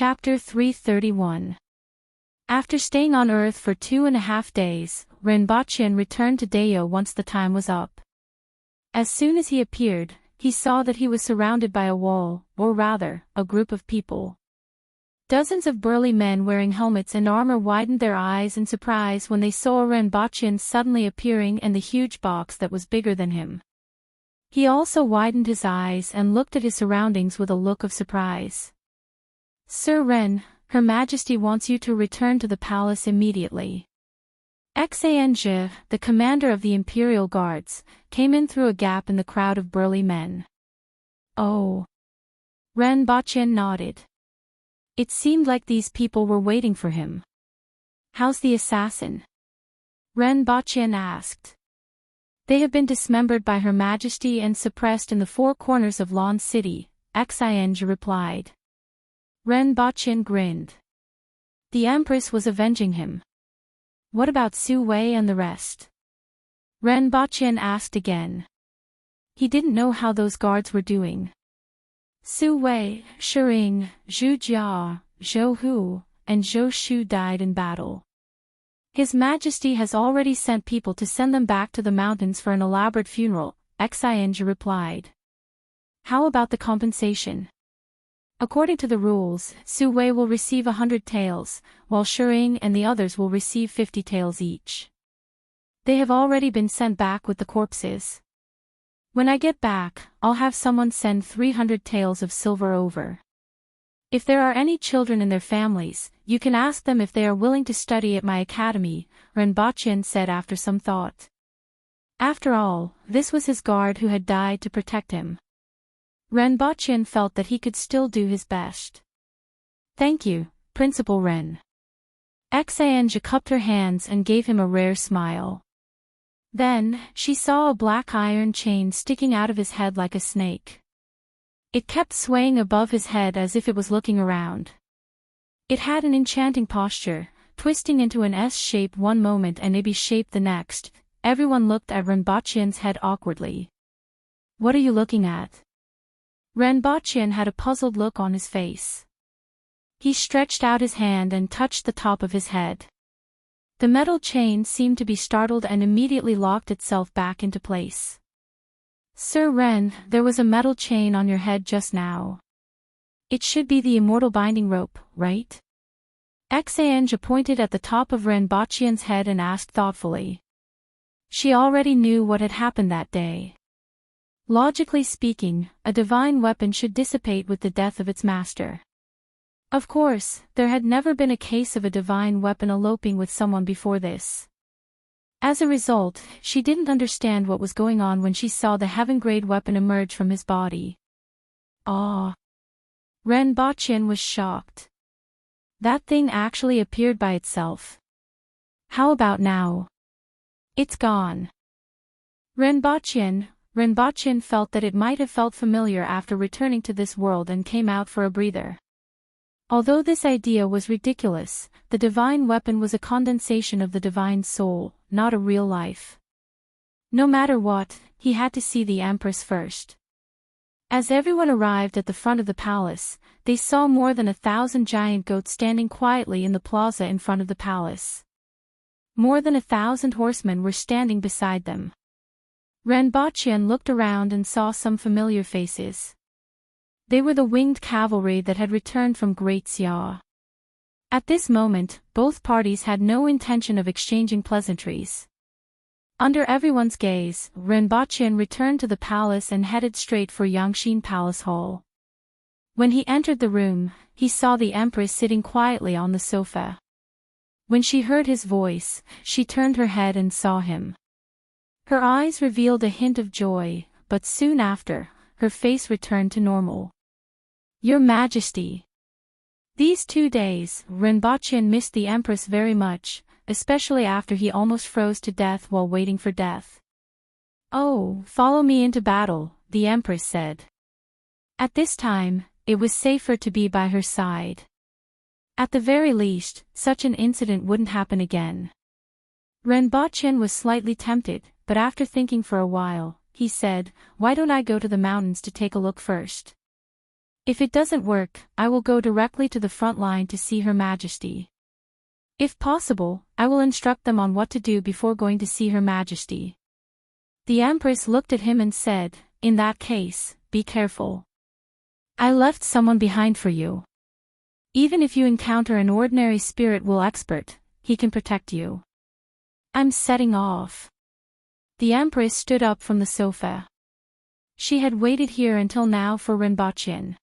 Chapter 331. After staying on Earth for 2.5 days, Renbochin returned to Deo once the time was up. As soon as he appeared, he saw that he was surrounded by a wall, or rather, a group of people. Dozens of burly men wearing helmets and armor widened their eyes in surprise when they saw Renbochin suddenly appearing in the huge box that was bigger than him. He also widened his eyes and looked at his surroundings with a look of surprise. "Sir Ren, Her Majesty wants you to return to the palace immediately." Xianzhe, the commander of the Imperial Guards, came in through a gap in the crowd of burly men. "Oh." Renbochin nodded. It seemed like these people were waiting for him. "How's the assassin?" Renbochin asked. "They have been dismembered by Her Majesty and suppressed in the four corners of Lan City," Xianzhe replied. Renbochin grinned. The Empress was avenging him. "What about Su Wei and the rest?" Renbochin asked again. He didn't know how those guards were doing. Su Wei, Shiring, Zhu Jia, Zhou Hu, and Zhou Shu died in battle. His Majesty has already sent people to send them back to the mountains for an elaborate funeral, Xianzhe replied. "How about the compensation?" "According to the rules, Su Wei will receive 100 taels, while Shiring and the others will receive 50 taels each. They have already been sent back with the corpses. When I get back, I'll have someone send 300 taels of silver over. If there are any children in their families, you can ask them if they are willing to study at my academy," Renbochin said after some thought. After all, this was his guard who had died to protect him. Renbochin felt that he could still do his best. "Thank you, Principal Ren." Xianzhe cupped her hands and gave him a rare smile. Then, she saw a black iron chain sticking out of his head like a snake. It kept swaying above his head as if it was looking around. It had an enchanting posture, twisting into an S shape one moment and a B shape the next. Everyone looked at Renbochin's head awkwardly. "What are you looking at?" Renbochin had a puzzled look on his face. He stretched out his hand and touched the top of his head. The metal chain seemed to be startled and immediately locked itself back into place. "Sir Ren, there was a metal chain on your head just now. It should be the immortal binding rope, right?" Xianzhe pointed at the top of Renbochin's head and asked thoughtfully. She already knew what had happened that day. Logically speaking, a divine weapon should dissipate with the death of its master. Of course, there had never been a case of a divine weapon eloping with someone before this. As a result, she didn't understand what was going on when she saw the heaven-grade weapon emerge from his body. "Ah!" Renbochin was shocked. That thing actually appeared by itself. "How about now?" "It's gone." Renbochin felt that it might have felt familiar after returning to this world and came out for a breather. Although this idea was ridiculous, the divine weapon was a condensation of the divine soul, not a real life. No matter what, he had to see the Empress first. As everyone arrived at the front of the palace, they saw more than 1,000 giant goats standing quietly in the plaza in front of the palace. More than 1,000 horsemen were standing beside them. Renbochin looked around and saw some familiar faces. They were the winged cavalry that had returned from Great Xia. At this moment, both parties had no intention of exchanging pleasantries. Under everyone's gaze, Renbochin returned to the palace and headed straight for Yangxin Palace Hall. When he entered the room, he saw the Empress sitting quietly on the sofa. When she heard his voice, she turned her head and saw him. Her eyes revealed a hint of joy, but soon after, her face returned to normal. "Your Majesty." These 2 days, Renbochin missed the Empress very much, especially after he almost froze to death while waiting for death. "Oh, follow me into battle," the Empress said. At this time, it was safer to be by her side. At the very least, such an incident wouldn't happen again. Renbochin was slightly tempted, but after thinking for a while, he said, "Why don't I go to the mountains to take a look first?" If it doesn't work, I will go directly to the front line to see Her Majesty. If possible, I will instruct them on what to do before going to see Her Majesty. The Empress looked at him and said, "In that case, be careful. I left someone behind for you. Even if you encounter an ordinary spirit will expert, he can protect you. I'm setting off." The Empress stood up from the sofa. She had waited here until now for Rinpoche.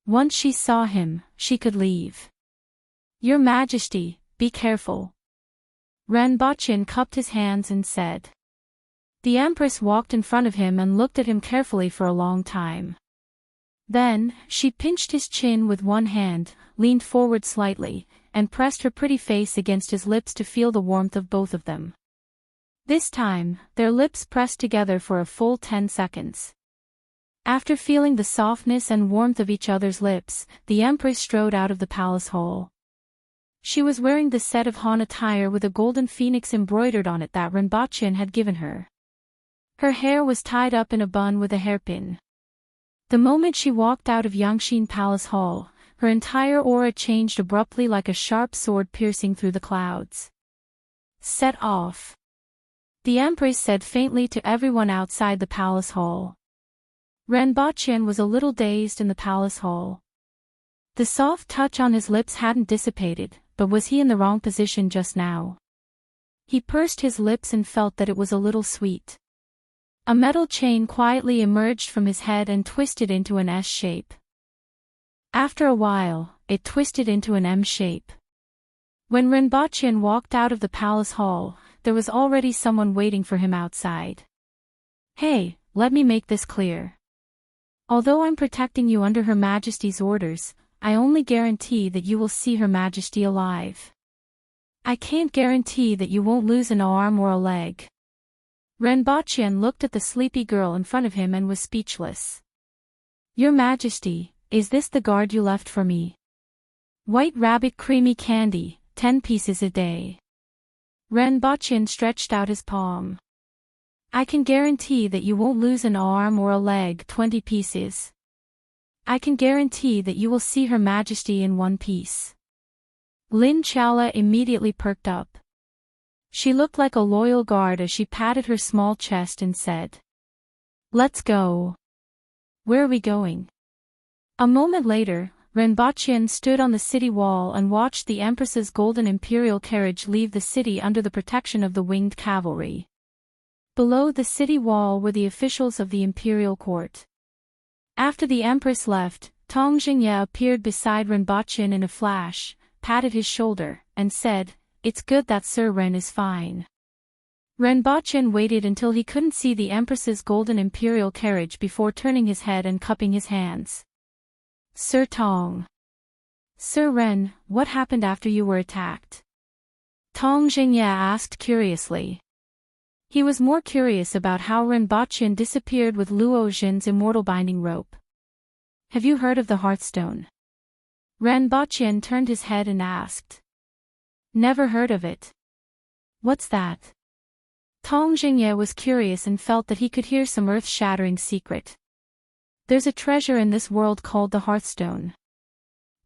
Once she saw him, she could leave. "Your Majesty, be careful." Rinpoche cupped his hands and said. The Empress walked in front of him and looked at him carefully for a long time. Then, she pinched his chin with one hand, leaned forward slightly, and pressed her pretty face against his lips to feel the warmth of both of them. This time, their lips pressed together for a full 10 seconds. After feeling the softness and warmth of each other's lips, the Empress strode out of the palace hall. She was wearing the set of Han attire with a golden phoenix embroidered on it that Rinpoche had given her. Her hair was tied up in a bun with a hairpin. The moment she walked out of Yangshin Palace Hall, her entire aura changed abruptly like a sharp sword piercing through the clouds. "Set off," the Empress said faintly to everyone outside the palace hall. Rinpoche was a little dazed in the palace hall. The soft touch on his lips hadn't dissipated, but was he in the wrong position just now? He pursed his lips and felt that it was a little sweet. A metal chain quietly emerged from his head and twisted into an S shape. After a while, it twisted into an M shape. When Rinpoche walked out of the palace hall, there was already someone waiting for him outside. "Hey, let me make this clear. Although I'm protecting you under Her Majesty's orders, I only guarantee that you will see Her Majesty alive. I can't guarantee that you won't lose an arm or a leg." Rinpoche looked at the sleepy girl in front of him and was speechless. "Your Majesty, is this the guard you left for me?" "White rabbit creamy candy, 10 pieces a day." Rinpoche stretched out his palm. "I can guarantee that you won't lose an arm or a leg, 20 pieces. I can guarantee that you will see Her Majesty in 1 piece." Lin Chala immediately perked up. She looked like a loyal guard as she patted her small chest and said, "Let's go." "Where are we going?" A moment later, Rinpoche stood on the city wall and watched the Empress's golden imperial carriage leave the city under the protection of the winged cavalry. Below the city wall were the officials of the imperial court. After the Empress left, Tong Jingye appeared beside Rinpoche in a flash, patted his shoulder, and said, "It's good that Sir Ren is fine." Rinpoche waited until he couldn't see the Empress's golden imperial carriage before turning his head and cupping his hands. "Sir Tong." "Sir Ren, what happened after you were attacked?" Tong Jingye asked curiously. He was more curious about how Rinpoche disappeared with Luo Jin's immortal binding rope. "Have you heard of the Hearthstone?" Rinpoche turned his head and asked. "Never heard of it. What's that?" Tong Jingye was curious and felt that he could hear some earth-shattering secret. "There's a treasure in this world called the Hearthstone.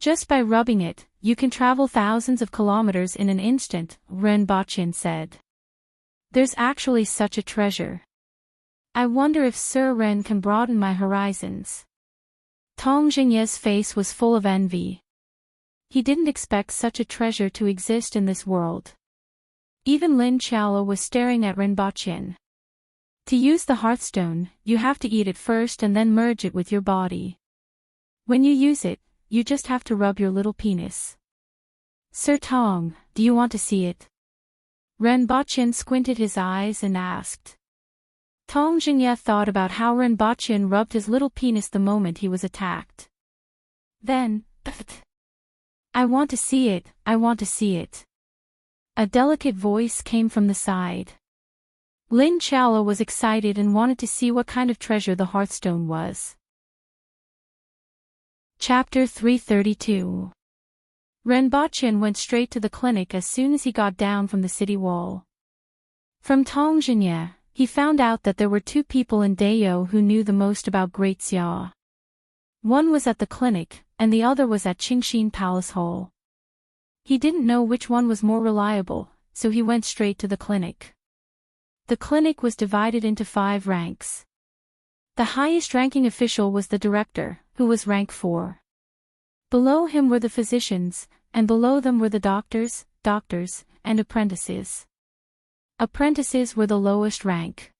Just by rubbing it, you can travel thousands of kilometers in an instant," Rinpoche said. "There's actually such a treasure. I wonder if Sir Ren can broaden my horizons." Tong Jingye's face was full of envy. He didn't expect such a treasure to exist in this world. Even Lin Chala was staring at Rinpoche. To use the Hearthstone, you have to eat it first and then merge it with your body. When you use it, you just have to rub your little penis. "Sir Tong, do you want to see it?" Rinpoche squinted his eyes and asked. Tong Jingye thought about how Rinpoche rubbed his little penis the moment he was attacked. Then, "I want to see it, I want to see it." A delicate voice came from the side. Lin Chala was excited and wanted to see what kind of treasure the Hearthstone was. Chapter 332. Rinpoche went straight to the clinic as soon as he got down from the city wall. From Tong Jingye, he found out that there were 2 people in Dayo who knew the most about Great Xia. One was at the clinic, and the other was at Qingshin Palace Hall. He didn't know which one was more reliable, so he went straight to the clinic. The clinic was divided into 5 ranks. The highest-ranking official was the director, who was rank 4. Below him were the physicians, and below them were the doctors, and apprentices. Apprentices were the lowest rank.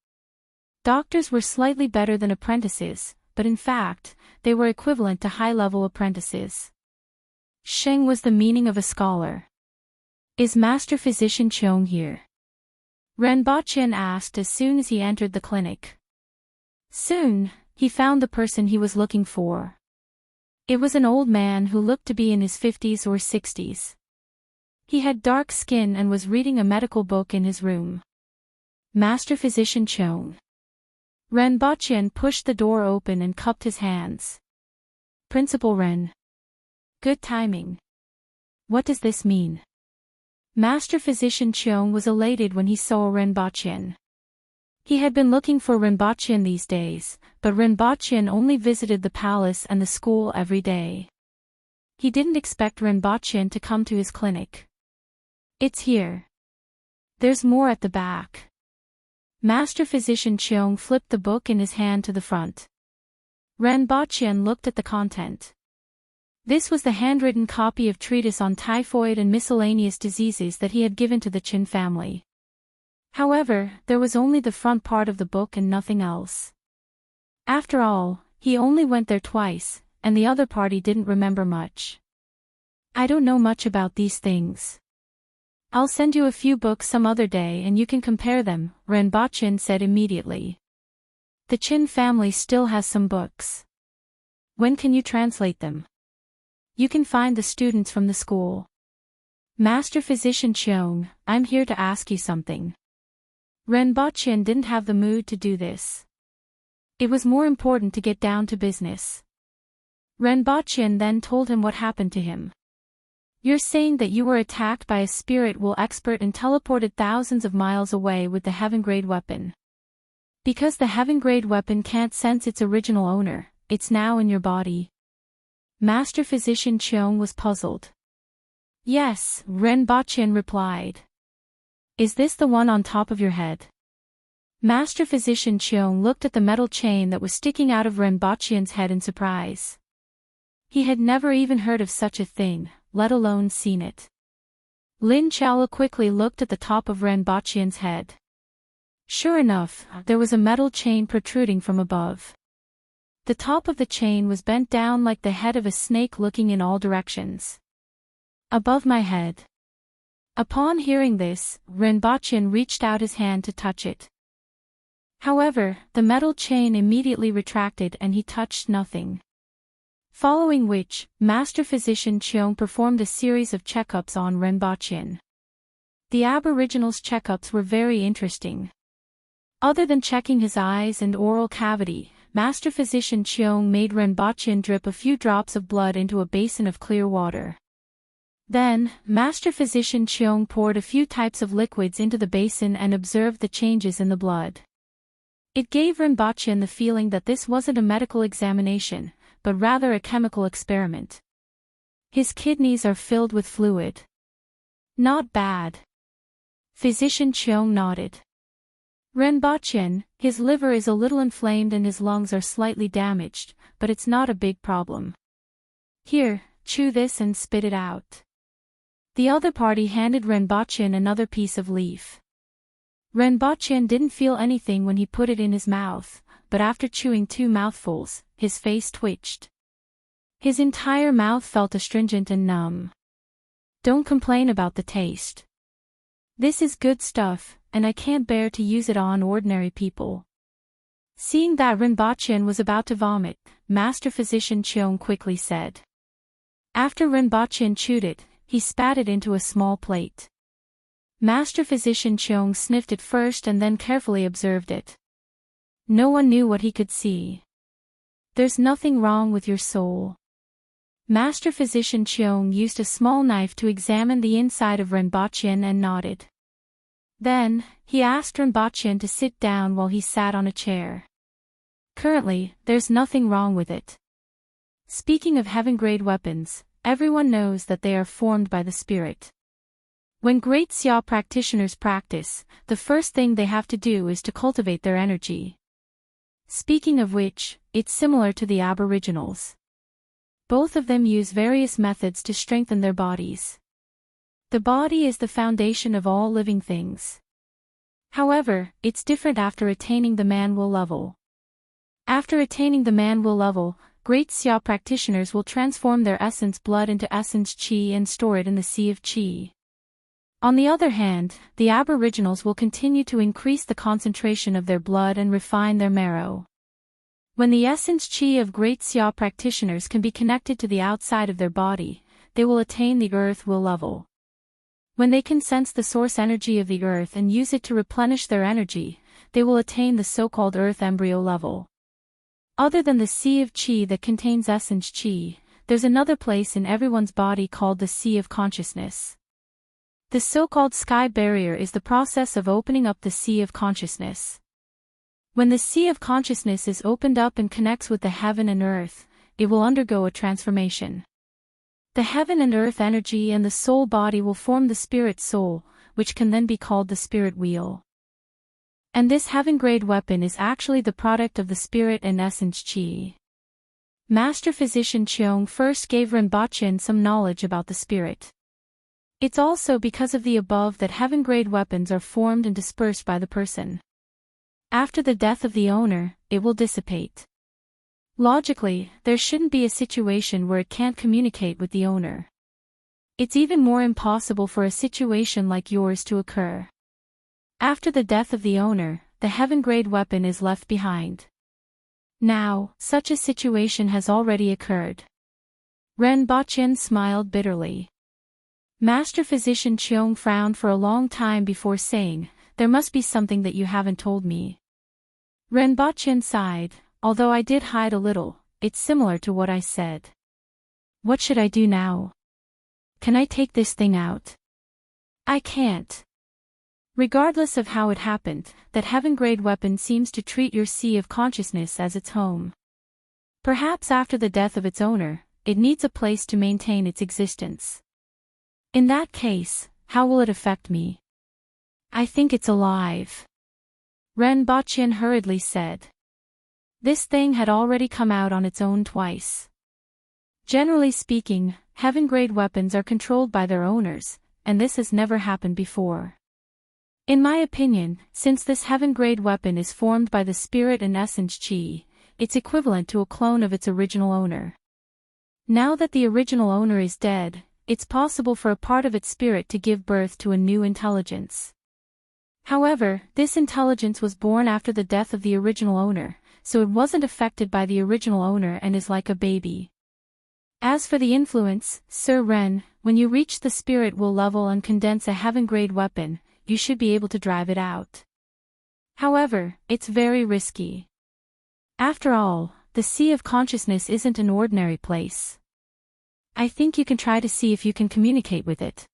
Doctors were slightly better than apprentices, but in fact, they were equivalent to high-level apprentices. Sheng was the meaning of a scholar. Is Master Physician Cheong here? Ren Baqian asked as soon as he entered the clinic. Soon, he found the person he was looking for. It was an old man who looked to be in his 50s or 60s. He had dark skin and was reading a medical book in his room. Master Physician Cheong. Ren Baqian pushed the door open and cupped his hands. Principal Ren. Good timing. What does this mean? Master Physician Cheong was elated when he saw Ren Baqian. He had been looking for Ren Baqian these days, but Ren Baqian only visited the palace and the school every day. He didn't expect Ren Baqian to come to his clinic. It's here. There's more at the back. Master Physician Cheong flipped the book in his hand to the front. Ren Baqian looked at the content. This was the handwritten copy of treatise on typhoid and miscellaneous diseases that he had given to the Qin family. However, there was only the front part of the book and nothing else. After all, he only went there twice, and the other party didn't remember much. I don't know much about these things. I'll send you a few books some other day and you can compare them, Ren Baqian said immediately. The Qin family still has some books. When can you translate them? You can find the students from the school. Master Physician Cheong, I'm here to ask you something. Ren Baqian didn't have the mood to do this. It was more important to get down to business. Ren Baqian then told him what happened to him. You're saying that you were attacked by a spirit will expert and teleported thousands of miles away with the heaven-grade weapon. Because the heaven-grade weapon can't sense its original owner, it's now in your body. Master Physician Cheong was puzzled. Yes, Ren Baqian replied. Is this the one on top of your head? Master Physician Cheong looked at the metal chain that was sticking out of Ren Baqian's head in surprise. He had never even heard of such a thing, let alone seen it. Lin Chaola quickly looked at the top of Ren Baqian's head. Sure enough, there was a metal chain protruding from above. The top of the chain was bent down like the head of a snake looking in all directions. Above my head. Upon hearing this, Ren Baqian reached out his hand to touch it. However, the metal chain immediately retracted and he touched nothing. Following which, Master Physician Cheong performed a series of checkups on Ren Baqian. The Aboriginal's checkups were very interesting. Other than checking his eyes and oral cavity, Master Physician Cheong made Ren Baqian drip a few drops of blood into a basin of clear water. Then, Master Physician Cheong poured a few types of liquids into the basin and observed the changes in the blood. It gave Ren Baqian the feeling that this wasn't a medical examination, but rather a chemical experiment. His kidneys are filled with fluid. Not bad. Physician Cheong nodded. Ren Baqian, his liver is a little inflamed and his lungs are slightly damaged, but it's not a big problem. Here, chew this and spit it out. The other party handed Ren Baqian another piece of leaf. Ren Baqian didn't feel anything when he put it in his mouth, but after chewing 2 mouthfuls, his face twitched. His entire mouth felt astringent and numb. Don't complain about the taste. This is good stuff, and I can't bear to use it on ordinary people. Seeing that Ren Baqian was about to vomit, Master Physician Cheong quickly said. After Ren Baqian chewed it, he spat it into a small plate. Master Physician Cheong sniffed it first and then carefully observed it. No one knew what he could see. There's nothing wrong with your soul. Master Physician Cheong used a small knife to examine the inside of Ren Baqian and nodded. Then, he asked Ren Baqian to sit down while he sat on a chair. Currently, there's nothing wrong with it. Speaking of heaven-grade weapons, everyone knows that they are formed by the spirit. When great Xia practitioners practice, the first thing they have to do is to cultivate their energy. Speaking of which, it's similar to the Aboriginals. Both of them use various methods to strengthen their bodies. The body is the foundation of all living things. However, it's different after attaining the man-will level. After attaining the man-will level, great Xia practitioners will transform their essence blood into essence qi and store it in the sea of qi. On the other hand, the Aboriginals will continue to increase the concentration of their blood and refine their marrow. When the essence qi of great Xia practitioners can be connected to the outside of their body, they will attain the earth-will level. When they can sense the source energy of the earth and use it to replenish their energy, they will attain the so-called earth embryo level. Other than the sea of qi that contains essence qi, there's another place in everyone's body called the sea of consciousness. The so-called sky barrier is the process of opening up the sea of consciousness. When the sea of consciousness is opened up and connects with the heaven and earth, it will undergo a transformation. The heaven and earth energy and the soul body will form the spirit soul, which can then be called the spirit wheel. And this heaven-grade weapon is actually the product of the spirit and essence qi. Master Physician Cheong first gave Rinpoche some knowledge about the spirit. It's also because of the above that heaven-grade weapons are formed and dispersed by the person. After the death of the owner, it will dissipate. Logically, there shouldn't be a situation where it can't communicate with the owner. It's even more impossible for a situation like yours to occur. After the death of the owner, the heaven-grade weapon is left behind. Now, such a situation has already occurred. Rinpoche smiled bitterly. Master Physician Cheong frowned for a long time before saying, "There must be something that you haven't told me." Rinpoche sighed, "Although I did hide a little, it's similar to what I said." "What should I do now? Can I take this thing out?" "I can't." Regardless of how it happened, that heaven-grade weapon seems to treat your sea of consciousness as its home. Perhaps after the death of its owner, it needs a place to maintain its existence. In that case, how will it affect me? "I think it's alive," Rinpoche hurriedly said. This thing had already come out on its own twice. Generally speaking, heaven-grade weapons are controlled by their owners, and this has never happened before. In my opinion, since this heaven-grade weapon is formed by the spirit and essence qi, it's equivalent to a clone of its original owner. Now that the original owner is dead, it's possible for a part of its spirit to give birth to a new intelligence. However, this intelligence was born after the death of the original owner, so it wasn't affected by the original owner and is like a baby. As for the influence, Sir Ren, when you reach the spirit will level and condense a heaven-grade weapon, you should be able to drive it out. However, it's very risky. After all, the sea of consciousness isn't an ordinary place. I think you can try to see if you can communicate with it.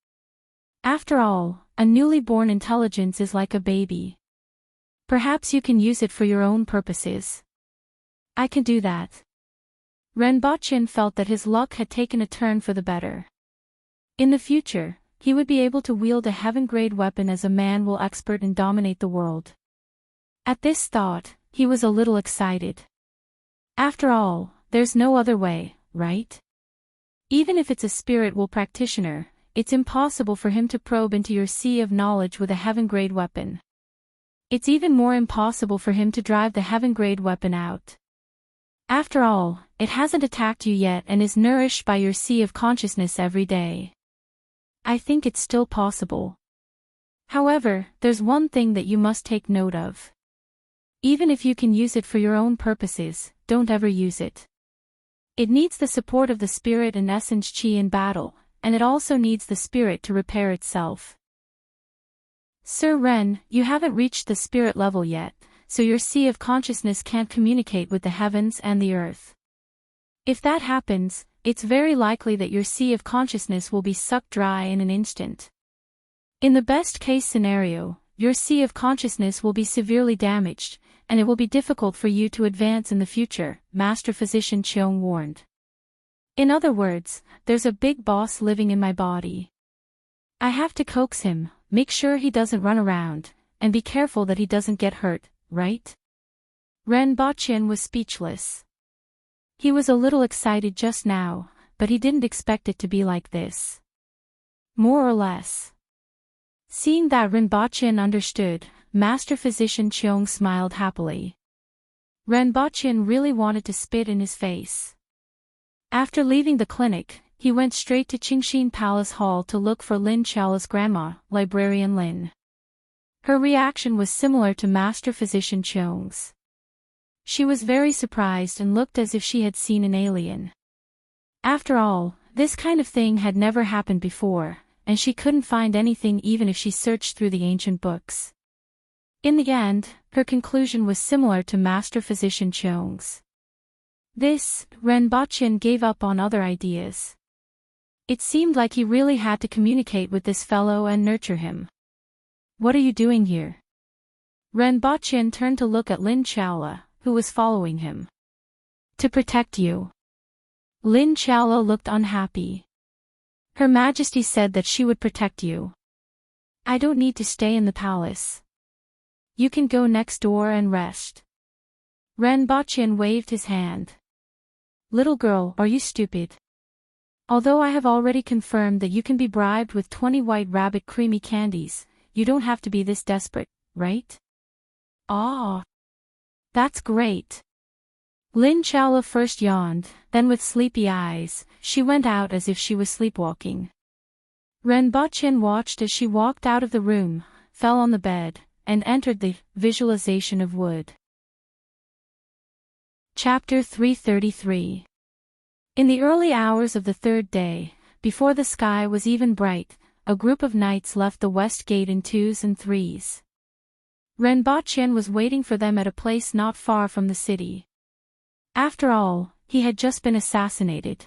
After all, a newly born intelligence is like a baby. Perhaps you can use it for your own purposes. I can do that. Rinpoche felt that his luck had taken a turn for the better. In the future, he would be able to wield a heaven-grade weapon as a man-will expert and dominate the world. At this thought, he was a little excited. After all, there's no other way, right? Even if it's a spirit-will practitioner, it's impossible for him to probe into your sea of knowledge with a heaven-grade weapon. It's even more impossible for him to drive the heaven-grade weapon out. After all, it hasn't attacked you yet and is nourished by your sea of consciousness every day. I think it's still possible. However, there's one thing that you must take note of. Even if you can use it for your own purposes, don't ever use it. It needs the support of the spirit and essence qi in battle, and it also needs the spirit to repair itself. Sir Ren, you haven't reached the spirit level yet, so your sea of consciousness can't communicate with the heavens and the earth. If that happens, it's very likely that your sea of consciousness will be sucked dry in an instant. In the best-case scenario, your sea of consciousness will be severely damaged, and it will be difficult for you to advance in the future, Master Physician Cheong warned. In other words, there's a big boss living in my body. I have to coax him, make sure he doesn't run around, and be careful that he doesn't get hurt, right? Renbochin was speechless. He was a little excited just now, but he didn't expect it to be like this. More or less. Seeing that Renbochin understood, Master Physician Cheong smiled happily. Renbochin really wanted to spit in his face. After leaving the clinic, he went straight to Qingxin Palace Hall to look for Lin Chaola's grandma, Librarian Lin. Her reaction was similar to Master Physician Cheong's. She was very surprised and looked as if she had seen an alien. After all, this kind of thing had never happened before, and she couldn't find anything even if she searched through the ancient books. In the end, her conclusion was similar to Master Physician Cheong's. Renbochin gave up on other ideas. It seemed like he really had to communicate with this fellow and nurture him. What are you doing here? Renbochin turned to look at Lin Chaola, who was following him. To protect you. Lin Chaola looked unhappy. Her Majesty said that she would protect you. I don't need to stay in the palace. You can go next door and rest. Renbochin waved his hand. Little girl, are you stupid? Although I have already confirmed that you can be bribed with 20 white rabbit creamy candies, you don't have to be this desperate, right? Ah. That's great. Lin Chaola first yawned, then with sleepy eyes, she went out as if she was sleepwalking. Renbochin watched as she walked out of the room, fell on the bed, and entered the visualization of wood. Chapter 333. In the early hours of the third day, before the sky was even bright, a group of knights left the west gate in 2s and 3s. Renbochin was waiting for them at a place not far from the city. After all, he had just been assassinated.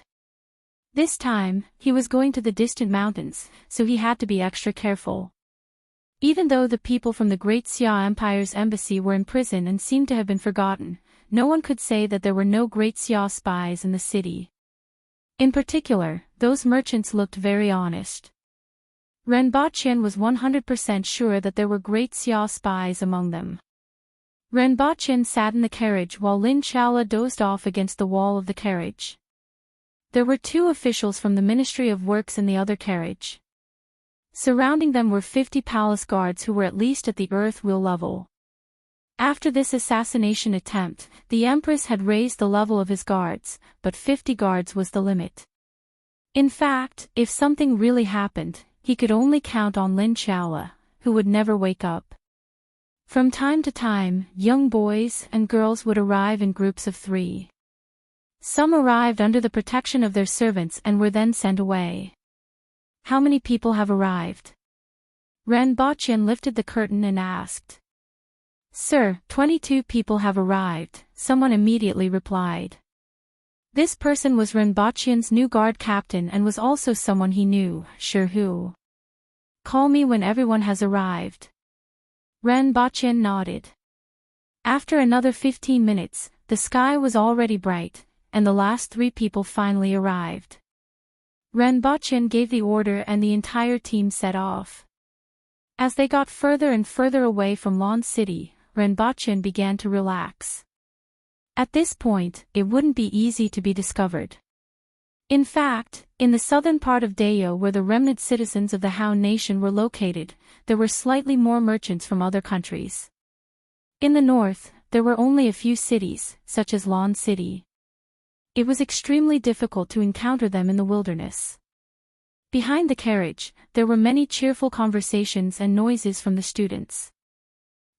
This time, he was going to the distant mountains, so he had to be extra careful. Even though the people from the Great Xia Empire's embassy were in prison and seemed to have been forgotten, no one could say that there were no Great Xia spies in the city. In particular, those merchants looked very honest. Renbochin was 100% sure that there were Great Xia spies among them. Renbochin sat in the carriage while Lin Chaola dozed off against the wall of the carriage. There were 2 officials from the Ministry of Works in the other carriage. Surrounding them were 50 palace guards who were at least at the earth wheel level. After this assassination attempt, the Empress had raised the level of his guards, but 50 guards was the limit. In fact, if something really happened, he could only count on Lin Chaola, who would never wake up. From time to time, young boys and girls would arrive in groups of 3. Some arrived under the protection of their servants and were then sent away. How many people have arrived? Renbochin lifted the curtain and asked. Sir, 22 people have arrived, someone immediately replied. This person was Renbochin's new guard captain and was also someone he knew, sure who. Call me when everyone has arrived. Renbochin nodded. After another 15 minutes, the sky was already bright, and the last 3 people finally arrived. Renbochin gave the order and the entire team set off. As they got further and further away from Lan City, Renbochin began to relax. At this point, it wouldn't be easy to be discovered. In fact, in the southern part of Dayo where the remnant citizens of the Han nation were located, there were slightly more merchants from other countries. In the north, there were only a few cities, such as Lan City. It was extremely difficult to encounter them in the wilderness. Behind the carriage, there were many cheerful conversations and noises from the students.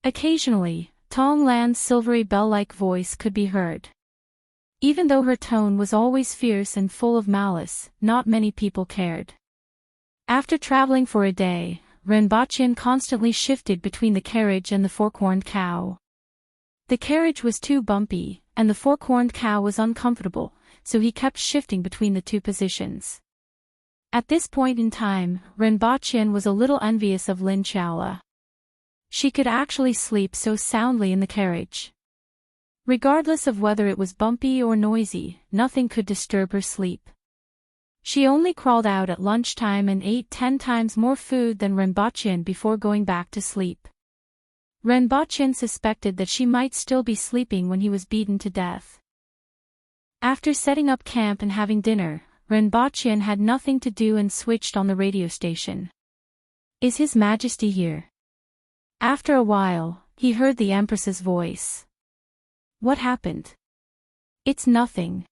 Occasionally, Tong Lan's silvery bell-like voice could be heard. Even though her tone was always fierce and full of malice, not many people cared. After traveling for a day, Renbochin constantly shifted between the carriage and the fork-horned cow. The carriage was too bumpy, and the fork-horned cow was uncomfortable, so he kept shifting between the 2 positions. At this point in time, Renbochin was a little envious of Lin Chaola. She could actually sleep so soundly in the carriage. Regardless of whether it was bumpy or noisy, nothing could disturb her sleep. She only crawled out at lunchtime and ate 10 times more food than Renbochin before going back to sleep. Renbochin suspected that she might still be sleeping when he was beaten to death. After setting up camp and having dinner, Renbochin had nothing to do and switched on the radio station. "Is His Majesty here?" After a while, he heard the Empress's voice. "What happened?" "It's nothing.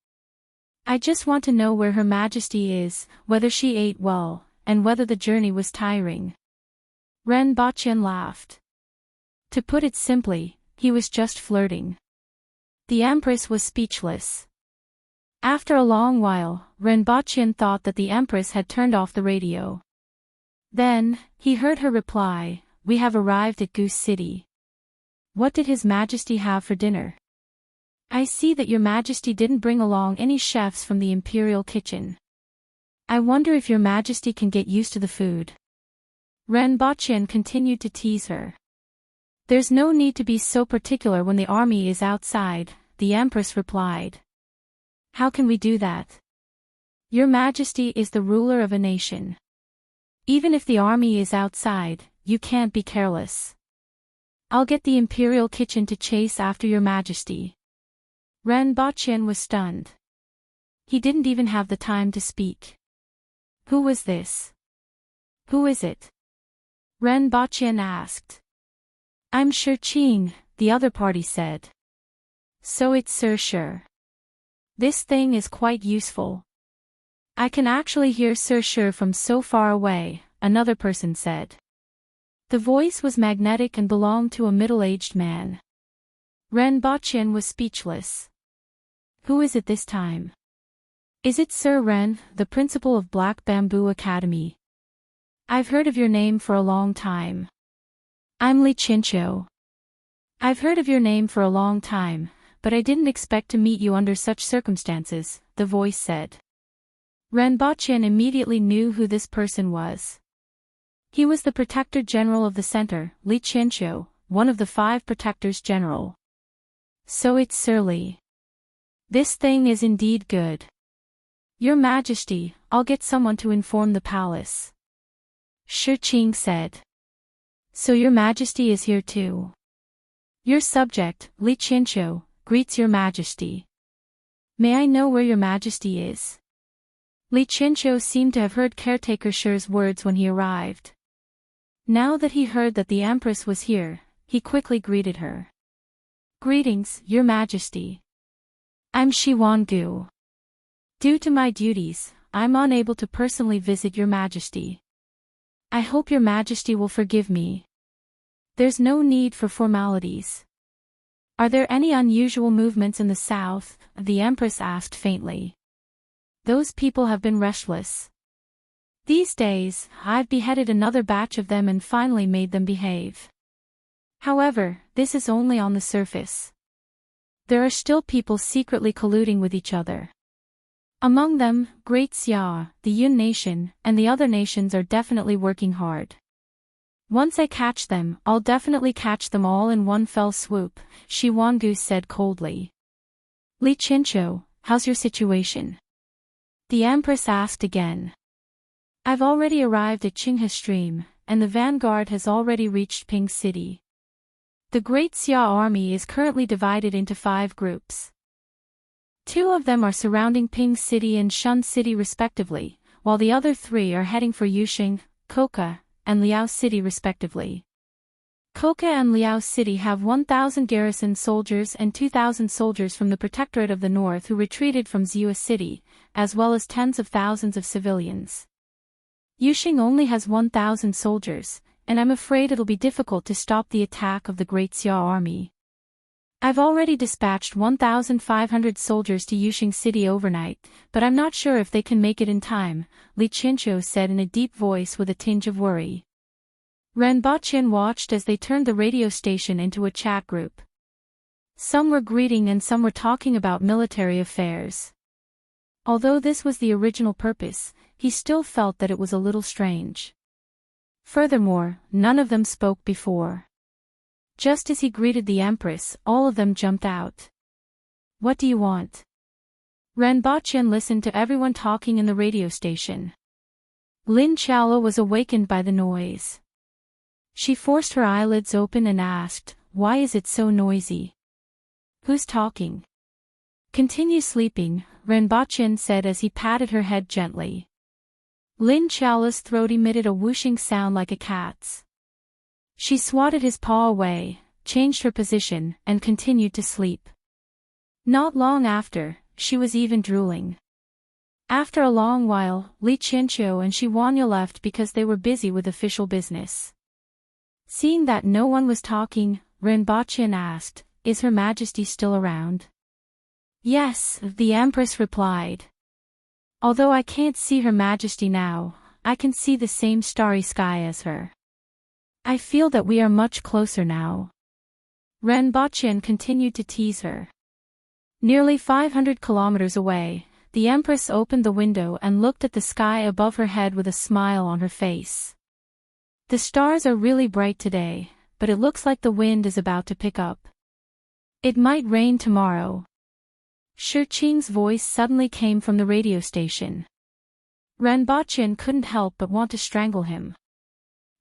I just want to know where Her Majesty is, whether she ate well, and whether the journey was tiring." Renbochin laughed. To put it simply, he was just flirting. The Empress was speechless. After a long while, Renbochin thought that the Empress had turned off the radio. Then, he heard her reply, "We have arrived at Goose City. What did His Majesty have for dinner?" "I see that Your Majesty didn't bring along any chefs from the Imperial kitchen. I wonder if Your Majesty can get used to the food." Renbochin continued to tease her. "There's no need to be so particular when the army is outside," the Empress replied. "How can we do that? Your Majesty is the ruler of a nation. Even if the army is outside, you can't be careless. I'll get the Imperial kitchen to chase after Your Majesty." Renbochin was stunned. He didn't even have the time to speak. "Who was this? Who is it?" Renbochin asked. "I'm Shi Qing," the other party said. "So it's Sir Shi. This thing is quite useful. I can actually hear Sir Shi from so far away," another person said. The voice was magnetic and belonged to a middle-aged man. Renbochin was speechless. "Who is it this time? Is it Sir Ren, the principal of Black Bamboo Academy? I've heard of your name for a long time." "I'm Li Chincho. I've heard of your name for a long time, but I didn't expect to meet you under such circumstances," the voice said. Renbochin immediately knew who this person was. He was the Protector General of the Center, Li Chincho, one of the 5 Protectors General. "So it's Sir Li. This thing is indeed good. Your Majesty, I'll get someone to inform the palace." Shi Qing said. "So Your Majesty is here too. Your subject, Li Chincho, greets Your Majesty. May I know where Your Majesty is?" Li Chincho seemed to have heard Caretaker Shi's words when he arrived. Now that he heard that the Empress was here, he quickly greeted her. "Greetings, Your Majesty. I'm Shi Wangu. Due to my duties, I'm unable to personally visit Your Majesty. I hope Your Majesty will forgive me. There's no need for formalities." "Are there any unusual movements in the south?" the Empress asked faintly. "Those people have been restless. These days, I've beheaded another batch of them and finally made them behave. However, this is only on the surface. There are still people secretly colluding with each other. Among them, Great Xia, the Yun nation, and the other nations are definitely working hard. Once I catch them, I'll definitely catch them all in one fell swoop," Shi Wangu said coldly. "Li Chincho, how's your situation?" the Empress asked again. "I've already arrived at Qinghe Stream, and the vanguard has already reached Ping City. The Great Xia army is currently divided into 5 groups. 2 of them are surrounding Ping City and Shun City respectively, while the other 3 are heading for Yuxing, Koka, and Liao City respectively. Koka and Liao City have 1,000 garrison soldiers and 2,000 soldiers from the Protectorate of the North who retreated from Zhua City, as well as tens of thousands of civilians. Yuxing only has 1,000 soldiers, and I'm afraid it'll be difficult to stop the attack of the Great Xia army. I've already dispatched 1,500 soldiers to Yuxing City overnight, but I'm not sure if they can make it in time," Li Chincho said in a deep voice with a tinge of worry. Renbochin watched as they turned the radio station into a chat group. Some were greeting and some were talking about military affairs. Although this was the original purpose, he still felt that it was a little strange. Furthermore, none of them spoke before. Just as he greeted the Empress, all of them jumped out. "What do you want?" Renbocchen listened to everyone talking in the radio station. Lin Chaola was awakened by the noise. She forced her eyelids open and asked, "Why is it so noisy? Who's talking?" "Continue sleeping," Renbocchen said as he patted her head gently. Lin Chaola's throat emitted a whooshing sound like a cat's. She swatted his paw away, changed her position, and continued to sleep. Not long after, she was even drooling. After a long while, Li Qianqiu and Shi Wanya left because they were busy with official business. Seeing that no one was talking, Renbocchen asked, "Is Her Majesty still around?" "Yes," the Empress replied. "Although I can't see Her Majesty now, I can see the same starry sky as her. I feel that we are much closer now." Renbocchen continued to tease her. Nearly 500 kilometers away, the Empress opened the window and looked at the sky above her head with a smile on her face. "The stars are really bright today, but it looks like the wind is about to pick up. It might rain tomorrow." Shi Qing's voice suddenly came from the radio station. Renbocchen couldn't help but want to strangle him.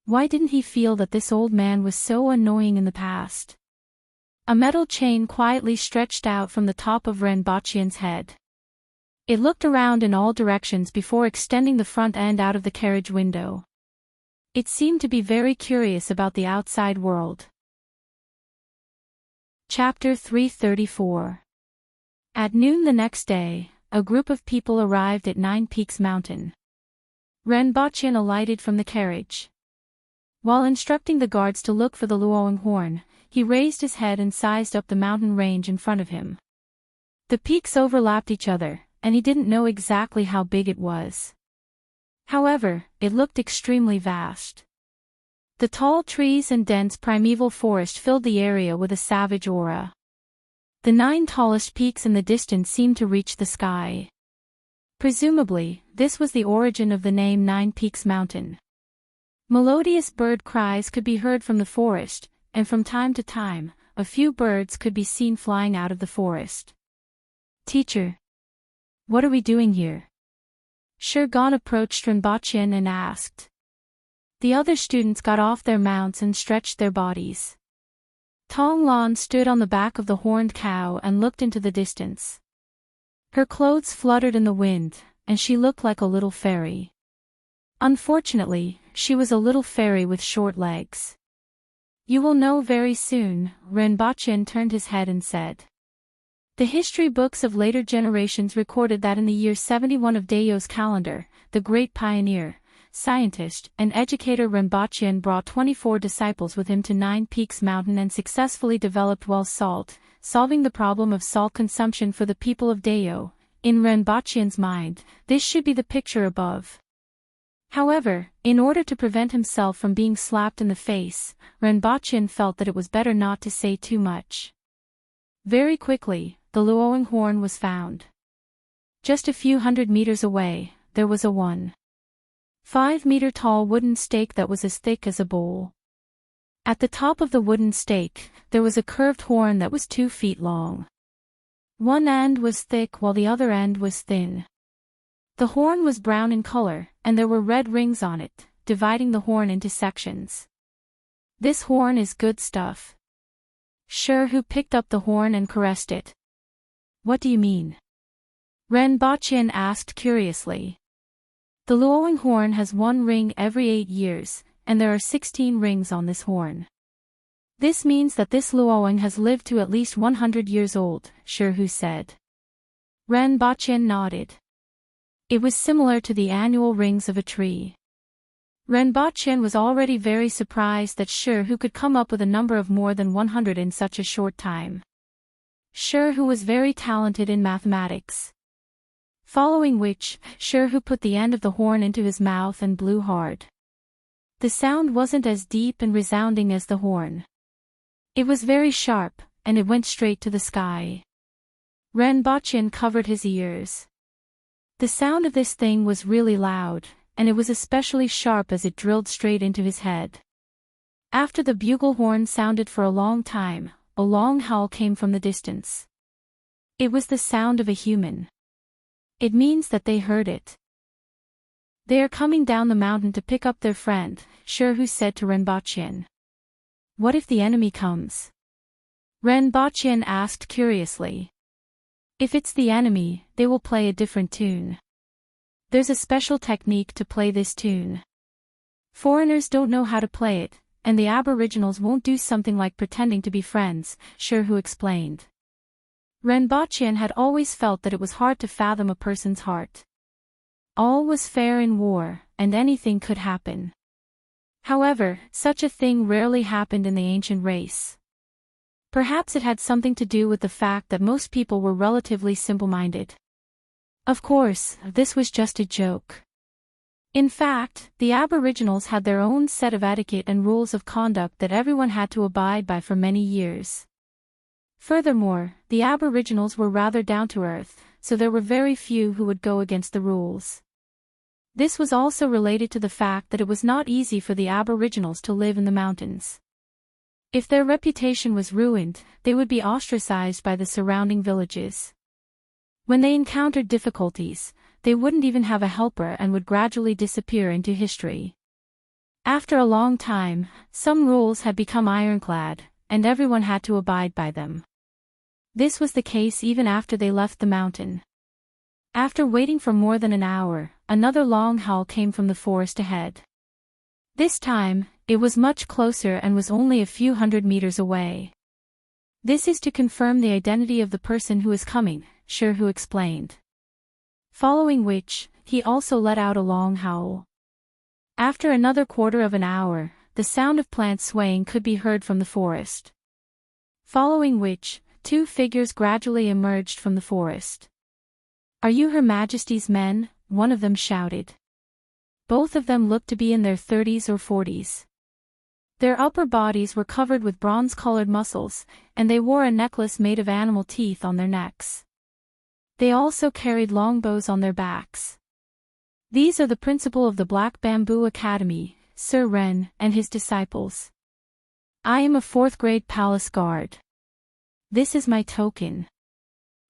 Why didn't he feel that this old man was so annoying in the past? A metal chain quietly stretched out from the top of Renbocchen's head. It looked around in all directions before extending the front end out of the carriage window. It seemed to be very curious about the outside world. Chapter 334. At noon the next day, a group of people arrived at Nine Peaks Mountain. Renbocchen alighted from the carriage. While instructing the guards to look for the Luoyang horn, he raised his head and sized up the mountain range in front of him. The peaks overlapped each other, and he didn't know exactly how big it was. However, it looked extremely vast. The tall trees and dense primeval forest filled the area with a savage aura. The 9 tallest peaks in the distance seemed to reach the sky. Presumably, this was the origin of the name Nine Peaks Mountain. Melodious bird cries could be heard from the forest, and from time to time, a few birds could be seen flying out of the forest. "Teacher, what are we doing here?" Shi Gan approached Renbocchen and asked. The other students got off their mounts and stretched their bodies. Tong Lan stood on the back of the horned cow and looked into the distance. Her clothes fluttered in the wind, and she looked like a little fairy. Unfortunately, she was a little fairy with short legs. "You will know very soon," Renbocchen turned his head and said. The history books of later generations recorded that in the year 71 of Dao's calendar, the great pioneer, scientist, and educator Renbocchen brought 24 disciples with him to Nine Peaks Mountain and successfully developed well salt, solving the problem of salt consumption for the people of Dao. In Renbocchen's mind, this should be the picture above. However, in order to prevent himself from being slapped in the face, Renbocchen felt that it was better not to say too much. Very quickly, the Luoyang horn was found. Just a few hundred meters away, there was a 1.5-meter-tall wooden stake that was as thick as a bowl. At the top of the wooden stake, there was a curved horn that was 2 feet long. One end was thick while the other end was thin. The horn was brown in color, and there were red rings on it, dividing the horn into sections. "This horn is good stuff." Shi Hu picked up the horn and caressed it. "What do you mean?" Renbocchen asked curiously. "The Luoyang horn has 1 ring every 8 years, and there are 16 rings on this horn. This means that this Luoyang has lived to at least 100 years old," Shi Hu said. Renbocchen nodded. It was similar to the annual rings of a tree. Renbocchen was already very surprised that Shi Hu could come up with a number of more than 100 in such a short time. Shi Hu was very talented in mathematics. Following which, Shi Hu put the end of the horn into his mouth and blew hard. The sound wasn't as deep and resounding as the horn. It was very sharp, and it went straight to the sky. Renbocchen covered his ears. The sound of this thing was really loud, and it was especially sharp as it drilled straight into his head. After the bugle horn sounded for a long time, a long howl came from the distance. It was the sound of a human. It means that they heard it. They are coming down the mountain to pick up their friend, Sherhu said to Renbachien. What if the enemy comes? Renbachien asked curiously. If it's the enemy, they will play a different tune. There's a special technique to play this tune. Foreigners don't know how to play it, and the Aboriginals won't do something like pretending to be friends, Sherhu explained. Renbachien had always felt that it was hard to fathom a person's heart. All was fair in war, and anything could happen. However, such a thing rarely happened in the ancient race. Perhaps it had something to do with the fact that most people were relatively simple-minded. Of course, this was just a joke. In fact, the Aboriginals had their own set of etiquette and rules of conduct that everyone had to abide by for many years. Furthermore, the Aboriginals were rather down-to-earth, so there were very few who would go against the rules. This was also related to the fact that it was not easy for the Aboriginals to live in the mountains. If their reputation was ruined, they would be ostracized by the surrounding villages. When they encountered difficulties, they wouldn't even have a helper and would gradually disappear into history. After a long time, some rules had become ironclad, and everyone had to abide by them. This was the case even after they left the mountain. After waiting for more than an hour, another long howl came from the forest ahead. This time, it was much closer and was only a few hundred meters away. This is to confirm the identity of the person who is coming, Sherhu explained. Following which, he also let out a long howl. After another quarter of an hour, the sound of plants swaying could be heard from the forest. Following which, two figures gradually emerged from the forest. Are you Her Majesty's men? One of them shouted. Both of them looked to be in their 30s or 40s. Their upper bodies were covered with bronze-colored muscles, and they wore a necklace made of animal teeth on their necks. They also carried longbows on their backs. These are the principal of the Black Bamboo Academy, Sir Ren, and his disciples. I am a 4th-grade palace guard. This is my token.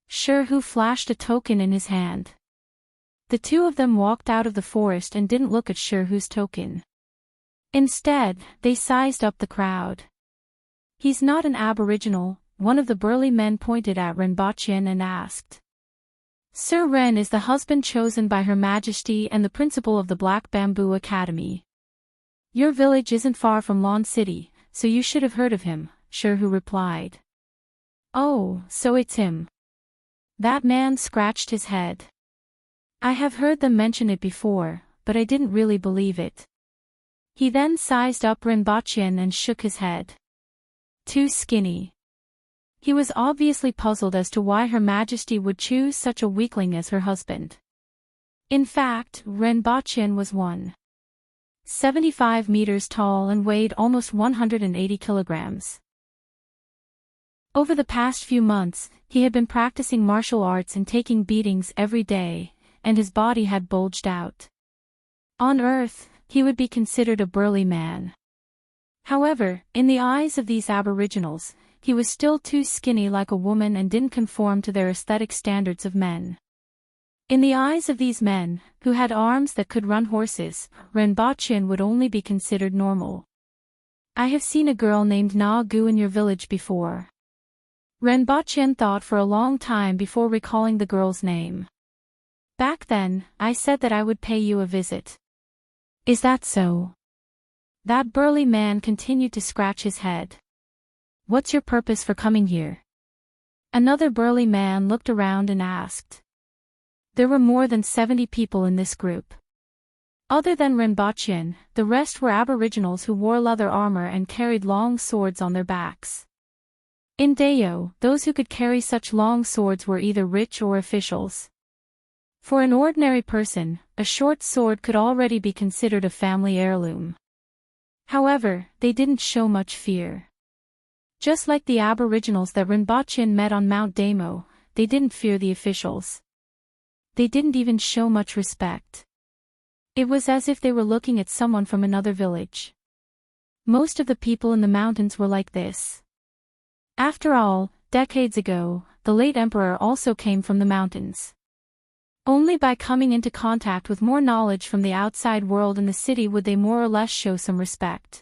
Sherhu flashed a token in his hand. The two of them walked out of the forest and didn't look at Sherhu's token. Instead, they sized up the crowd. He's not an Aboriginal, one of the burly men pointed at Renbachien and asked. Sir Ren is the husband chosen by Her Majesty and the principal of the Black Bamboo Academy. Your village isn't far from Lawn City, so you should have heard of him, Sherhu replied. Oh, so it's him. That man scratched his head. I have heard them mention it before, but I didn't really believe it. He then sized up Renbachien and shook his head. Too skinny. He was obviously puzzled as to why Her Majesty would choose such a weakling as her husband. In fact, Renbachien was 175 meters tall and weighed almost 180 kilograms. Over the past few months, he had been practicing martial arts and taking beatings every day, and his body had bulged out. On Earth, he would be considered a burly man. However, in the eyes of these Aboriginals, he was still too skinny like a woman and didn't conform to their aesthetic standards of men. In the eyes of these men, who had arms that could run horses, Renbachien would only be considered normal. I have seen a girl named Na Gu in your village before. Renbachien thought for a long time before recalling the girl's name. Back then, I said that I would pay you a visit. Is that so? That burly man continued to scratch his head. What's your purpose for coming here? Another burly man looked around and asked. There were more than 70 people in this group. Other than Renbachien, the rest were Aboriginals who wore leather armor and carried long swords on their backs. In Dayo, those who could carry such long swords were either rich or officials. For an ordinary person, a short sword could already be considered a family heirloom. However, they didn't show much fear. Just like the Aboriginals that Renbachien met on Mount Damo, they didn't fear the officials. They didn't even show much respect. It was as if they were looking at someone from another village. Most of the people in the mountains were like this. After all, decades ago, the late emperor also came from the mountains. Only by coming into contact with more knowledge from the outside world in the city would they more or less show some respect.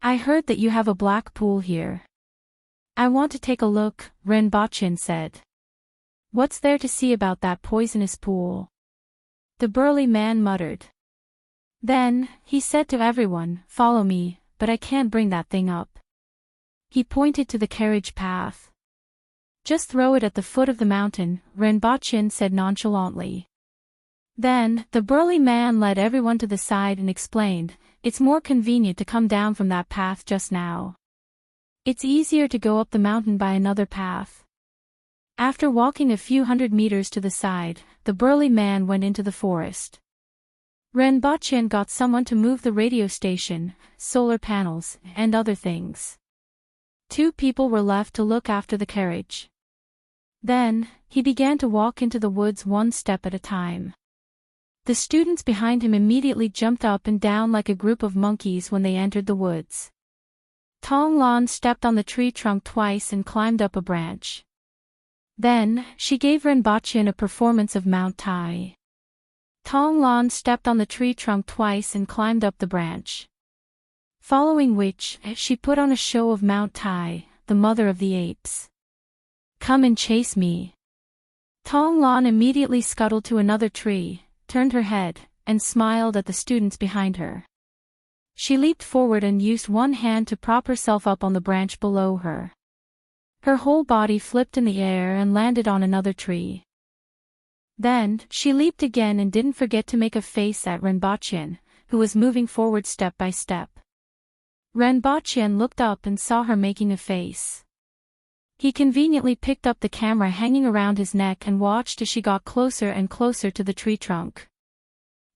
I heard that you have a black pool here. I want to take a look, Renbochin said. What's there to see about that poisonous pool? The burly man muttered. Then, he said to everyone, follow me, but I can't bring that thing up. He pointed to the carriage path. Just throw it at the foot of the mountain, Renbochin said nonchalantly. Then, the burly man led everyone to the side and explained, it's more convenient to come down from that path just now. It's easier to go up the mountain by another path. After walking a few hundred meters to the side, the burly man went into the forest. Renbochin got someone to move the radio station, solar panels, and other things. 2 people were left to look after the carriage. Then, he began to walk into the woods one step at a time. The students behind him immediately jumped up and down like a group of monkeys when they entered the woods. Tong Lan stepped on the tree trunk twice and climbed up a branch. Then, she gave Renbochin a performance of Mount Tai. Tong Lan stepped on the tree trunk twice and climbed up the branch. Following which, she put on a show of Mount Tai, the mother of the apes. Come and chase me. Tong Lan immediately scuttled to another tree, turned her head, and smiled at the students behind her. She leaped forward and used one hand to prop herself up on the branch below her. Her whole body flipped in the air and landed on another tree. Then, she leaped again and didn't forget to make a face at Renbochin, who was moving forward step by step. Renbochin looked up and saw her making a face. He conveniently picked up the camera hanging around his neck and watched as she got closer and closer to the tree trunk.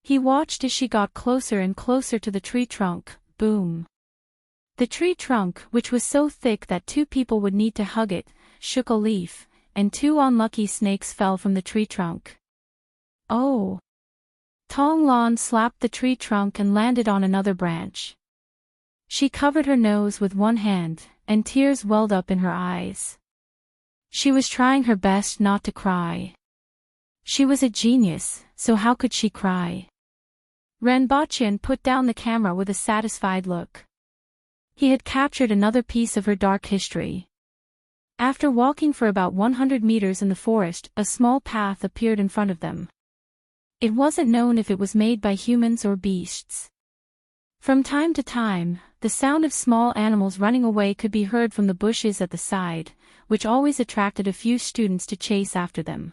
He watched as she got closer and closer to the tree trunk, boom. The tree trunk, which was so thick that 2 people would need to hug it, shook a leaf, and 2 unlucky snakes fell from the tree trunk. Oh! Tong Lan slapped the tree trunk and landed on another branch. She covered her nose with one hand, and tears welled up in her eyes. She was trying her best not to cry. She was a genius, so how could she cry? Renbochin put down the camera with a satisfied look. He had captured another piece of her dark history. After walking for about 100 meters in the forest, a small path appeared in front of them. It wasn't known if it was made by humans or beasts. From time to time, the sound of small animals running away could be heard from the bushes at the side, which always attracted a few students to chase after them.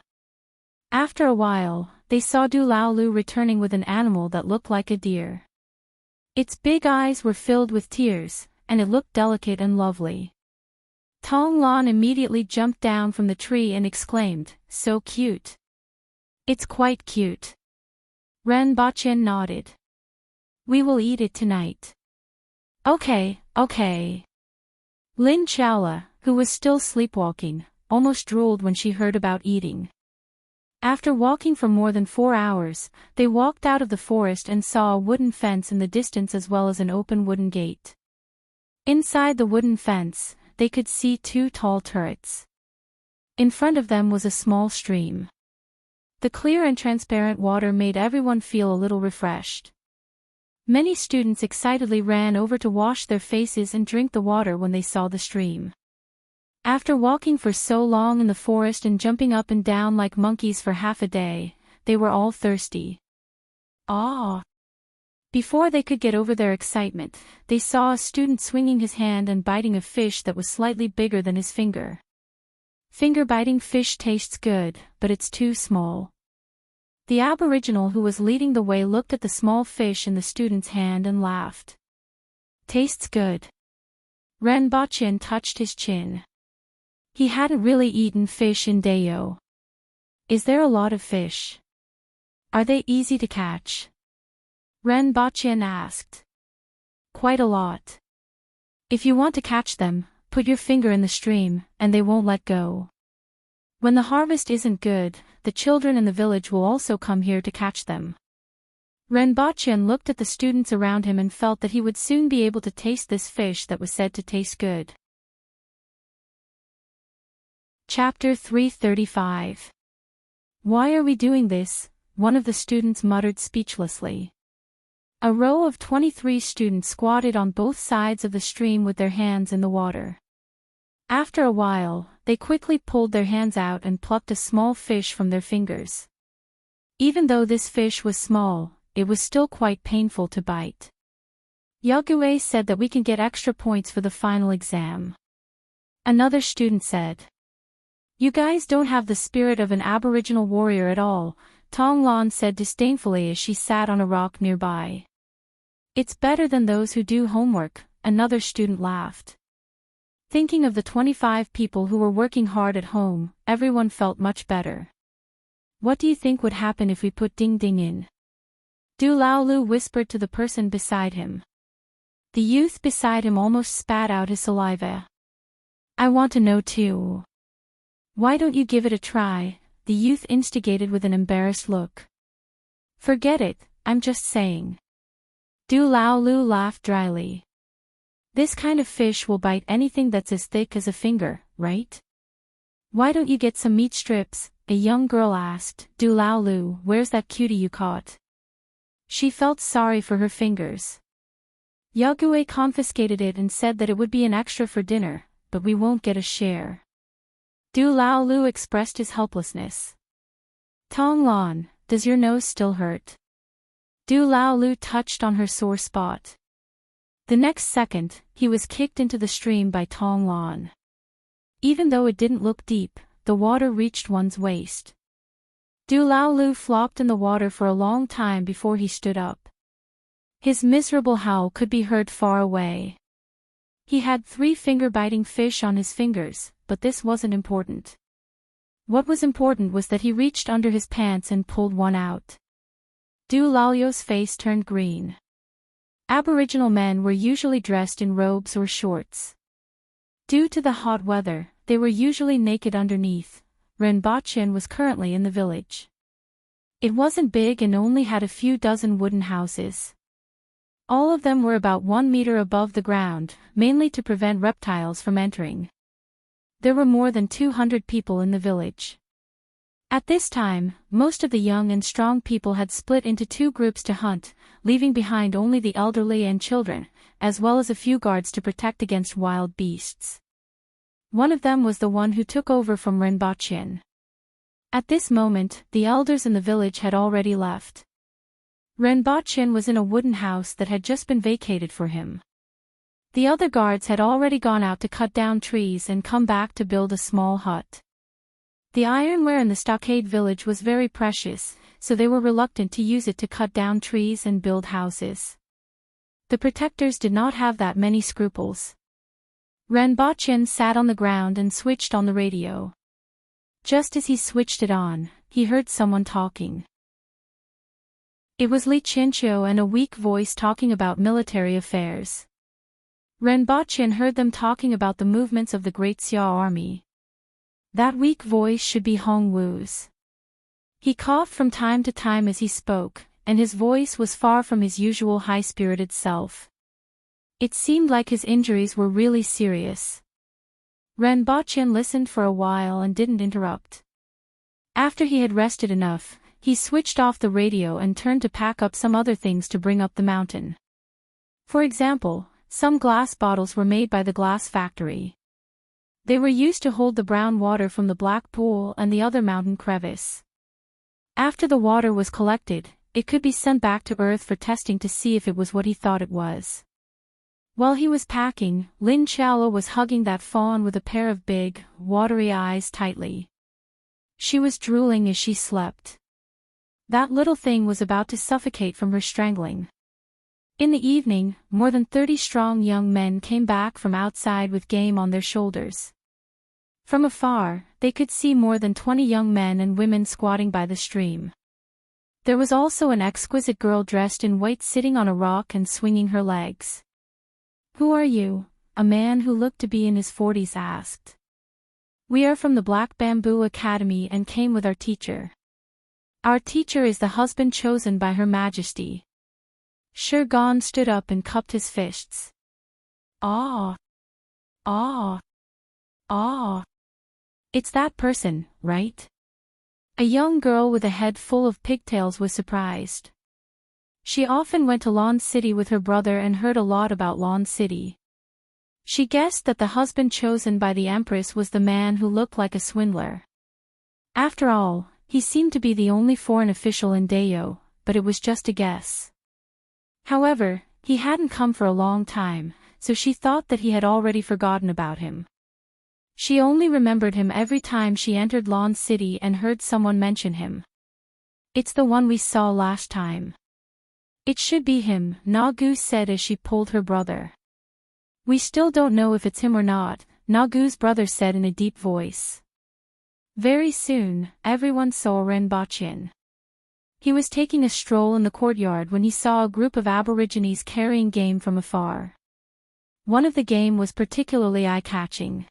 After a while, they saw Du Laolu returning with an animal that looked like a deer. Its big eyes were filled with tears, and it looked delicate and lovely. Tong Lan immediately jumped down from the tree and exclaimed, so cute. It's quite cute. Renbochin nodded. We will eat it tonight. Okay. Lin Chaola, who was still sleepwalking, almost drooled when she heard about eating. After walking for more than 4 hours, they walked out of the forest and saw a wooden fence in the distance as well as an open wooden gate. Inside the wooden fence, they could see 2 tall turrets. In front of them was a small stream. The clear and transparent water made everyone feel a little refreshed. Many students excitedly ran over to wash their faces and drink the water when they saw the stream. After walking for so long in the forest and jumping up and down like monkeys for half a day, they were all thirsty. Ah! Before they could get over their excitement, they saw a student swinging his hand and biting a fish that was slightly bigger than his finger. Finger-biting fish tastes good, but it's too small. The aboriginal who was leading the way looked at the small fish in the student's hand and laughed. Tastes good. Renbochin touched his chin. He hadn't really eaten fish in Dayo. Is there a lot of fish? Are they easy to catch? Renbochin asked. Quite a lot. If you want to catch them, put your finger in the stream, and they won't let go. When the harvest isn't good, the children in the village will also come here to catch them. Renbochin looked at the students around him and felt that he would soon be able to taste this fish that was said to taste good. Chapter 335. Why are we doing this? One of the students muttered speechlessly. A row of 23 students squatted on both sides of the stream with their hands in the water. After a while, they quickly pulled their hands out and plucked a small fish from their fingers. Even though this fish was small, it was still quite painful to bite. Yague said that we can get extra points for the final exam. Another student said. You guys don't have the spirit of an Aboriginal warrior at all, Tonglan said disdainfully as she sat on a rock nearby. It's better than those who do homework, another student laughed. Thinking of the 25 people who were working hard at home, everyone felt much better. What do you think would happen if we put Ding Ding in? Du Laolu whispered to the person beside him. The youth beside him almost spat out his saliva. I want to know too. Why don't you give it a try? The youth instigated with an embarrassed look. Forget it, I'm just saying. Du Laolu laughed dryly. This kind of fish will bite anything that's as thick as a finger, right? Why don't you get some meat strips? A young girl asked. Du Laolu, where's that cutie you caught? She felt sorry for her fingers. Yague confiscated it and said that it would be an extra for dinner, but we won't get a share. Du Laolu expressed his helplessness. Tonglan, does your nose still hurt? Du Laolu touched on her sore spot. The next second, he was kicked into the stream by Tonglan. Even though it didn't look deep, the water reached one's waist. Du Laolu flopped in the water for a long time before he stood up. His miserable howl could be heard far away. He had 3 finger-biting fish on his fingers, but this wasn't important. What was important was that he reached under his pants and pulled one out. Du Laolu's face turned green. Aboriginal men were usually dressed in robes or shorts. Due to the hot weather, they were usually naked underneath. Renbachin was currently in the village. It wasn't big and only had a few dozen wooden houses. All of them were about 1 meter above the ground, mainly to prevent reptiles from entering. There were more than 200 people in the village. At this time, most of the young and strong people had split into 2 groups to hunt, leaving behind only the elderly and children, as well as a few guards to protect against wild beasts. One of them was the one who took over from Renbachin. At this moment, the elders in the village had already left. Renbachin was in a wooden house that had just been vacated for him. The other guards had already gone out to cut down trees and come back to build a small hut. The ironware in the stockade village was very precious, so they were reluctant to use it to cut down trees and build houses. The protectors did not have that many scruples. Renbachin sat on the ground and switched on the radio. Just as he switched it on, he heard someone talking. It was Li Chinchou and a weak voice talking about military affairs. Renbachin heard them talking about the movements of the Great Xia army. That weak voice should be Hong Wu's. He coughed from time to time as he spoke, and his voice was far from his usual high-spirited self. It seemed like his injuries were really serious. Renbachin listened for a while and didn't interrupt. After he had rested enough, he switched off the radio and turned to pack up some other things to bring up the mountain. For example, some glass bottles were made by the glass factory. They were used to hold the brown water from the black pool and the other mountain crevice. After the water was collected, it could be sent back to Earth for testing to see if it was what he thought it was. While he was packing, Lin Xiaolo was hugging that fawn with a pair of big, watery eyes tightly. She was drooling as she slept. That little thing was about to suffocate from her strangling. In the evening, more than 30 strong young men came back from outside with game on their shoulders. From afar, they could see more than 20 young men and women squatting by the stream. There was also an exquisite girl dressed in white sitting on a rock and swinging her legs. "Who are you?" a man who looked to be in his 40s asked. "We are from the Black Bamboo Academy and came with our teacher. Our teacher is the husband chosen by Her Majesty." Shirgan stood up and cupped his fists. "Ah! Ah! Ah! It's that person, right?" A young girl with a head full of pigtails was surprised. She often went to Lawn City with her brother and heard a lot about Lawn City. She guessed that the husband chosen by the Empress was the man who looked like a swindler. After all, he seemed to be the only foreign official in Dayo, but it was just a guess. However, he hadn't come for a long time, so she thought that he had already forgotten about him. She only remembered him every time she entered Lawn City and heard someone mention him. "It's the one we saw last time." "It should be him," Nagu said as she pulled her brother. "We still don't know if it's him or not," Nagu's brother said in a deep voice. Very soon, everyone saw Renbochin. He was taking a stroll in the courtyard when he saw a group of Aborigines carrying game from afar. One of the game was particularly eye-catching.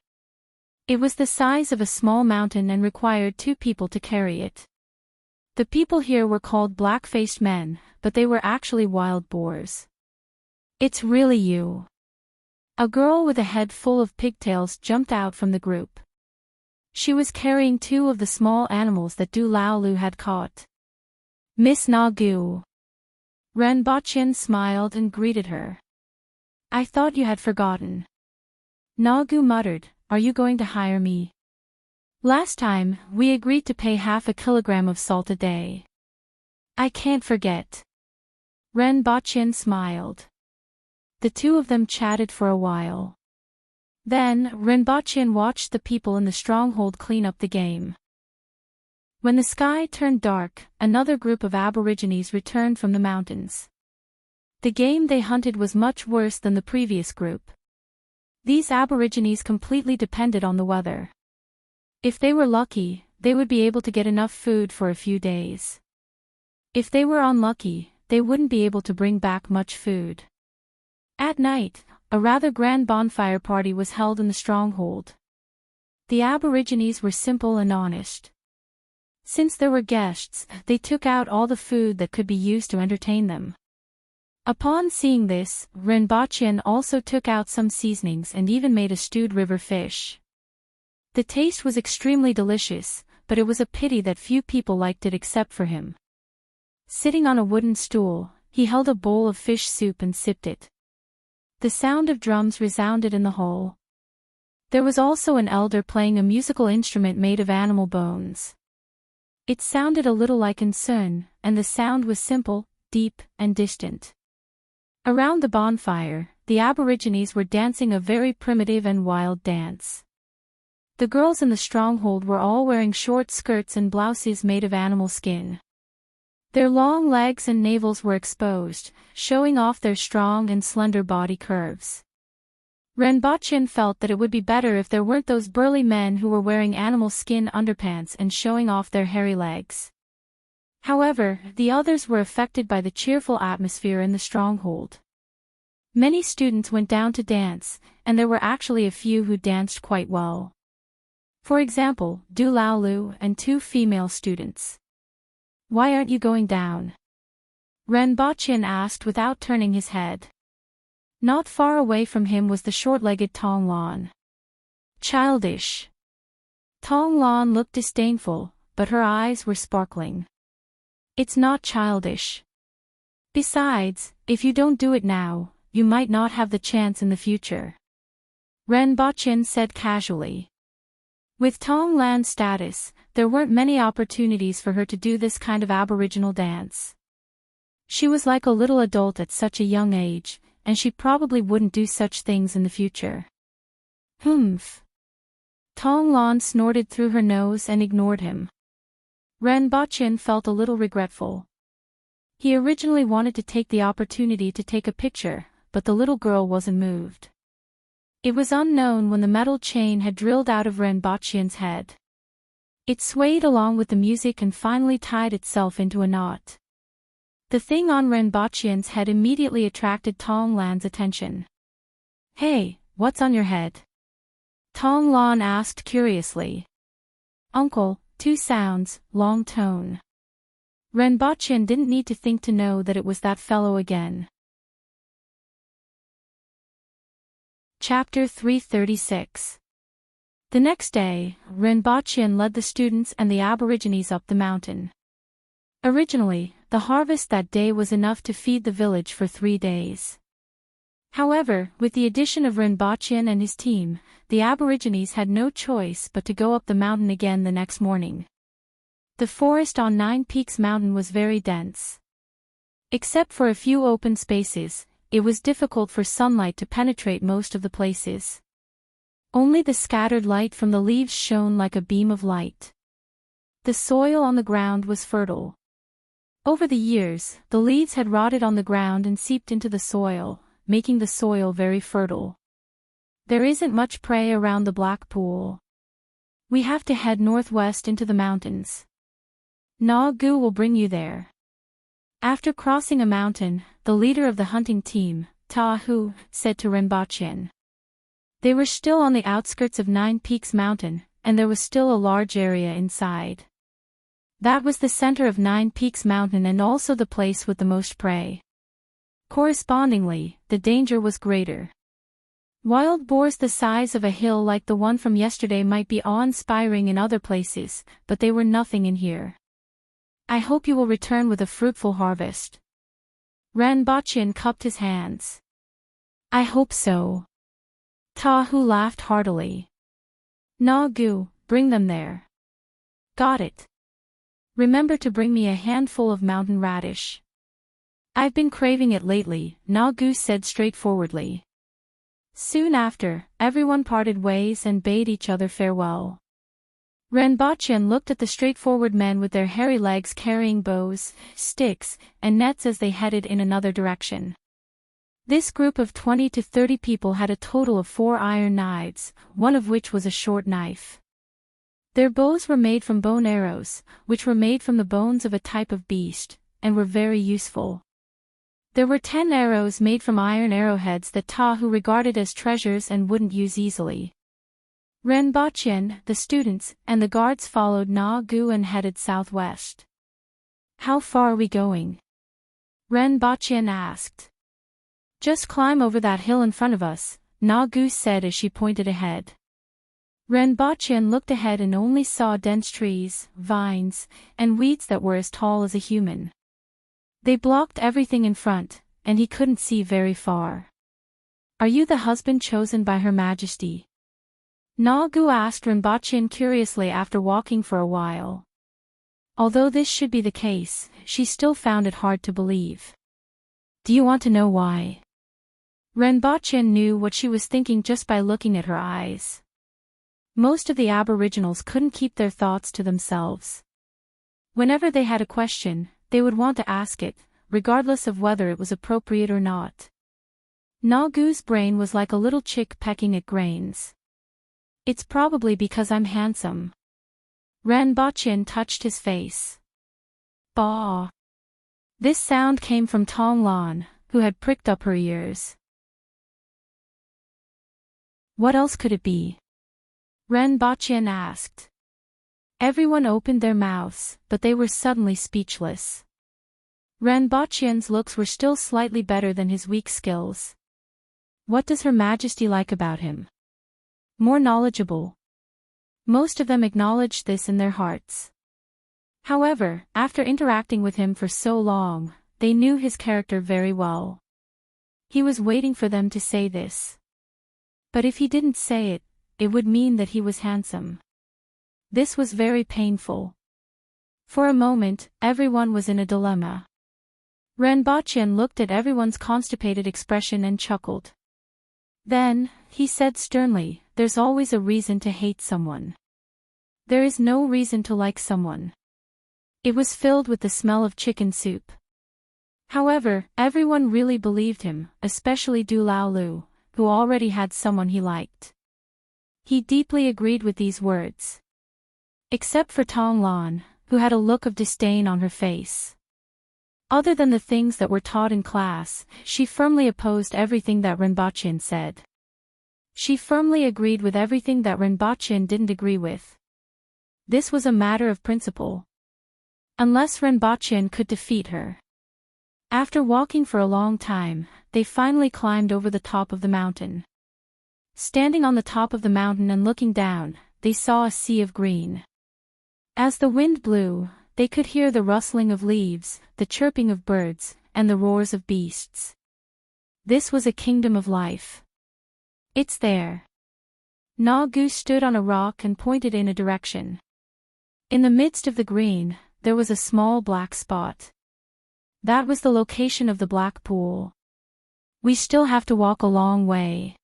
It was the size of a small mountain and required 2 people to carry it. The people here were called black-faced men, but they were actually wild boars. "It's really you." A girl with a head full of pigtails jumped out from the group. She was carrying 2 of the small animals that Du Laolu had caught. "Miss Nagu." Renbochin smiled and greeted her. "I thought you had forgotten." Nagu muttered, "Are you going to hire me? Last time, we agreed to pay half a kilogram of salt a day." "I can't forget." Renbochin smiled. The 2 of them chatted for a while. Then, Renbochin watched the people in the stronghold clean up the game. When the sky turned dark, another group of Aborigines returned from the mountains. The game they hunted was much worse than the previous group. These Aborigines completely depended on the weather. If they were lucky, they would be able to get enough food for a few days. If they were unlucky, they wouldn't be able to bring back much food. At night, a rather grand bonfire party was held in the stronghold. The Aborigines were simple and honest. Since there were guests, they took out all the food that could be used to entertain them. Upon seeing this, Renbochin also took out some seasonings and even made a stewed river fish. The taste was extremely delicious, but it was a pity that few people liked it except for him. Sitting on a wooden stool, he held a bowl of fish soup and sipped it. The sound of drums resounded in the hall. There was also an elder playing a musical instrument made of animal bones. It sounded a little like Insun, and the sound was simple, deep, and distant. Around the bonfire, the Aborigines were dancing a very primitive and wild dance. The girls in the stronghold were all wearing short skirts and blouses made of animal skin. Their long legs and navels were exposed, showing off their strong and slender body curves. Renbochin felt that it would be better if there weren't those burly men who were wearing animal skin underpants and showing off their hairy legs. However, the others were affected by the cheerful atmosphere in the stronghold. Many students went down to dance, and there were actually a few who danced quite well. For example, Du Laolu and 2 female students. "Why aren't you going down?" Renbochin asked without turning his head. Not far away from him was the short-legged Tong Lan. "Childish." Tong Lan looked disdainful, but her eyes were sparkling. "It's not childish. Besides, if you don't do it now, you might not have the chance in the future," Renbochin said casually. With Tong Lan's status, there weren't many opportunities for her to do this kind of Aboriginal dance. She was like a little adult at such a young age, and she probably wouldn't do such things in the future. "Humph." Tong Lan snorted through her nose and ignored him. Renbochin felt a little regretful. He originally wanted to take the opportunity to take a picture, but the little girl wasn't moved. It was unknown when the metal chain had drilled out of Renbochin's head. It swayed along with the music and finally tied itself into a knot. The thing on Renbochin's head immediately attracted Tong Lan's attention. "Hey, what's on your head?" Tong Lan asked curiously. "Uncle," 2 sounds, long tone. Renbochin didn't need to think to know that it was that fellow again. Chapter 336. The next day, Rinpoche led the students and the Aborigines up the mountain. Originally, the harvest that day was enough to feed the village for 3 days. However, with the addition of Rinpoche and his team, the Aborigines had no choice but to go up the mountain again the next morning. The forest on Nine Peaks Mountain was very dense. Except for a few open spaces, it was difficult for sunlight to penetrate most of the places. Only the scattered light from the leaves shone like a beam of light. The soil on the ground was fertile. Over the years, the leaves had rotted on the ground and seeped into the soil, making the soil very fertile. There isn't much prey around the black pool. We have to head northwest into the mountains. Nagu will bring you there. After crossing a mountain, the leader of the hunting team, Tahu, said to Rinpoche. They were still on the outskirts of Nine Peaks Mountain, and there was still a large area inside. That was the center of Nine Peaks Mountain and also the place with the most prey. Correspondingly, the danger was greater. Wild boars the size of a hill like the one from yesterday might be awe-inspiring in other places, but they were nothing in here. I hope you will return with a fruitful harvest. Rinpoche cupped his hands. I hope so. Tahu laughed heartily. Nagu, bring them there. Got it. Remember to bring me a handful of mountain radish. I've been craving it lately, Nagu said straightforwardly. Soon after, everyone parted ways and bade each other farewell. Rinpoche looked at the straightforward men with their hairy legs carrying bows, sticks, and nets as they headed in another direction. This group of 20 to 30 people had a total of 4 iron knives, one of which was a short knife. Their bows were made from bone arrows, which were made from the bones of a type of beast, and were very useful. There were 10 arrows made from iron arrowheads that Tahu regarded as treasures and wouldn't use easily. Rinpoche, the students, and the guards followed Nagu and headed southwest. How far are we going? Rinpoche asked. Just climb over that hill in front of us, Nagu said as she pointed ahead. Rinpoche looked ahead and only saw dense trees, vines, and weeds that were as tall as a human. They blocked everything in front, and he couldn't see very far. Are you the husband chosen by Her Majesty? Nagu asked Rinpoche curiously after walking for a while. Although this should be the case, she still found it hard to believe. Do you want to know why? Rinpoche knew what she was thinking just by looking at her eyes. Most of the Aboriginals couldn't keep their thoughts to themselves. Whenever they had a question, they would want to ask it, regardless of whether it was appropriate or not. Nagu's brain was like a little chick pecking at grains. It's probably because I'm handsome. Rinpoche touched his face. Bah! This sound came from Tonglan, who had pricked up her ears. What else could it be? Rinpoche asked. Everyone opened their mouths, but they were suddenly speechless. Rinpoche's looks were still slightly better than his weak skills. What does Her Majesty like about him? More knowledgeable. Most of them acknowledged this in their hearts. However, after interacting with him for so long, they knew his character very well. He was waiting for them to say this. But if he didn't say it, it would mean that he was handsome. This was very painful. For a moment, everyone was in a dilemma. Rinpoche looked at everyone's constipated expression and chuckled. Then, he said sternly, there's always a reason to hate someone. There is no reason to like someone. It was filled with the smell of chicken soup. However, everyone really believed him, especially Du Laolu, who already had someone he liked. He deeply agreed with these words. Except for Tonglan, who had a look of disdain on her face. Other than the things that were taught in class, she firmly opposed everything that Rinpoche said. She firmly agreed with everything that Rinpoche didn't agree with. This was a matter of principle. Unless Rinpoche could defeat her. After walking for a long time, they finally climbed over the top of the mountain. Standing on the top of the mountain and looking down, they saw a sea of green. As the wind blew, they could hear the rustling of leaves, the chirping of birds, and the roars of beasts. This was a kingdom of life. It's there. Nagu stood on a rock and pointed in a direction. In the midst of the green, there was a small black spot. That was the location of the black pool. We still have to walk a long way.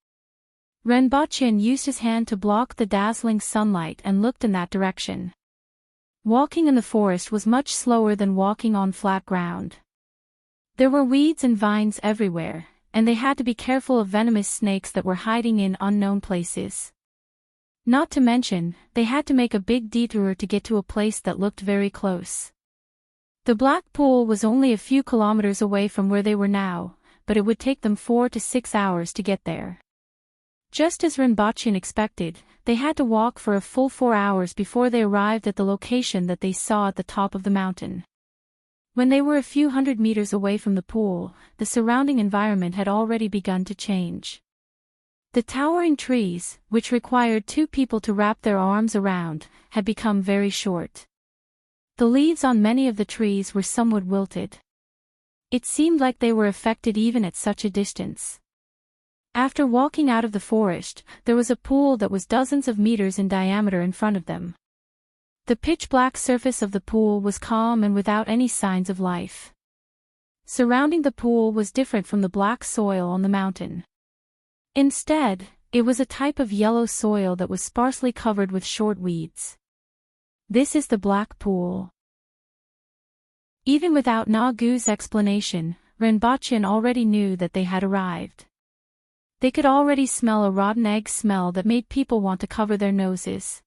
Renbochin used his hand to block the dazzling sunlight and looked in that direction. Walking in the forest was much slower than walking on flat ground. There were weeds and vines everywhere, and they had to be careful of venomous snakes that were hiding in unknown places. Not to mention, they had to make a big detour to get to a place that looked very close. The black pool was only a few kilometers away from where they were now, but it would take them 4 to 6 hours to get there. Just as Renbochin expected, they had to walk for a full 4 hours before they arrived at the location that they saw at the top of the mountain. When they were a few hundred meters away from the pool, the surrounding environment had already begun to change. The towering trees, which required 2 people to wrap their arms around, had become very short. The leaves on many of the trees were somewhat wilted. It seemed like they were affected even at such a distance. After walking out of the forest, there was a pool that was dozens of meters in diameter in front of them. The pitch-black surface of the pool was calm and without any signs of life. Surrounding the pool was different from the black soil on the mountain. Instead, it was a type of yellow soil that was sparsely covered with short weeds. This is the black pool. Even without Nagu's explanation, Renbochin already knew that they had arrived. They could already smell a rotten egg smell that made people want to cover their noses.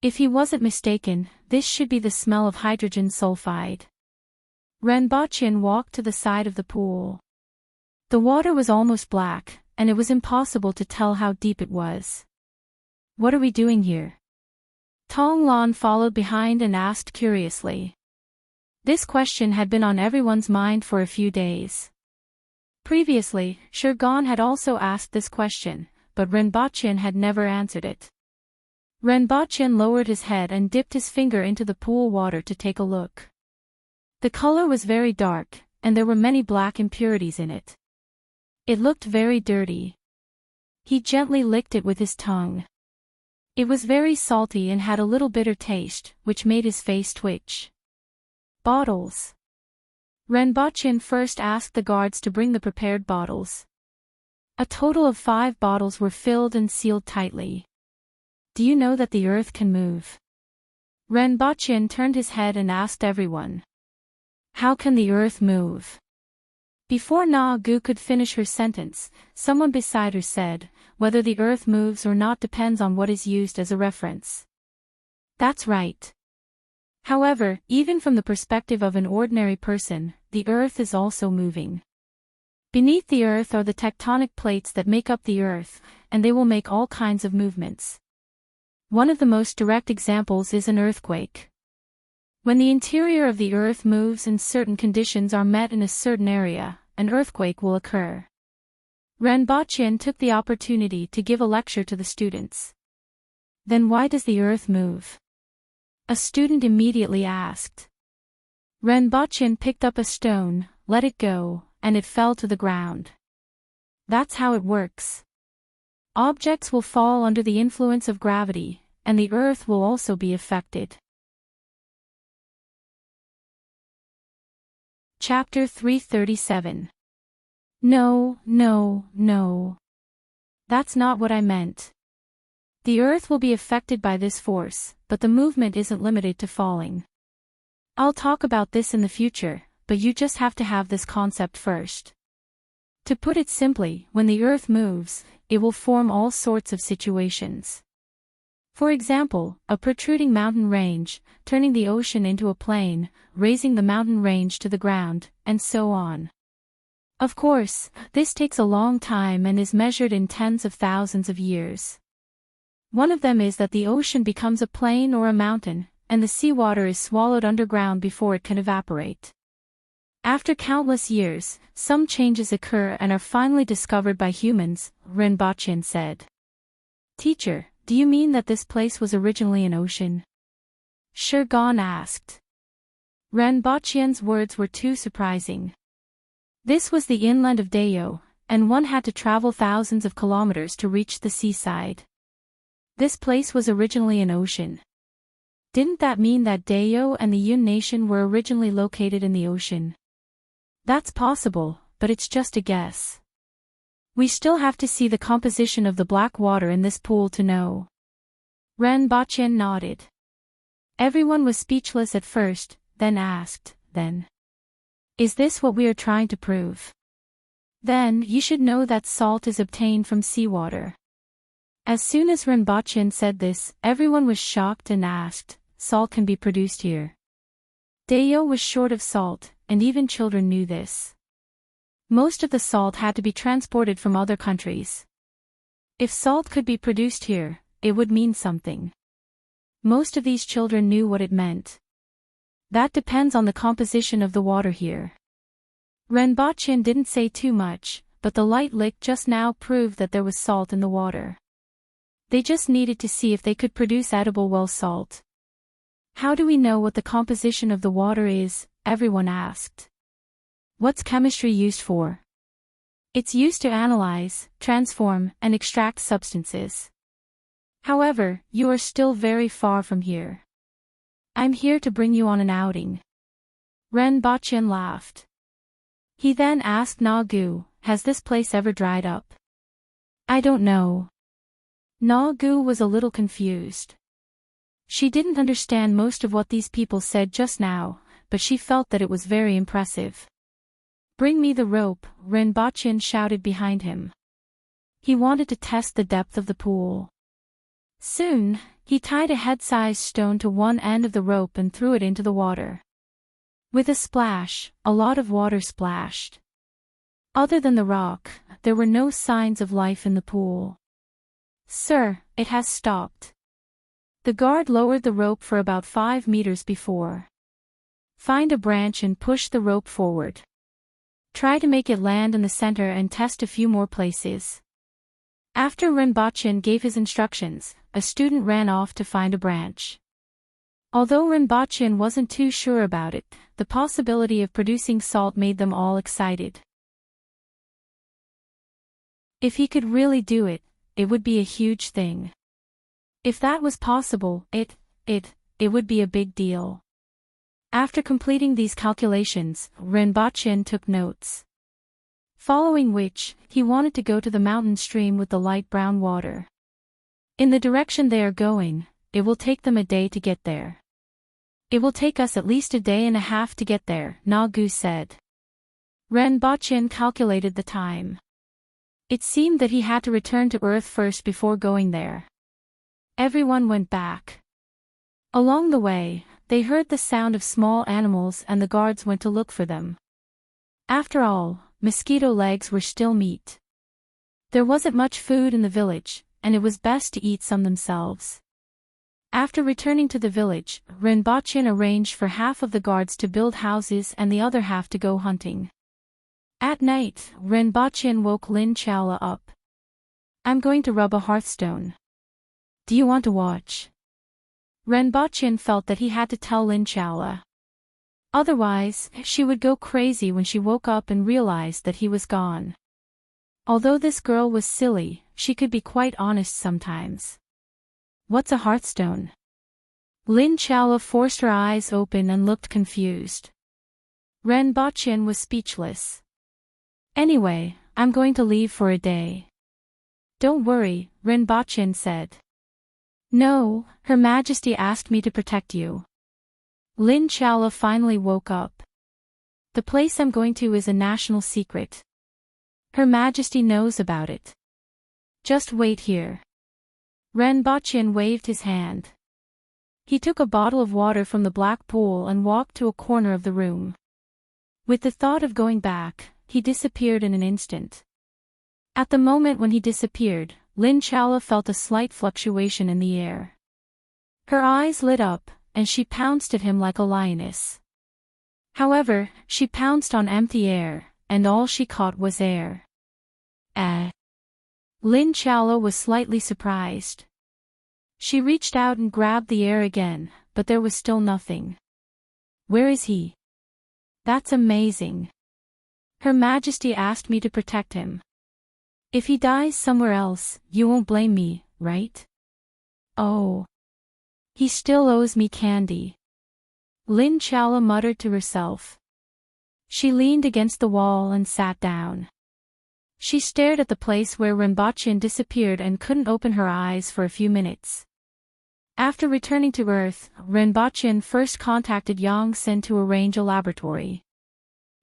If he wasn't mistaken, this should be the smell of hydrogen sulfide. Renbochin walked to the side of the pool. The water was almost black, and it was impossible to tell how deep it was. What are we doing here? Tonglan followed behind and asked curiously. This question had been on everyone's mind for a few days. Previously, Shurgan had also asked this question, but Renbochin had never answered it. Renbochin lowered his head and dipped his finger into the pool water to take a look. The color was very dark, and there were many black impurities in it. It looked very dirty. He gently licked it with his tongue. It was very salty and had a little bitter taste, which made his face twitch. Bottles. Renbochin first asked the guards to bring the prepared bottles. A total of 5 bottles were filled and sealed tightly. Do you know that the earth can move? Renbochin turned his head and asked everyone. How can the earth move? Before Nagu could finish her sentence, someone beside her said, whether the earth moves or not depends on what is used as a reference. That's right. However, even from the perspective of an ordinary person, the earth is also moving. Beneath the earth are the tectonic plates that make up the earth, and they will make all kinds of movements. One of the most direct examples is an earthquake. When the interior of the earth moves and certain conditions are met in a certain area, an earthquake will occur. Renbochin took the opportunity to give a lecture to the students. Then why does the earth move? A student immediately asked. Renbochin picked up a stone, let it go, and it fell to the ground. That's how it works. Objects will fall under the influence of gravity, and the earth will also be affected. Chapter 337. No. That's not what I meant. The earth will be affected by this force, but the movement isn't limited to falling. I'll talk about this in the future, but you just have to have this concept first. To put it simply, when the earth moves, it will form all sorts of situations. For example, a protruding mountain range, turning the ocean into a plain, raising the mountain range to the ground, and so on. Of course, this takes a long time and is measured in tens of thousands of years. One of them is that the ocean becomes a plain or a mountain, and the seawater is swallowed underground before it can evaporate. After countless years, some changes occur and are finally discovered by humans, Renbochin said. Teacher, do you mean that this place was originally an ocean? Shirgan asked. Renbachian's words were too surprising. This was the inland of Deo, and one had to travel thousands of kilometers to reach the seaside. This place was originally an ocean. Didn't that mean that Deo and the Yun nation were originally located in the ocean? That's possible, but it's just a guess. We still have to see the composition of the black water in this pool to know. Renbachian nodded. Everyone was speechless at first, then asked, then. Is this what we are trying to prove? Then you should know that salt is obtained from seawater. As soon as Renbachian said this, everyone was shocked and asked, salt can be produced here. Deo was short of salt, and even children knew this. Most of the salt had to be transported from other countries. If salt could be produced here, it would mean something. Most of these children knew what it meant. That depends on the composition of the water here. Renbachian didn't say too much, but the light lick just now proved that there was salt in the water. They just needed to see if they could produce edible well salt. How do we know what the composition of the water is? Everyone asked. What's chemistry used for? It's used to analyze, transform, and extract substances. However, you are still very far from here. I'm here to bring you on an outing. Renbachian laughed. He then asked Nagu, has this place ever dried up? I don't know. Nagu was a little confused. She didn't understand most of what these people said just now, but she felt that it was very impressive. Bring me the rope, Renbachian shouted behind him. He wanted to test the depth of the pool. Soon, he tied a head-sized stone to one end of the rope and threw it into the water. With a splash, a lot of water splashed. Other than the rock, there were no signs of life in the pool. Sir, it has stopped. The guard lowered the rope for about 5 meters before. Find a branch and push the rope forward. Try to make it land in the center and test a few more places. After Renbachian gave his instructions, a student ran off to find a branch. Although Renbachian wasn't too sure about it, the possibility of producing salt made them all excited. If he could really do it, it would be a huge thing. If that was possible, it would be a big deal. After completing these calculations, Renbachian took notes. Following which, he wanted to go to the mountain stream with the light brown water. In the direction they are going, it will take them a day to get there. It will take us at least a day and a half to get there, Nagu said. Renbachian calculated the time. It seemed that he had to return to Earth first before going there. Everyone went back. Along the way, they heard the sound of small animals and the guards went to look for them. After all, mosquito legs were still meat. There wasn't much food in the village, and it was best to eat some themselves. After returning to the village, Renbachian arranged for half of the guards to build houses and the other half to go hunting. At night, Renbachian woke Lin Chaola up. I'm going to rub a hearthstone. Do you want to watch? Renbachian felt that he had to tell Lin Chaola. Otherwise, she would go crazy when she woke up and realized that he was gone. Although this girl was silly, she could be quite honest sometimes. What's a hearthstone? Lin Chaola forced her eyes open and looked confused. Renbachian was speechless. Anyway, I'm going to leave for a day. Don't worry, Renbachian said. No, Her Majesty asked me to protect you. Lin Chaola finally woke up. The place I'm going to is a national secret. Her Majesty knows about it. Just wait here. Renbachian waved his hand. He took a bottle of water from the black pool and walked to a corner of the room. With the thought of going back, he disappeared in an instant. At the moment when he disappeared, Lin Chaola felt a slight fluctuation in the air. Her eyes lit up, and she pounced at him like a lioness. However, she pounced on empty air, and all she caught was air. Lin Chaola was slightly surprised. She reached out and grabbed the air again, but there was still nothing. Where is he? That's amazing. Her Majesty asked me to protect him. If he dies somewhere else, you won't blame me, right? Oh. He still owes me candy. Lin Chala muttered to herself. She leaned against the wall and sat down. She stared at the place where Rinpoche disappeared and couldn't open her eyes for a few minutes. After returning to Earth, Rinpoche first contacted Yang Sen to arrange a laboratory.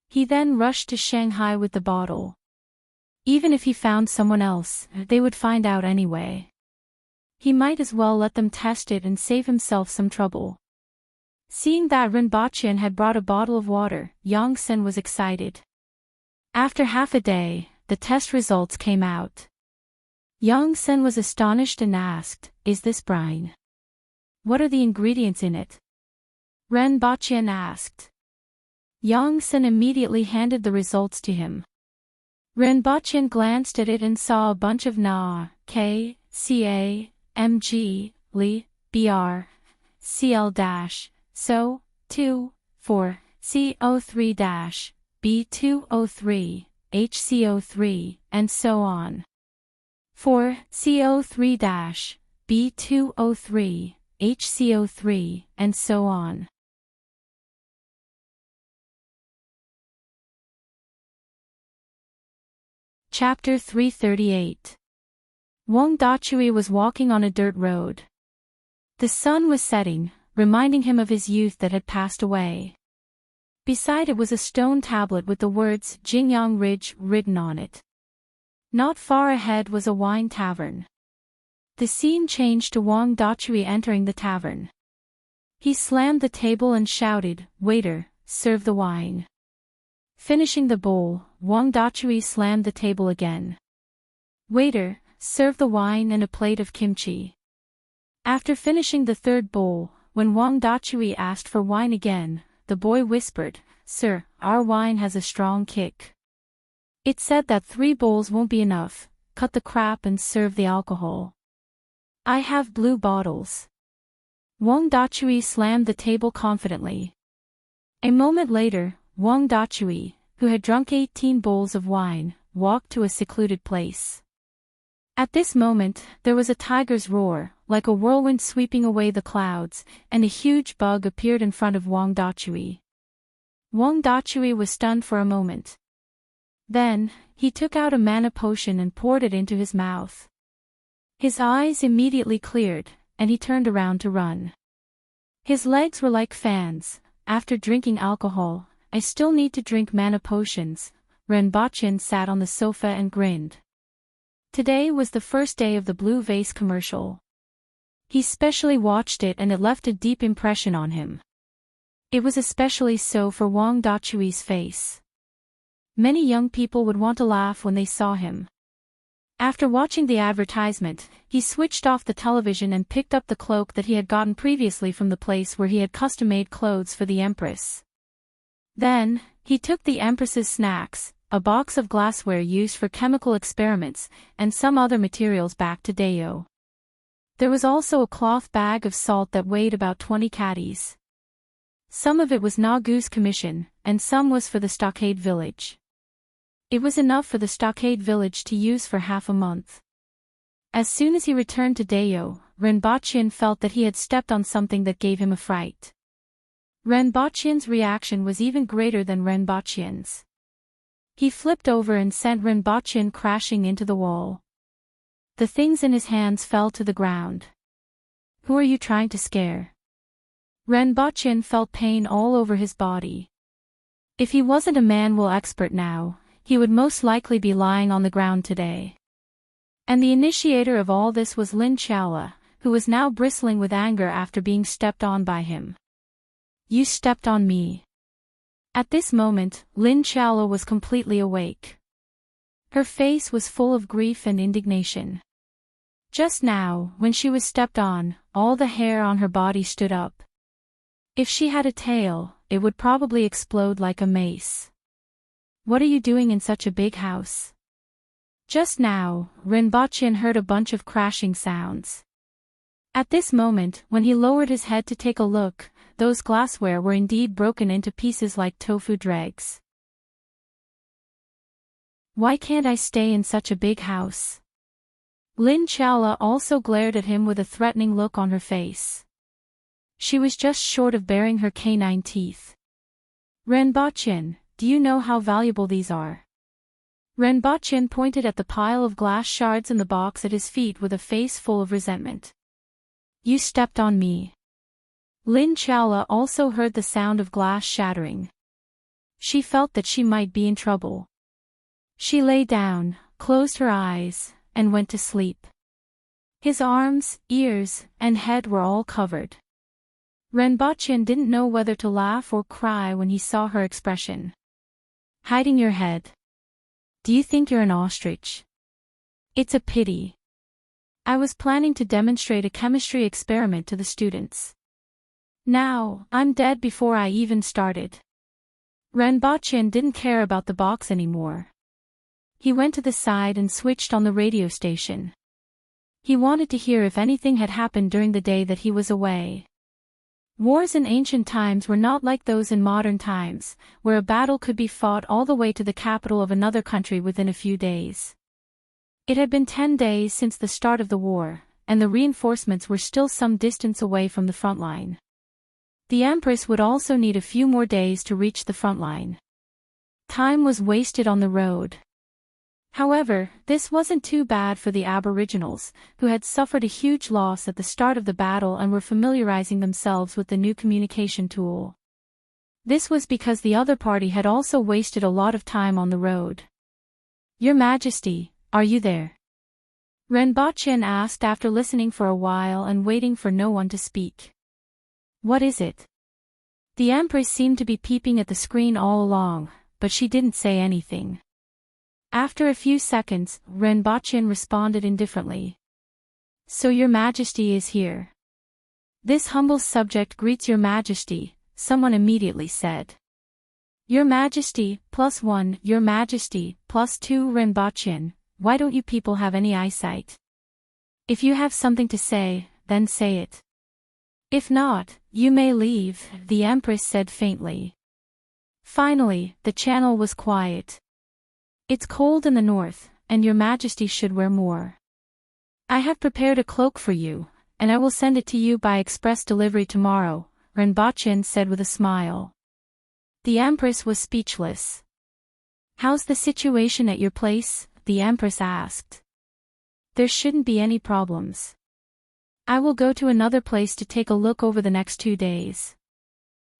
He then rushed to Shanghai with the bottle. Even if he found someone else, they would find out anyway. He might as well let them test it and save himself some trouble. Seeing that Rinpoche had brought a bottle of water, Yang Sen was excited. After half a day, the test results came out. Yang Sen was astonished and asked, "Is this brine? What are the ingredients in it?" Rinpoche asked. Yang Sen immediately handed the results to him. Rinpoche glanced at it and saw a bunch of Na, K, Ca, Mg, Li, Br, Cl-, So, 2, 4, CO3-, B2O3, HCO3, and so on. 4, CO3-, B2O3, HCO3, and so on. Chapter 338. Wang Dachui was walking on a dirt road. The sun was setting, reminding him of his youth that had passed away. Beside it was a stone tablet with the words Jingyang Ridge written on it. Not far ahead was a wine tavern. The scene changed to Wang Dachui entering the tavern. He slammed the table and shouted, "Waiter, serve the wine." Finishing the bowl, Wang Dachui slammed the table again. "Waiter, serve the wine and a plate of kimchi." After finishing the third bowl, when Wang Dachui asked for wine again, the boy whispered, "Sir, our wine has a strong kick. It said that 3 bowls won't be enough, cut the crap and serve the alcohol. I have blue bottles." Wang Dachui slammed the table confidently. A moment later, Wang Dachui, who had drunk 18 bowls of wine, walked to a secluded place. At this moment, there was a tiger's roar, like a whirlwind sweeping away the clouds, and a huge bug appeared in front of Wang Dachui. Wang Dachui was stunned for a moment. Then, he took out a mana potion and poured it into his mouth. His eyes immediately cleared, and he turned around to run. His legs were like fans. After drinking alcohol, I still need to drink mana potions. Rinpoche sat on the sofa and grinned. Today was the first day of the Blue Vase commercial. He specially watched it and it left a deep impression on him. It was especially so for Wang Dachui's face. Many young people would want to laugh when they saw him. After watching the advertisement, he switched off the television and picked up the cloak that he had gotten previously from the place where he had custom-made clothes for the Empress. Then, he took the Empress's snacks, a box of glassware used for chemical experiments, and some other materials back to Deo. There was also a cloth bag of salt that weighed about 20 caddies. Some of it was Nagu's commission, and some was for the stockade village. It was enough for the stockade village to use for half a month. As soon as he returned to Deo, Rinpoche felt that he had stepped on something that gave him a fright. Rinpoche's reaction was even greater than Rinpoche's. He flipped over and sent Rinpoche crashing into the wall. The things in his hands fell to the ground. "Who are you trying to scare?" Rinpoche felt pain all over his body. If he wasn't a manual expert now, he would most likely be lying on the ground today. And the initiator of all this was Lin Chala, who was now bristling with anger after being stepped on by him. "You stepped on me." At this moment, Lin Chala was completely awake. Her face was full of grief and indignation. Just now, when she was stepped on, all the hair on her body stood up. If she had a tail, it would probably explode like a mace. "What are you doing in such a big house?" Just now, Rinpoche heard a bunch of crashing sounds. At this moment, when he lowered his head to take a look, those glassware were indeed broken into pieces like tofu dregs. Why can't I stay in such a big house? Lin Chaola also glared at him with a threatening look on her face. She was just short of baring her canine teeth. Renbochin, do you know how valuable these are? Renbochin pointed at the pile of glass shards in the box at his feet with a face full of resentment. You stepped on me. Lin Chaola also heard the sound of glass shattering. She felt that she might be in trouble. She lay down, closed her eyes, and went to sleep. His arms, ears, and head were all covered. Renbochin didn't know whether to laugh or cry when he saw her expression. Hiding your head. Do you think you're an ostrich? It's a pity. I was planning to demonstrate a chemistry experiment to the students. Now, I'm dead before I even started. Renbochin didn't care about the box anymore. He went to the side and switched on the radio station. He wanted to hear if anything had happened during the day that he was away. Wars in ancient times were not like those in modern times, where a battle could be fought all the way to the capital of another country within a few days. It had been 10 days since the start of the war, and the reinforcements were still some distance away from the front line. The Empress would also need a few more days to reach the front line. Time was wasted on the road. However, this wasn't too bad for the Aboriginals, who had suffered a huge loss at the start of the battle and were familiarizing themselves with the new communication tool. This was because the other party had also wasted a lot of time on the road. Your Majesty, are you there? Renbochin asked after listening for a while and waiting for no one to speak. What is it? The Empress seemed to be peeping at the screen all along, but she didn't say anything. After a few seconds, Renbochin responded indifferently. So your Majesty is here. This humble subject greets your Majesty, someone immediately said. Your Majesty, +1, Your Majesty, +2 Renbochin, why don't you people have any eyesight? If you have something to say, then say it. If not, you may leave, the Empress said faintly. Finally, the channel was quiet. It's cold in the north, and your Majesty should wear more. I have prepared a cloak for you, and I will send it to you by express delivery tomorrow, Renbochin said with a smile. The Empress was speechless. How's the situation at your place? The Empress asked. There shouldn't be any problems. I will go to another place to take a look over the next 2 days.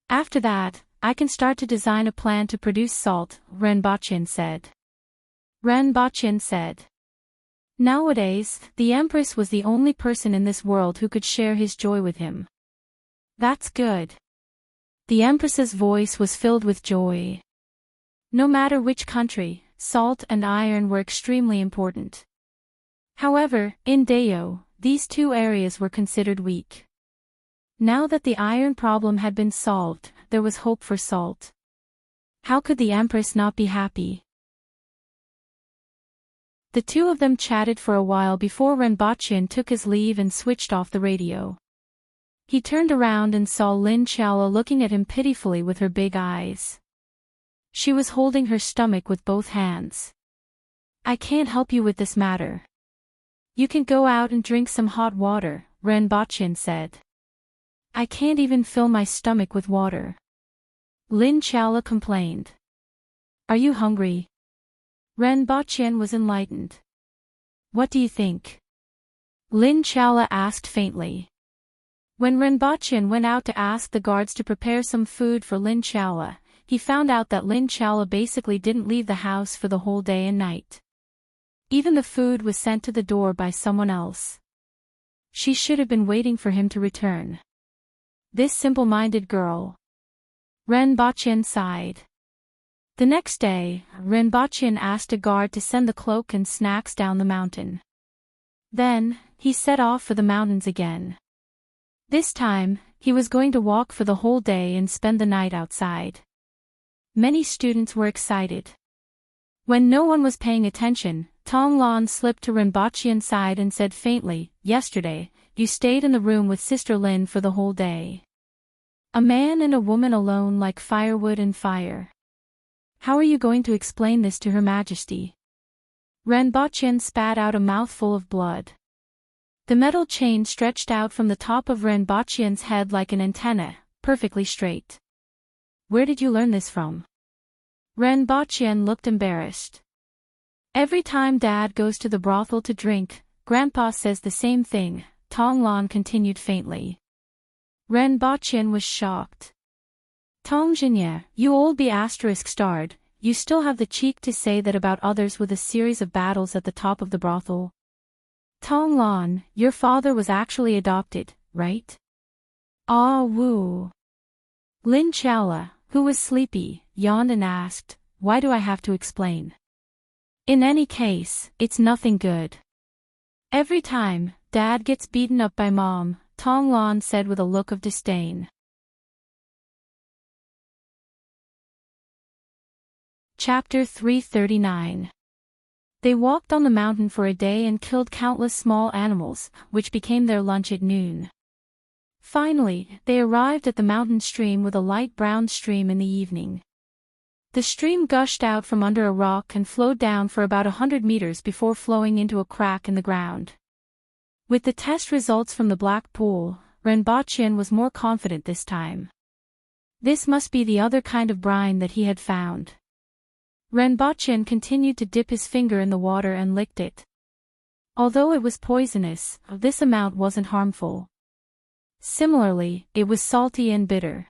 After that, I can start to design a plan to produce salt, Renbochin said. Renbochin said. Nowadays, the Empress was the only person in this world who could share his joy with him. That's good. The Empress's voice was filled with joy. No matter which country, salt and iron were extremely important. However, in Deo, these two areas were considered weak. Now that the iron problem had been solved, there was hope for salt. How could the Empress not be happy? The two of them chatted for a while before Renbochin took his leave and switched off the radio. He turned around and saw Lin Chaola looking at him pitifully with her big eyes. She was holding her stomach with both hands. I can't help you with this matter. You can go out and drink some hot water, Renbochin said. I can't even fill my stomach with water. Lin Chaola complained. Are you hungry? Renbochin was enlightened. What do you think? Lin Chaola asked faintly. When Renbochin went out to ask the guards to prepare some food for Lin Chaola, he found out that Lin Chaola basically didn't leave the house for the whole day and night. Even the food was sent to the door by someone else. She should have been waiting for him to return. This simple-minded girl. Renbochin sighed. The next day, Renbochin asked a guard to send the cloak and snacks down the mountain. Then, he set off for the mountains again. This time, he was going to walk for the whole day and spend the night outside. Many students were excited. When no one was paying attention, Tong Lan slipped to Renbochin's side and said faintly, Yesterday, you stayed in the room with Sister Lin for the whole day. A man and a woman alone like firewood and fire. How are you going to explain this to Her Majesty? Renbochin spat out a mouthful of blood. The metal chain stretched out from the top of Renbochin's head like an antenna, perfectly straight. Where did you learn this from? Renbochin looked embarrassed. Every time Dad goes to the brothel to drink, Grandpa says the same thing, Tonglan continued faintly. Renbochin was shocked. Tongjinya, you old B*****starred, you still have the cheek to say that about others with a series of battles at the top of the brothel. Tonglan, your father was actually adopted, right? Ah woo. Lin Chaola, who was sleepy, yawned and asked, why do I have to explain? In any case, it's nothing good. Every time, Dad gets beaten up by Mom, Tonglan said with a look of disdain. Chapter 339. They walked on the mountain for a day and killed countless small animals, which became their lunch at noon. Finally, they arrived at the mountain stream with a light brown stream in the evening. The stream gushed out from under a rock and flowed down for about 100 meters before flowing into a crack in the ground. With the test results from the black pool, Renbochin was more confident this time. This must be the other kind of brine that he had found. Renbochin continued to dip his finger in the water and licked it. Although it was poisonous, this amount wasn't harmful. Similarly, it was salty and bitter.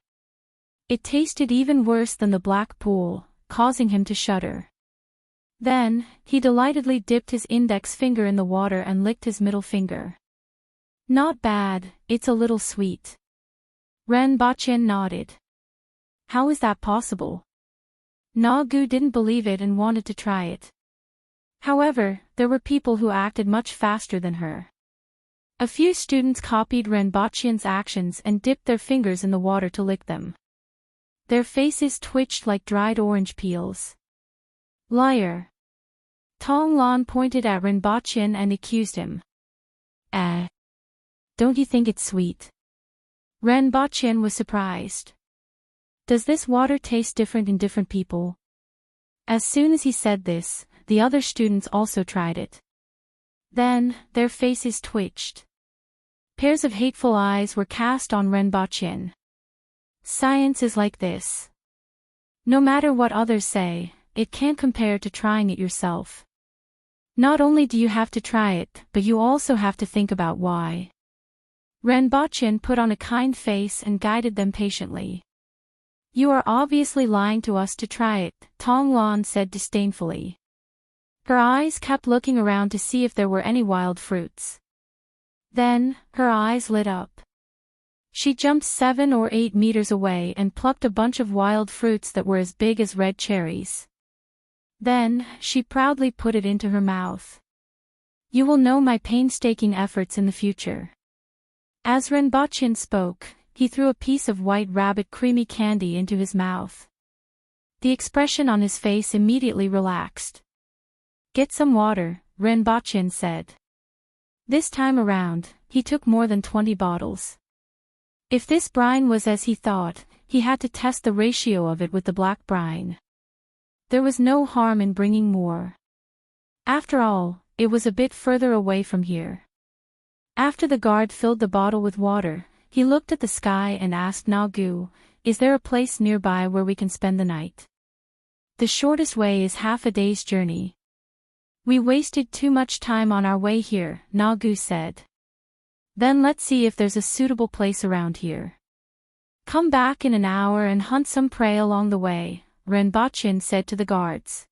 It tasted even worse than the black pool, causing him to shudder. Then, he delightedly dipped his index finger in the water and licked his middle finger. Not bad, it's a little sweet. Renbochin nodded. How is that possible? Nagu didn't believe it and wanted to try it. However, there were people who acted much faster than her. A few students copied Renbochin's actions and dipped their fingers in the water to lick them. Their faces twitched like dried orange peels. Liar. Tonglan pointed at Renbochin and accused him. Don't you think it's sweet? Renbochin was surprised. Does this water taste different in different people? As soon as he said this, the other students also tried it. Then, their faces twitched. Pairs of hateful eyes were cast on Renbochin. Science is like this. No matter what others say, it can't compare to trying it yourself. Not only do you have to try it, but you also have to think about why. Renbochin put on a kind face and guided them patiently. You are obviously lying to us to try it, Tonglan said disdainfully. Her eyes kept looking around to see if there were any wild fruits. Then, her eyes lit up. She jumped 7 or 8 meters away and plucked a bunch of wild fruits that were as big as red cherries. Then, she proudly put it into her mouth. You will know my painstaking efforts in the future. As Renbochin spoke, he threw a piece of white rabbit creamy candy into his mouth. The expression on his face immediately relaxed. Get some water, Renbochin said. This time around, he took more than 20 bottles. If this brine was as he thought, he had to test the ratio of it with the black brine. There was no harm in bringing more. After all, it was a bit further away from here. After the guard filled the bottle with water, he looked at the sky and asked Nagu, is there a place nearby where we can spend the night? The shortest way is half a day's journey. We wasted too much time on our way here, Nagu said. Then let's see if there's a suitable place around here. Come back in an hour and hunt some prey along the way, Renbochin said to the guards.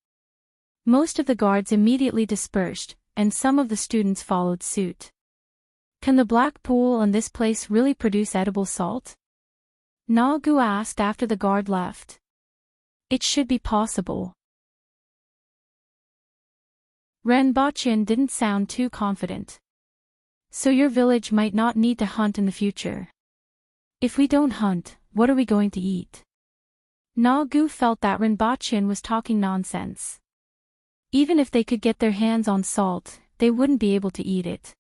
Most of the guards immediately dispersed, and some of the students followed suit. Can the black pool and this place really produce edible salt? Nagu asked after the guard left. It should be possible. Renbochin didn't sound too confident. So your village might not need to hunt in the future. If we don't hunt, what are we going to eat? Nagu felt that Renbochin was talking nonsense. Even if they could get their hands on salt, they wouldn't be able to eat it.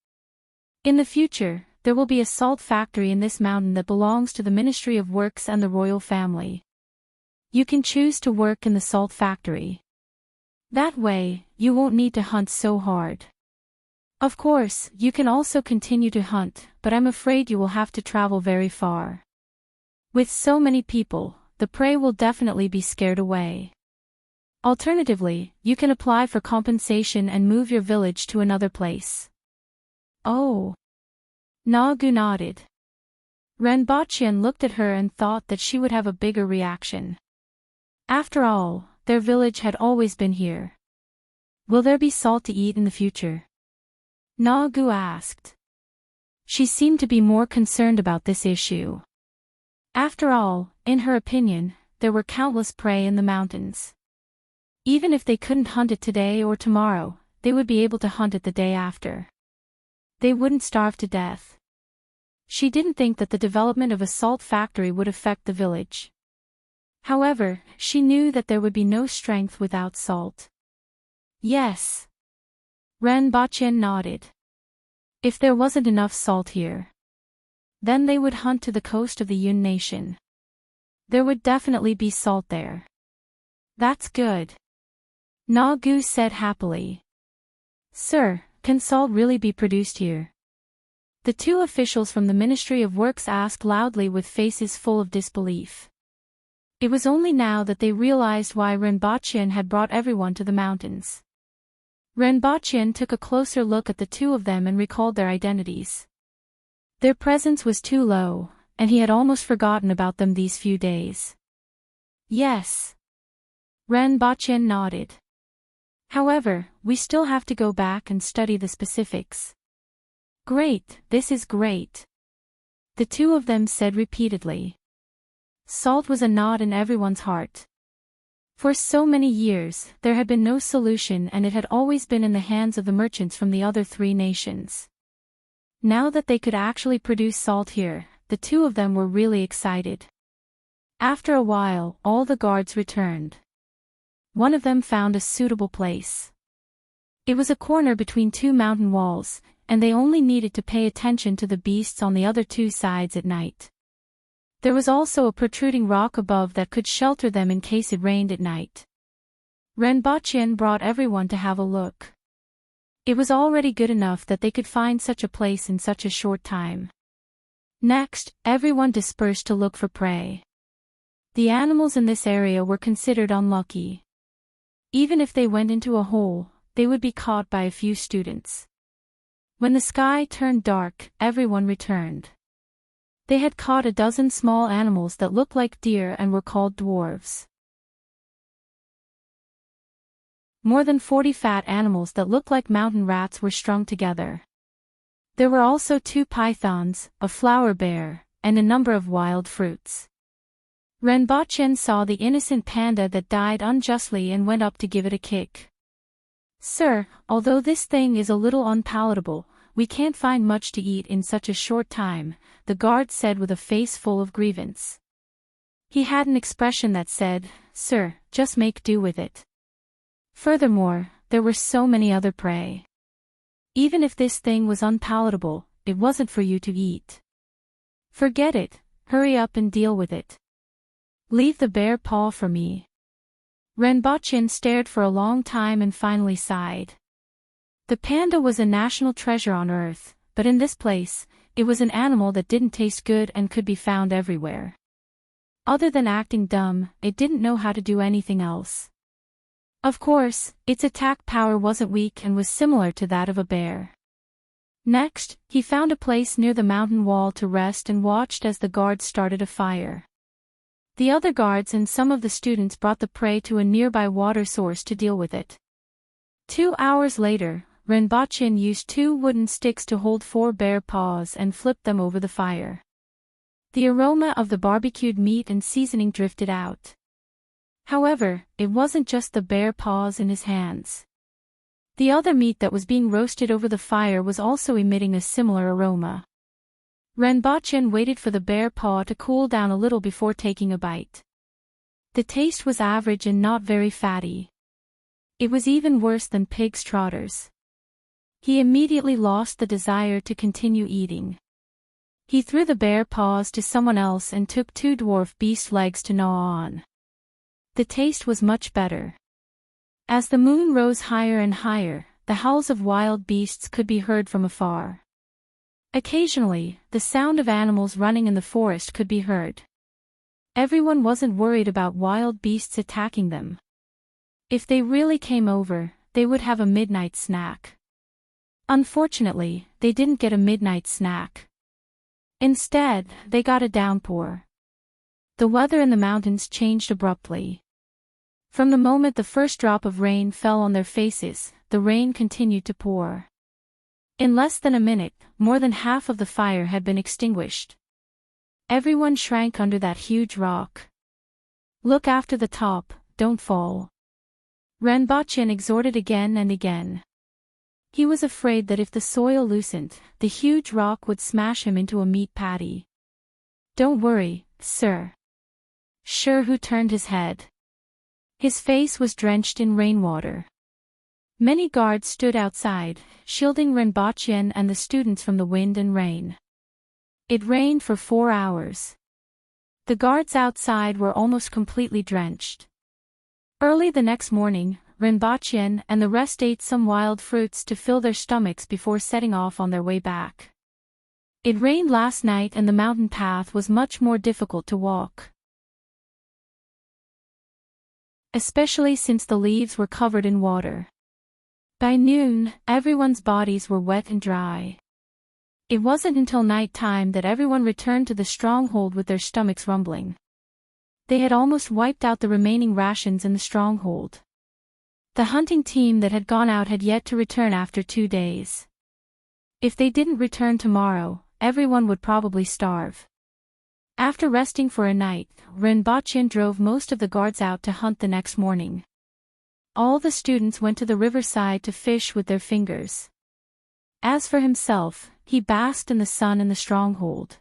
In the future, there will be a salt factory in this mountain that belongs to the Ministry of Works and the royal family. You can choose to work in the salt factory. That way, you won't need to hunt so hard. Of course, you can also continue to hunt, but I'm afraid you will have to travel very far. With so many people, the prey will definitely be scared away. Alternatively, you can apply for compensation and move your village to another place. Oh. Nagu nodded. Renbochin looked at her and thought that she would have a bigger reaction. After all, their village had always been here. Will there be salt to eat in the future? Nagu asked. She seemed to be more concerned about this issue. After all, in her opinion, there were countless prey in the mountains. Even if they couldn't hunt it today or tomorrow, they would be able to hunt it the day after. They wouldn't starve to death. She didn't think that the development of a salt factory would affect the village. However, she knew that there would be no strength without salt. Yes. Renbochin nodded. If there wasn't enough salt here, then they would hunt to the coast of the Yun nation. There would definitely be salt there. That's good. Nagu said happily. Sir, can salt really be produced here? The two officials from the Ministry of Works asked loudly with faces full of disbelief. It was only now that they realized why Renbochin had brought everyone to the mountains. Renbochin took a closer look at the two of them and recalled their identities. Their presence was too low, and he had almost forgotten about them these few days. Yes. Renbochin nodded. However, we still have to go back and study the specifics. Great, this is great. The two of them said repeatedly. Salt was a knot in everyone's heart. For so many years, there had been no solution and it had always been in the hands of the merchants from the other three nations. Now that they could actually produce salt here, the two of them were really excited. After a while, all the guards returned. One of them found a suitable place. It was a corner between two mountain walls, and they only needed to pay attention to the beasts on the other two sides at night. There was also a protruding rock above that could shelter them in case it rained at night. Renbochin brought everyone to have a look. It was already good enough that they could find such a place in such a short time. Next, everyone dispersed to look for prey. The animals in this area were considered unlucky. Even if they went into a hole, they would be caught by a few students. When the sky turned dark, everyone returned. They had caught a dozen small animals that looked like deer and were called dwarves. More than 40 fat animals that looked like mountain rats were strung together. There were also 2 pythons, a flower bear, and a number of wild fruits. Renbochin saw the innocent panda that died unjustly and went up to give it a kick. Sir, although this thing is a little unpalatable, we can't find much to eat in such a short time, the guard said with a face full of grievance. He had an expression that said, Sir, just make do with it. Furthermore, there were so many other prey. Even if this thing was unpalatable, it wasn't for you to eat. Forget it, hurry up and deal with it. Leave the bear paw for me. Renbochin stared for a long time and finally sighed. The panda was a national treasure on Earth, but in this place, it was an animal that didn't taste good and could be found everywhere. Other than acting dumb, it didn't know how to do anything else. Of course, its attack power wasn't weak and was similar to that of a bear. Next, he found a place near the mountain wall to rest and watched as the guards started a fire. The other guards and some of the students brought the prey to a nearby water source to deal with it. 2 hours later, Renbochin used 2 wooden sticks to hold 4 bear paws and flipped them over the fire. The aroma of the barbecued meat and seasoning drifted out. However, it wasn't just the bear paws in his hands. The other meat that was being roasted over the fire was also emitting a similar aroma. Renbochin waited for the bear paw to cool down a little before taking a bite. The taste was average and not very fatty. It was even worse than pig's trotters. He immediately lost the desire to continue eating. He threw the bare paws to someone else and took 2 dwarf beast legs to gnaw on. The taste was much better. As the moon rose higher and higher, the howls of wild beasts could be heard from afar. Occasionally, the sound of animals running in the forest could be heard. Everyone wasn't worried about wild beasts attacking them. If they really came over, they would have a midnight snack. Unfortunately, they didn't get a midnight snack. Instead, they got a downpour. The weather in the mountains changed abruptly. From the moment the first drop of rain fell on their faces, the rain continued to pour. In less than a minute, more than half of the fire had been extinguished. Everyone shrank under that huge rock. "Look after the top, don't fall," Renbochin exhorted again and again. He was afraid that if the soil loosened, the huge rock would smash him into a meat patty. "Don't worry, sir." Sherhu turned his head. His face was drenched in rainwater. Many guards stood outside, shielding Renbochin and the students from the wind and rain. It rained for 4 hours. The guards outside were almost completely drenched. Early the next morning, Renbochin and the rest ate some wild fruits to fill their stomachs before setting off on their way back. It rained last night and the mountain path was much more difficult to walk. Especially since the leaves were covered in water. By noon, everyone's bodies were wet and dry. It wasn't until night time that everyone returned to the stronghold with their stomachs rumbling. They had almost wiped out the remaining rations in the stronghold. The hunting team that had gone out had yet to return after 2 days. If they didn't return tomorrow, everyone would probably starve. After resting for a night, Renbochin drove most of the guards out to hunt the next morning. All the students went to the riverside to fish with their fingers. As for himself, he basked in the sun in the stronghold.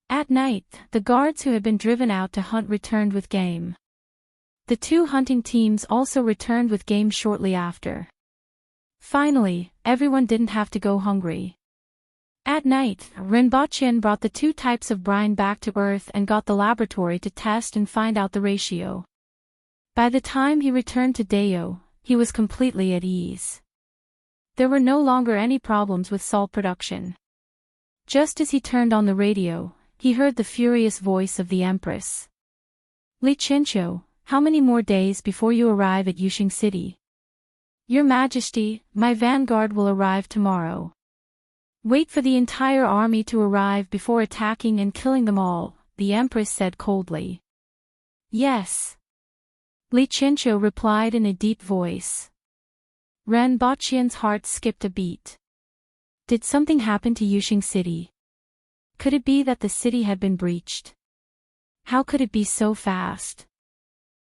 At night, the guards who had been driven out to hunt returned with game. The 2 hunting teams also returned with game shortly after. Finally, everyone didn't have to go hungry. At night, Renbochin brought the 2 types of brine back to Earth and got the laboratory to test and find out the ratio. By the time he returned to Dayo, he was completely at ease. There were no longer any problems with salt production. Just as he turned on the radio, he heard the furious voice of the Empress. "Li Chincho, how many more days before you arrive at Yushing City?" "Your Majesty, my vanguard will arrive tomorrow." "Wait for the entire army to arrive before attacking and killing them all," the Empress said coldly. "Yes." Li Chincho replied in a deep voice. Renbochin's heart skipped a beat. Did something happen to Yushing City? Could it be that the city had been breached? How could it be so fast?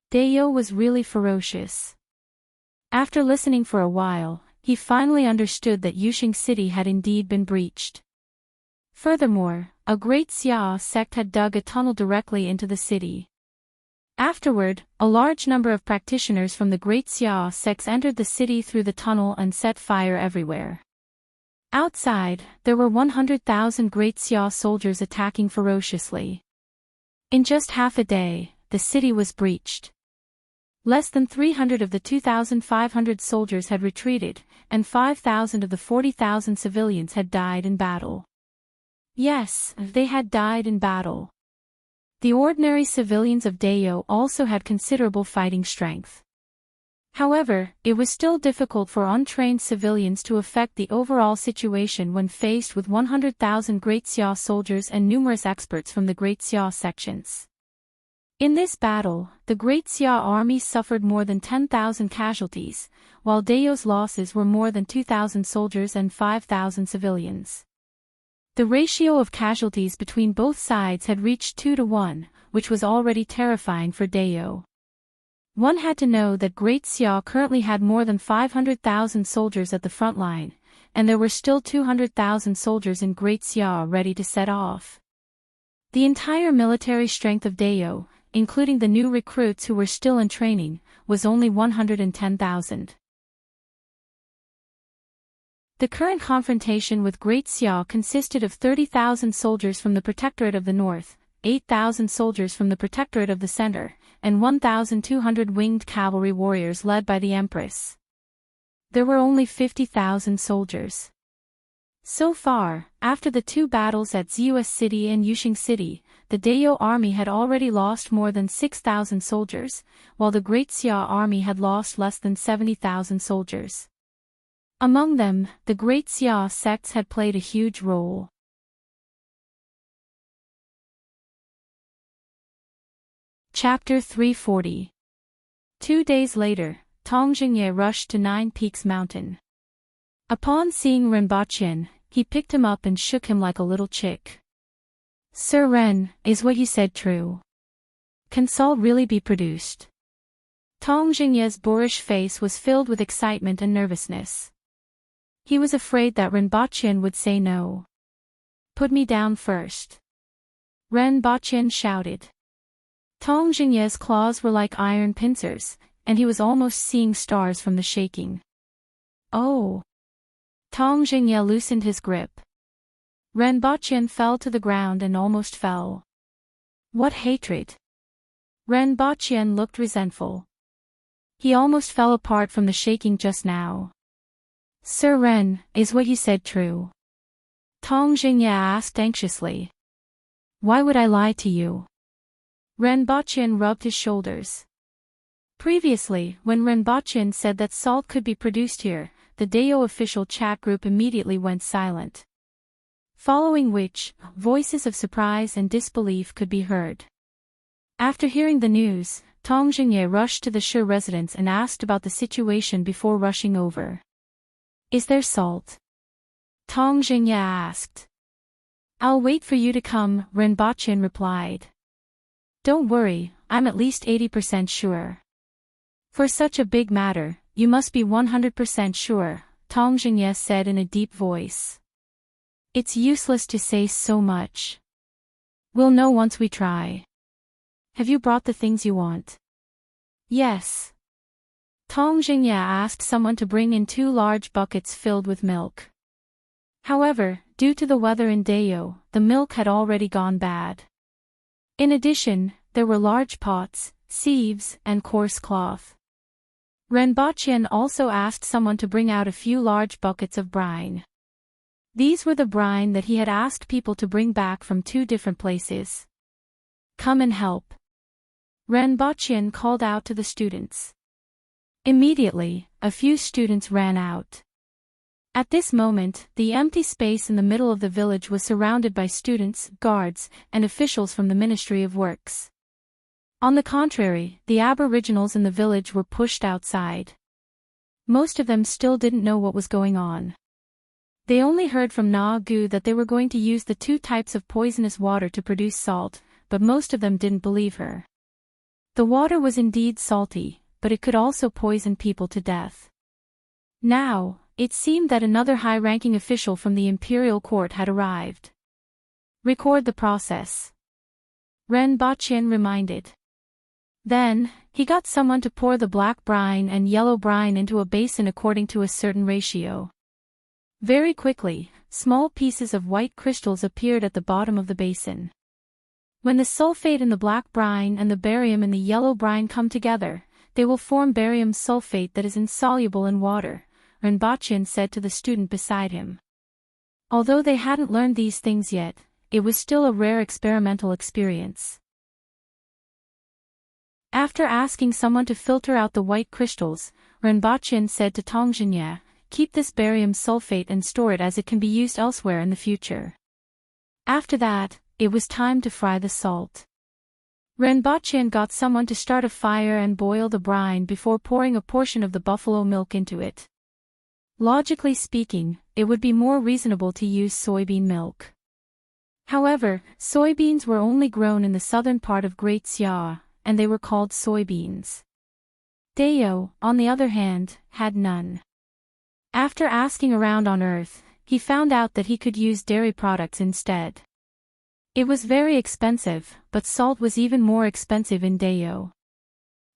Dayo was really ferocious. After listening for a while, he finally understood that Yushing City had indeed been breached. Furthermore, a great Xia sect had dug a tunnel directly into the city. Afterward, a large number of practitioners from the Great Xia sects entered the city through the tunnel and set fire everywhere. Outside, there were 100,000 Great Xia soldiers attacking ferociously. In just half a day, the city was breached. Less than 300 of the 2,500 soldiers had retreated, and 5,000 of the 40,000 civilians had died in battle. Yes, they had died in battle. The ordinary civilians of Dayo also had considerable fighting strength. However, it was still difficult for untrained civilians to affect the overall situation when faced with 100,000 Great Xia soldiers and numerous experts from the Great Xia sections. In this battle, the Great Xia army suffered more than 10,000 casualties, while Dayo's losses were more than 2,000 soldiers and 5,000 civilians. The ratio of casualties between both sides had reached 2-to-1, which was already terrifying for Dayo. One had to know that Great Xia currently had more than 500,000 soldiers at the front line, and there were still 200,000 soldiers in Great Xia ready to set off. The entire military strength of Dayo, including the new recruits who were still in training, was only 110,000. The current confrontation with Great Xia consisted of 30,000 soldiers from the Protectorate of the North, 8,000 soldiers from the Protectorate of the Center, and 1,200 winged cavalry warriors led by the Empress. There were only 50,000 soldiers. So far, after the two battles at Zeus City and Yuxing City, the Dayo army had already lost more than 6,000 soldiers, while the Great Xia army had lost less than 70,000 soldiers. Among them, the Great Xia sects had played a huge role. Chapter 340. 2 days later, Tong Jingye rushed to Nine Peaks Mountain. Upon seeing Renbaqian, he picked him up and shook him like a little chick. "Sir Ren, is what you said true? Can salt really be produced?" Tong Jingye's boorish face was filled with excitement and nervousness. He was afraid that Renbaqian would say no. "Put me down first," Renbaqian shouted. Tong Jingye's claws were like iron pincers, and he was almost seeing stars from the shaking. "Oh!" Tong Jingye loosened his grip. Renbaqian fell to the ground and almost fell. What hatred! Renbaqian looked resentful. He almost fell apart from the shaking just now. "Sir Ren, is what you said true?" Tong Jingye asked anxiously. "Why would I lie to you?" Renbaqian rubbed his shoulders. Previously, when Renbaqian said that salt could be produced here, the Dayo official chat group immediately went silent. Following which, voices of surprise and disbelief could be heard. After hearing the news, Tong Jingye rushed to the Shi residence and asked about the situation before rushing over. "Is there salt?" Tong Jingye asked. "I'll wait for you to come," Renbaqian replied. "Don't worry, I'm at least 80% sure." "For such a big matter, you must be 100% sure," Tong Jingye said in a deep voice. "It's useless to say so much. We'll know once we try. Have you brought the things you want?" "Yes." Tong Jingye asked someone to bring in 2 large buckets filled with milk. However, due to the weather in Dayo, the milk had already gone bad. In addition, there were large pots, sieves, and coarse cloth. Renbaqian also asked someone to bring out a few large buckets of brine. These were the brine that he had asked people to bring back from 2 different places. "Come and help," Renbaqian called out to the students. Immediately, a few students ran out. At this moment, the empty space in the middle of the village was surrounded by students, guards, and officials from the Ministry of Works. On the contrary, the aboriginals in the village were pushed outside. Most of them still didn't know what was going on. They only heard from Na Gu that they were going to use the 2 types of poisonous water to produce salt, but most of them didn't believe her. The water was indeed salty, but it could also poison people to death. Now, it seemed that another high-ranking official from the imperial court had arrived. "Record the process," Renbaqian reminded. Then, he got someone to pour the black brine and yellow brine into a basin according to a certain ratio. Very quickly, small pieces of white crystals appeared at the bottom of the basin. When the sulfate in the black brine and the barium in the yellow brine come together, they will form barium sulfate that is insoluble in water, Renbaqian said to the student beside him. Although they hadn't learned these things yet, it was still a rare experimental experience. After asking someone to filter out the white crystals, Renbaqian said to Tong Jingye, "Keep this barium sulfate and store it as it can be used elsewhere in the future." After that, it was time to fry the salt. Renbaqian got someone to start a fire and boil the brine before pouring a portion of the buffalo milk into it. Logically speaking, it would be more reasonable to use soybean milk. However, soybeans were only grown in the southern part of Great Xia, and they were called soybeans. Dayo, on the other hand, had none. After asking around on Earth, he found out that he could use dairy products instead. It was very expensive, but salt was even more expensive in Dayo.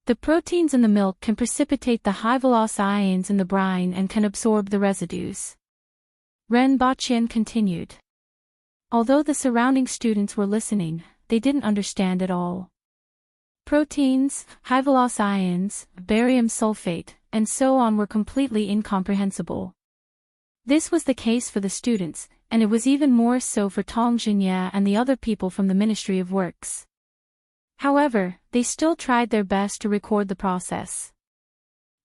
The proteins in the milk can precipitate the high-velocity ions in the brine and can absorb the residues. Ren Boqian continued. Although the surrounding students were listening, they didn't understand at all. Proteins, high-velocity ions, barium sulfate, and so on were completely incomprehensible. This was the case for the students, and it was even more so for Tong Jinye and the other people from the Ministry of Works. However, they still tried their best to record the process.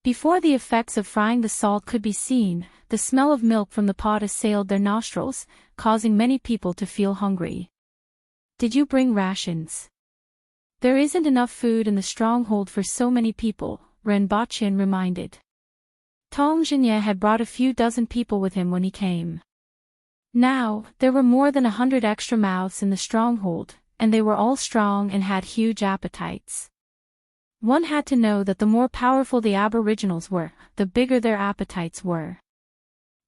Before the effects of frying the salt could be seen, the smell of milk from the pot assailed their nostrils, causing many people to feel hungry. Did you bring rations? There isn't enough food in the stronghold for so many people, Ren Boqian reminded. Tong Jinye had brought a few dozen people with him when he came. Now, there were more than 100 extra mouths in the stronghold, and they were all strong and had huge appetites. One had to know that the more powerful the aboriginals were, the bigger their appetites were.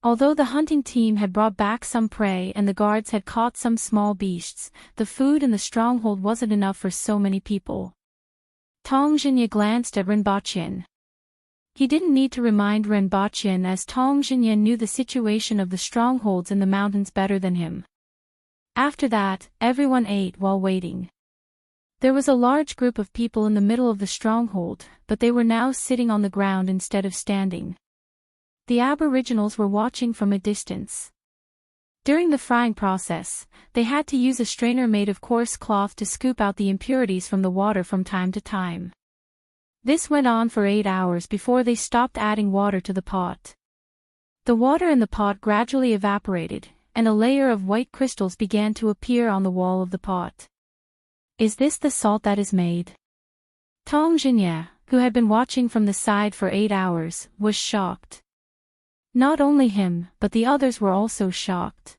Although the hunting team had brought back some prey and the guards had caught some small beasts, the food in the stronghold wasn't enough for so many people. Tong Jinye glanced at Ren Boqian. He didn't need to remind Ren Boqian, as Tong Jinye knew the situation of the strongholds in the mountains better than him. After that, everyone ate while waiting. There was a large group of people in the middle of the stronghold, but they were now sitting on the ground instead of standing. The aboriginals were watching from a distance. During the frying process, they had to use a strainer made of coarse cloth to scoop out the impurities from the water from time to time. This went on for 8 hours before they stopped adding water to the pot. The water in the pot gradually evaporated, and a layer of white crystals began to appear on the wall of the pot. Is this the salt that is made? Tong Jinye, who had been watching from the side for 8 hours, was shocked. Not only him, but the others were also shocked.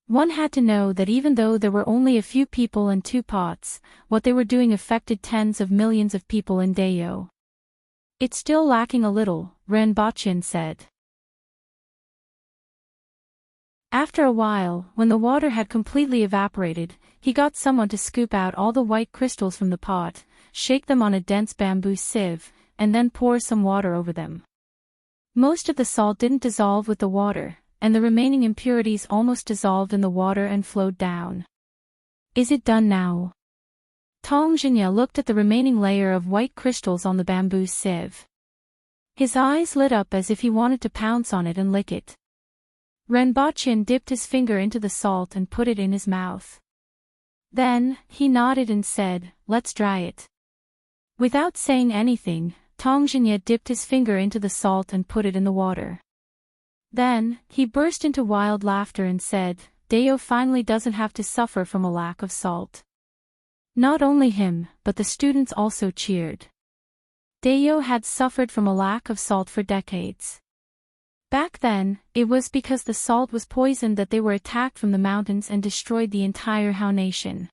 One had to know that even though there were only a few people and 2 pots, what they were doing affected tens of millions of people in Dayo. It's still lacking a little, Ren Boqian said. After a while, when the water had completely evaporated, he got someone to scoop out all the white crystals from the pot, shake them on a dense bamboo sieve, and then pour some water over them. Most of the salt didn't dissolve with the water, and the remaining impurities almost dissolved in the water and flowed down. Is it done now? Tong Jinye looked at the remaining layer of white crystals on the bamboo sieve. His eyes lit up as if he wanted to pounce on it and lick it. Ren Boqian dipped his finger into the salt and put it in his mouth. Then, he nodded and said, "Let's dry it." Without saying anything, Tong Jinye dipped his finger into the salt and put it in the water. Then, he burst into wild laughter and said, Dayo finally doesn't have to suffer from a lack of salt. Not only him, but the students also cheered. Dayo had suffered from a lack of salt for decades. Back then, it was because the salt was poisoned that they were attacked from the mountains and destroyed the entire Hao nation.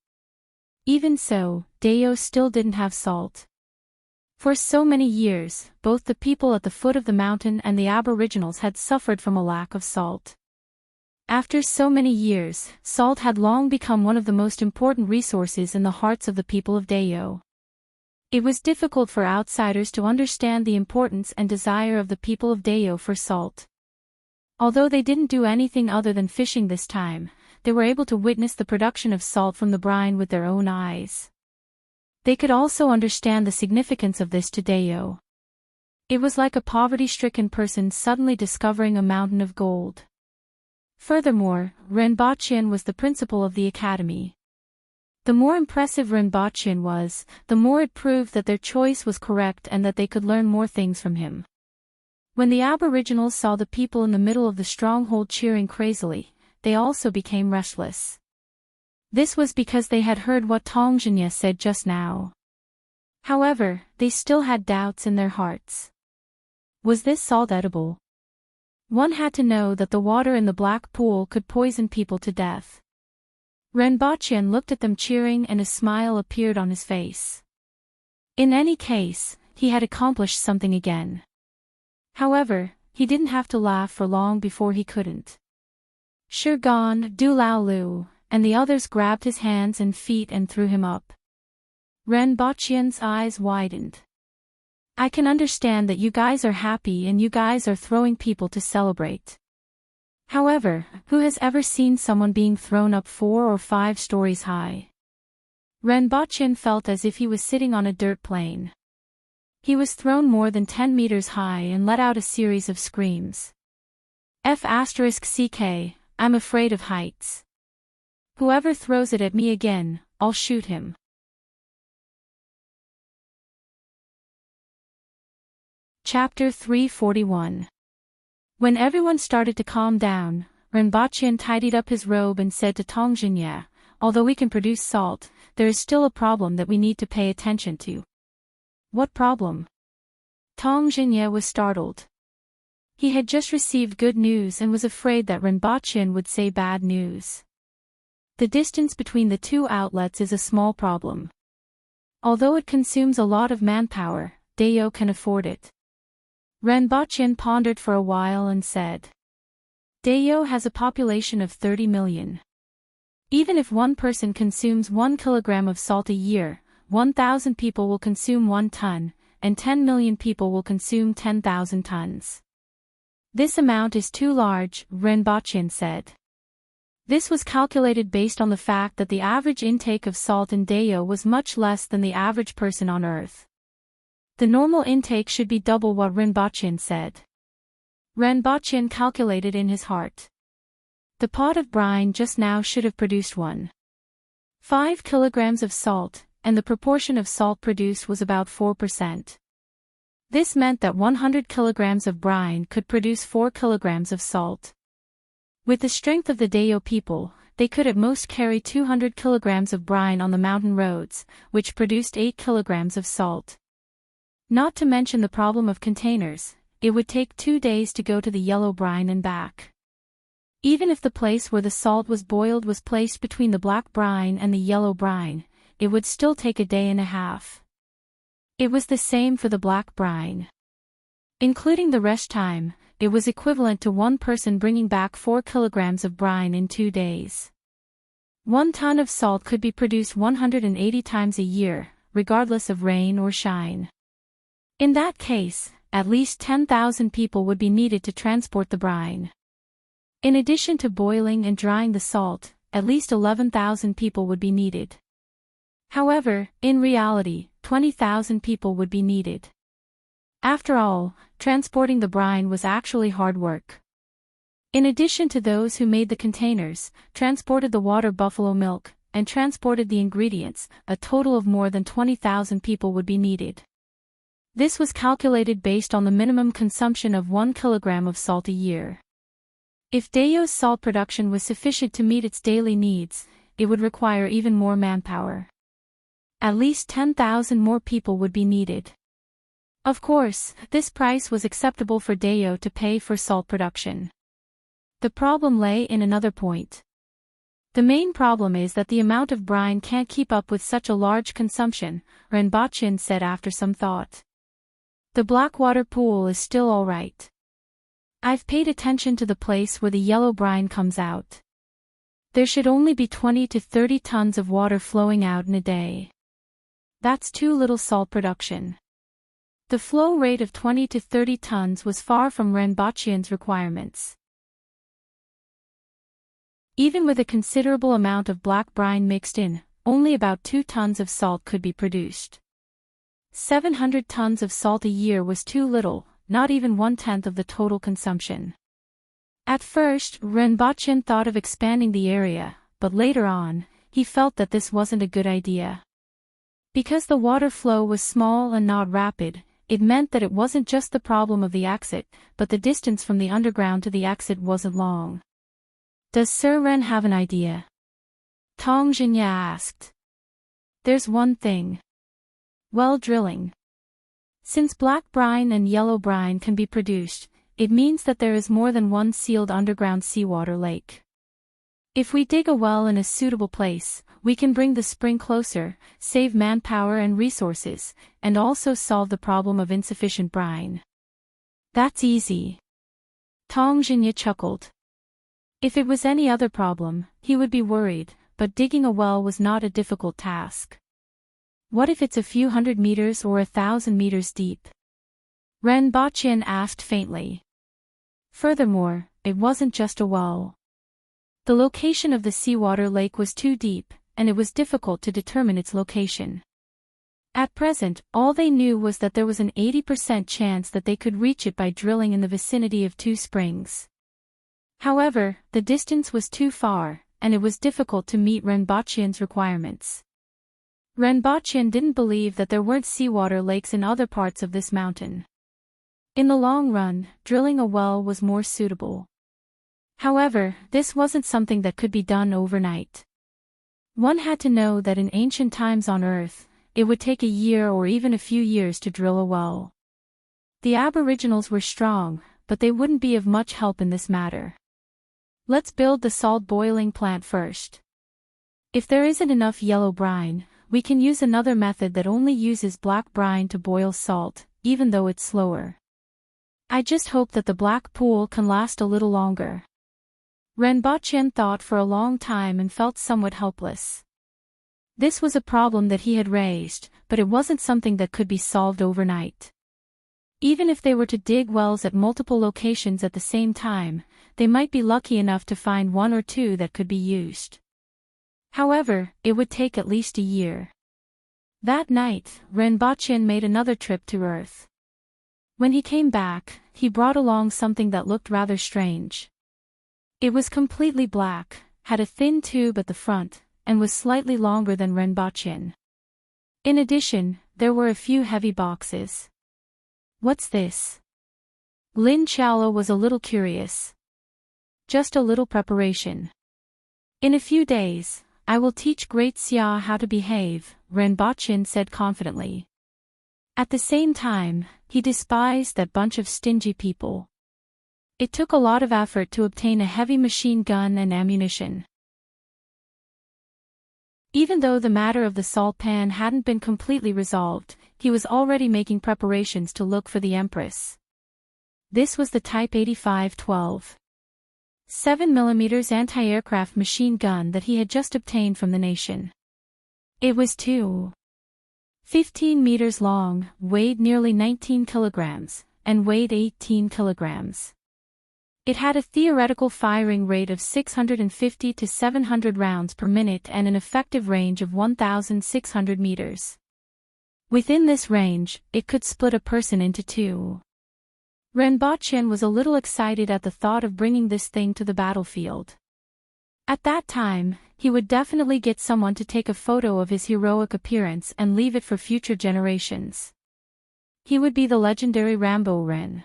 Even so, Dayo still didn't have salt. For so many years, both the people at the foot of the mountain and the aboriginals had suffered from a lack of salt. After so many years, salt had long become one of the most important resources in the hearts of the people of Dayo. It was difficult for outsiders to understand the importance and desire of the people of Dayo for salt. Although they didn't do anything other than fishing this time, they were able to witness the production of salt from the brine with their own eyes. They could also understand the significance of this to Dayo. It was like a poverty-stricken person suddenly discovering a mountain of gold. Furthermore, Ren Boqian was the principal of the academy. The more impressive Ren Boqian was, the more it proved that their choice was correct and that they could learn more things from him. When the aboriginals saw the people in the middle of the stronghold cheering crazily, they also became restless. This was because they had heard what Tong Jinye said just now. However, they still had doubts in their hearts. Was this salt edible? One had to know that the water in the black pool could poison people to death. Ren Boqian looked at them cheering and a smile appeared on his face. In any case, he had accomplished something again. However, he didn't have to laugh for long before he couldn't. Shirgan, Du Lao Lu, and the others grabbed his hands and feet and threw him up. Ren Boqian's eyes widened. I can understand that you guys are happy and you guys are throwing people to celebrate. However, who has ever seen someone being thrown up 4 or 5 stories high? Renbochin felt as if he was sitting on a dirt plane. He was thrown more than 10 meters high and let out a series of screams. F***ck, I'm afraid of heights. Whoever throws it at me again, I'll shoot him. Chapter 341. When everyone started to calm down, Renbochin tidied up his robe and said to Tongjinya, although we can produce salt, there is still a problem that we need to pay attention to. What problem? Tongjinya was startled. He had just received good news and was afraid that Renbochin would say bad news. The distance between the two outlets is a small problem. Although it consumes a lot of manpower, Dayo can afford it. Renbochin pondered for a while and said, Dayo has a population of 30 million. Even if one person consumes 1 kilogram of salt a year, 1,000 people will consume 1 ton, and 10 million people will consume 10,000 tons. This amount is too large, Renbochin said. This was calculated based on the fact that the average intake of salt in Dayo was much less than the average person on Earth. The normal intake should be double what Renbochin said. Renbochin calculated in his heart. The pot of brine just now should have produced 1.5 kilograms of salt, and the proportion of salt produced was about 4%. This meant that 100 kilograms of brine could produce 4 kilograms of salt. With the strength of the Dayo people, they could at most carry 200 kilograms of brine on the mountain roads, which produced 8 kilograms of salt. Not to mention the problem of containers, it would take 2 days to go to the yellow brine and back. Even if the place where the salt was boiled was placed between the black brine and the yellow brine, it would still take a day and a half. It was the same for the black brine. Including the rest time, it was equivalent to one person bringing back 4 kilograms of brine in 2 days. 1 ton of salt could be produced 180 times a year, regardless of rain or shine. In that case, at least 10,000 people would be needed to transport the brine. In addition to boiling and drying the salt, at least 11,000 people would be needed. However, in reality, 20,000 people would be needed. After all, transporting the brine was actually hard work. In addition to those who made the containers, transported the water buffalo milk, and transported the ingredients, a total of more than 20,000 people would be needed. This was calculated based on the minimum consumption of 1 kilogram of salt a year. If Dayo's salt production was sufficient to meet its daily needs, it would require even more manpower. At least 10,000 more people would be needed. Of course, this price was acceptable for Dayo to pay for salt production. The problem lay in another point. The main problem is that the amount of brine can't keep up with such a large consumption, Renbochin said after some thought. The Blackwater pool is still alright. I've paid attention to the place where the yellow brine comes out. There should only be 20 to 30 tons of water flowing out in a day. That's too little salt production. The flow rate of 20 to 30 tons was far from Renbochin's requirements. Even with a considerable amount of black brine mixed in, only about 2 tons of salt could be produced. 700 tons of salt a year was too little, not even 1/10 of the total consumption. At first, Renbochin thought of expanding the area, but later on, he felt that this wasn't a good idea. Because the water flow was small and not rapid, it meant that it wasn't just the problem of the exit, but the distance from the underground to the exit wasn't long. Does Sir Ren have an idea? Tongjinya asked. There's one thing. Well, drilling. Since black brine and yellow brine can be produced, it means that there is more than one sealed underground seawater lake. If we dig a well in a suitable place, we can bring the spring closer, save manpower and resources, and also solve the problem of insufficient brine. That's easy. Tongjinya chuckled. If it was any other problem, he would be worried, but digging a well was not a difficult task. What if it's a few hundred meters or 1,000 meters deep? Renbochin asked faintly. Furthermore, it wasn't just a well. The location of the seawater lake was too deep, and it was difficult to determine its location. At present, all they knew was that there was an 80% chance that they could reach it by drilling in the vicinity of 2 springs. However, the distance was too far, and it was difficult to meet Renbochen's requirements. Renbochen didn't believe that there weren't seawater lakes in other parts of this mountain. In the long run, drilling a well was more suitable. However, this wasn't something that could be done overnight. One had to know that in ancient times on Earth, it would take a year or even a few years to drill a well. The Aboriginals were strong, but they wouldn't be of much help in this matter. Let's build the salt boiling plant first. If there isn't enough yellow brine, we can use another method that only uses black brine to boil salt, even though it's slower. I just hope that the black pool can last a little longer. Renbochen thought for a long time and felt somewhat helpless. This was a problem that he had raised, but it wasn't something that could be solved overnight. Even if they were to dig wells at multiple locations at the same time, they might be lucky enough to find 1 or 2 that could be used. However, it would take at least a year. That night, Renbochen made another trip to Earth. When he came back, he brought along something that looked rather strange. It was completely black, had a thin tube at the front, and was slightly longer than Renbochen. In addition, there were a few heavy boxes. What's this? Lin Chalo was a little curious. Just a little preparation. In a few days, I will teach Great Xia how to behave, Renbochen said confidently. At the same time, he despised that bunch of stingy people. It took a lot of effort to obtain a heavy machine gun and ammunition. Even though the matter of the salt pan hadn't been completely resolved, he was already making preparations to look for the Empress. This was the Type 85-12. 7mm anti-aircraft machine gun that he had just obtained from the nation. It was 15 meters long, weighed nearly 19 kilograms, and weighed 18 kilograms. It had a theoretical firing rate of 650 to 700 rounds per minute and an effective range of 1,600 meters. Within this range, it could split a person into 2. Renbochen was a little excited at the thought of bringing this thing to the battlefield. At that time, he would definitely get someone to take a photo of his heroic appearance and leave it for future generations. He would be the legendary Rambo Ren.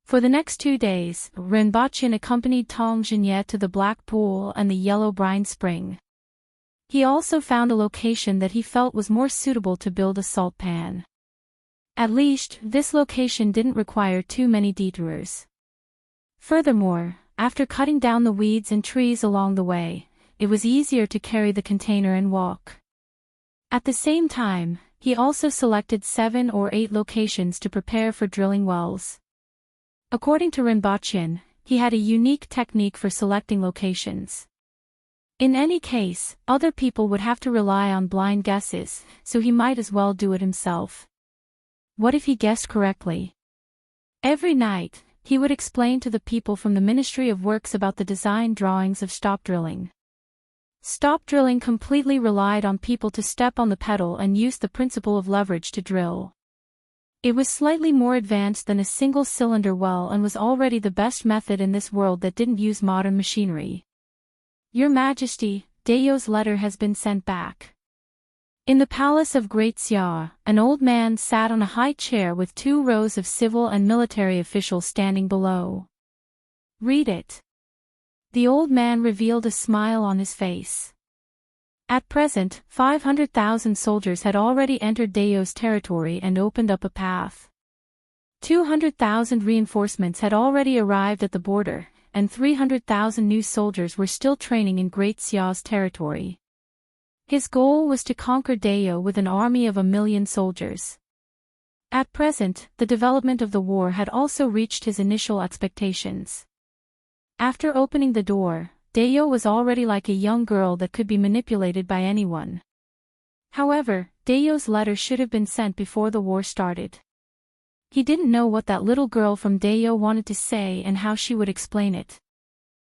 For the next 2 days, Renbochen accompanied Tong Jinye to the Black Pool and the Yellow Brine Spring. He also found a location that he felt was more suitable to build a salt pan. At least, this location didn't require too many detours. Furthermore, after cutting down the weeds and trees along the way, it was easier to carry the container and walk. At the same time, he also selected 7 or 8 locations to prepare for drilling wells. According to Renbochen, he had a unique technique for selecting locations. In any case, other people would have to rely on blind guesses, so he might as well do it himself. What if he guessed correctly? Every night, he would explain to the people from the Ministry of Works about the design drawings of stop drilling. Stop drilling completely relied on people to step on the pedal and use the principle of leverage to drill. It was slightly more advanced than a single-cylinder well and was already the best method in this world that didn't use modern machinery. Your Majesty, Dayo's letter has been sent back. In the palace of Great Xia, an old man sat on a high chair with 2 rows of civil and military officials standing below. Read it. The old man revealed a smile on his face. At present, 500,000 soldiers had already entered Dayo's territory and opened up a path. 200,000 reinforcements had already arrived at the border, and 300,000 new soldiers were still training in Great Xia's territory. His goal was to conquer Dayo with an army of 1,000,000 soldiers. At present, the development of the war had also reached his initial expectations. After opening the door, Dayo was already like a young girl that could be manipulated by anyone. However, Dayo's letter should have been sent before the war started. He didn't know what that little girl from Dayo wanted to say and how she would explain it.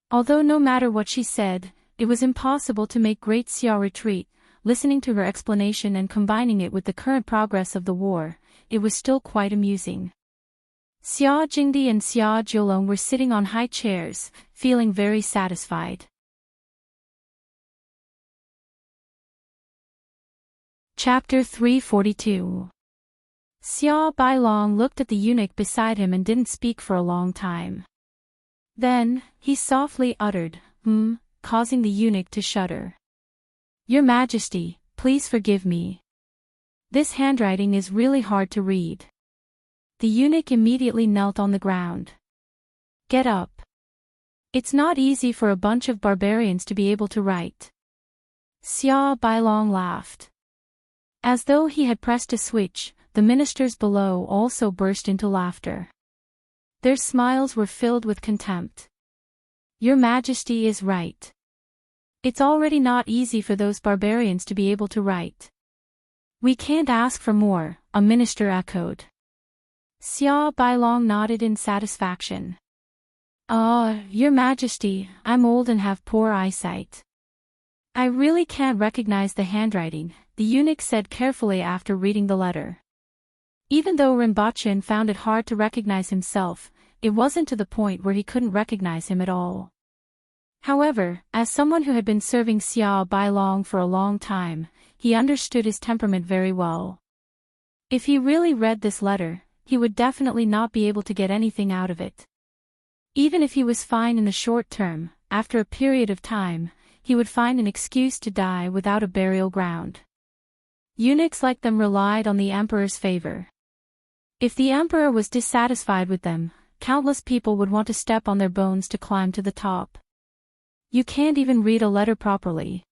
Although no matter what she said, it was impossible to make Great Xia retreat. Listening to her explanation and combining it with the current progress of the war, it was still quite amusing. Xia Jingdi and Xia Jiulong were sitting on high chairs, feeling very satisfied. Chapter 342. Xia Bailong looked at the eunuch beside him and didn't speak for a long time. Then, he softly uttered, causing the eunuch to shudder. Your Majesty, please forgive me. This handwriting is really hard to read. The eunuch immediately knelt on the ground. Get up. It's not easy for a bunch of barbarians to be able to write. Xia Bailong laughed. As though he had pressed a switch, the ministers below also burst into laughter. Their smiles were filled with contempt. Your Majesty is right. It's already not easy for those barbarians to be able to write. We can't ask for more, a minister echoed. Xia Bailong nodded in satisfaction. Your Majesty, I'm old and have poor eyesight. I really can't recognize the handwriting, the eunuch said carefully after reading the letter. Even though Rinpoche found it hard to recognize himself, it wasn't to the point where he couldn't recognize him at all. However, as someone who had been serving Xia Bailong for a long time, he understood his temperament very well. If he really read this letter, he would definitely not be able to get anything out of it. Even if he was fine in the short term, after a period of time, he would find an excuse to die without a burial ground. Eunuchs like them relied on the emperor's favor. If the emperor was dissatisfied with them, countless people would want to step on their bones to climb to the top. You can't even read a letter properly.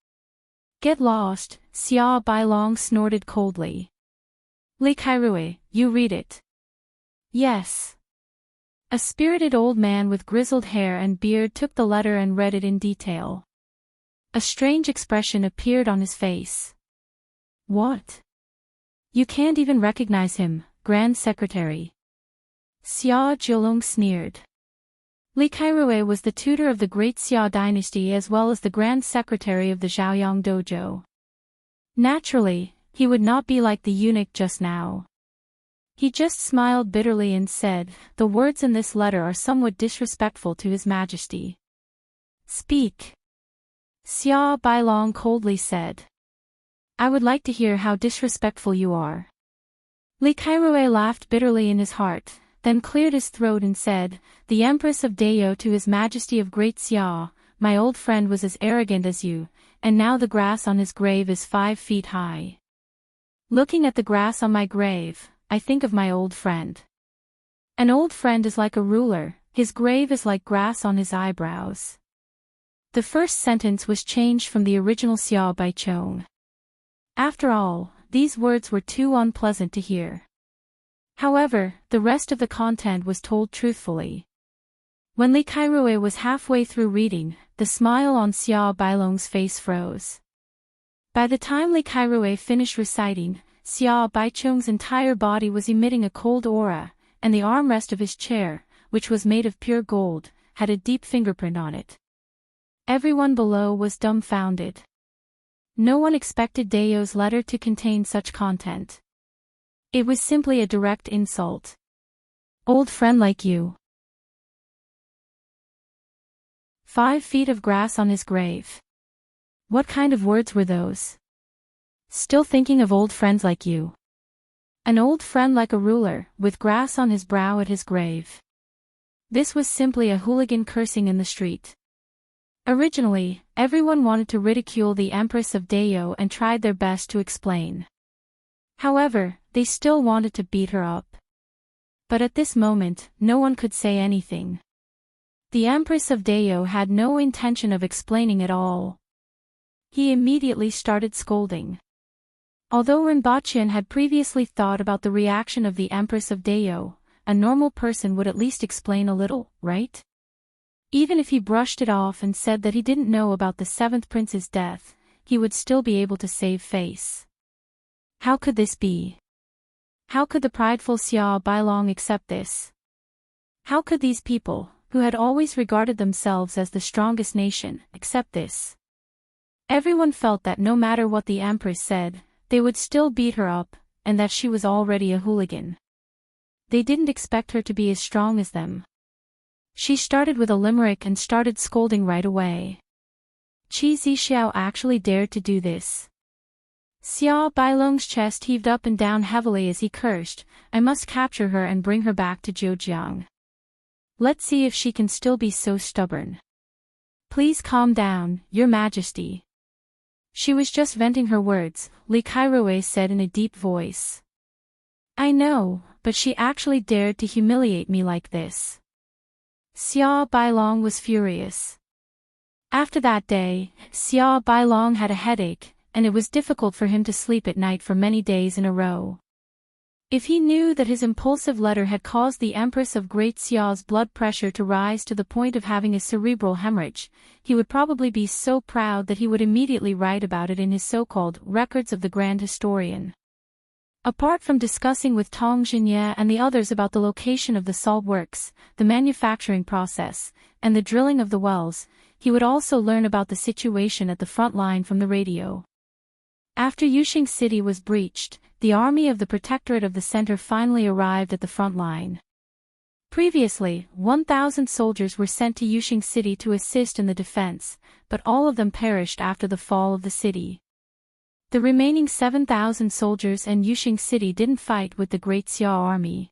Get lost, Xia Bailong snorted coldly. Li Kairui, you read it. Yes. A spirited old man with grizzled hair and beard took the letter and read it in detail. A strange expression appeared on his face. What? You can't even recognize him, Grand Secretary. Xia Jiulong sneered. Li Kairui was the tutor of the Great Xia dynasty as well as the Grand Secretary of the Zhaoyang Dojo. Naturally, he would not be like the eunuch just now. He just smiled bitterly and said, the words in this letter are somewhat disrespectful to His Majesty. Speak. Xia Bailong coldly said. I would like to hear how disrespectful you are. Li Kairui laughed bitterly in his heart, then cleared his throat and said, the Empress of Dayo to His Majesty of Great Xia, my old friend was as arrogant as you, and now the grass on his grave is 5 feet high. Looking at the grass on my grave, I think of my old friend. An old friend is like a ruler, his grave is like grass on his eyebrows. The first sentence was changed from the original Xia Baichong. After all, these words were too unpleasant to hear. However, the rest of the content was told truthfully. When Li Kairui was halfway through reading, the smile on Xia Bailong's face froze. By the time Li Kairui finished reciting, Xia Baichong's entire body was emitting a cold aura, and the armrest of his chair, which was made of pure gold, had a deep fingerprint on it. Everyone below was dumbfounded. No one expected Dayo's letter to contain such content. It was simply a direct insult. Old friend like you. 5 feet of grass on his grave. What kind of words were those? Still thinking of old friends like you. An old friend like a ruler, with grass on his brow at his grave. This was simply a hooligan cursing in the street. Originally, everyone wanted to ridicule the Empress of Dayo and tried their best to explain. However, they still wanted to beat her up. But at this moment, no one could say anything. The Empress of Dayo had no intention of explaining at all. He immediately started scolding. Although Rinpoche had previously thought about the reaction of the Empress of Dayo, a normal person would at least explain a little, right? Even if he brushed it off and said that he didn't know about the 7th prince's death, he would still be able to save face. How could this be? How could the prideful Xiao Bailong accept this? How could these people, who had always regarded themselves as the strongest nation, accept this? Everyone felt that no matter what the Empress said, they would still beat her up, and that she was already a hooligan. They didn't expect her to be as strong as them. She started with a limerick and started scolding right away. Qi Zixiao actually dared to do this. Xiao Bailong's chest heaved up and down heavily as he cursed, I must capture her and bring her back to Zhejiang. Let's see if she can still be so stubborn. Please calm down, Your Majesty. She was just venting her words, Li Kairouei said in a deep voice. I know, but she actually dared to humiliate me like this. Xiao Bailong was furious. After that day, Xiao Bailong had a headache, and it was difficult for him to sleep at night for many days in a row. If he knew that his impulsive letter had caused the Empress of Great Xiao's blood pressure to rise to the point of having a cerebral hemorrhage, he would probably be so proud that he would immediately write about it in his so-called Records of the Grand Historian. Apart from discussing with Tong Xinye and the others about the location of the salt works, the manufacturing process, and the drilling of the wells, he would also learn about the situation at the front line from the radio. After Yuxing City was breached, the army of the Protectorate of the Center finally arrived at the front line. Previously, 1,000 soldiers were sent to Yuxing City to assist in the defense, but all of them perished after the fall of the city. The remaining 7,000 soldiers in Yuxing City didn't fight with the Great Xiao army.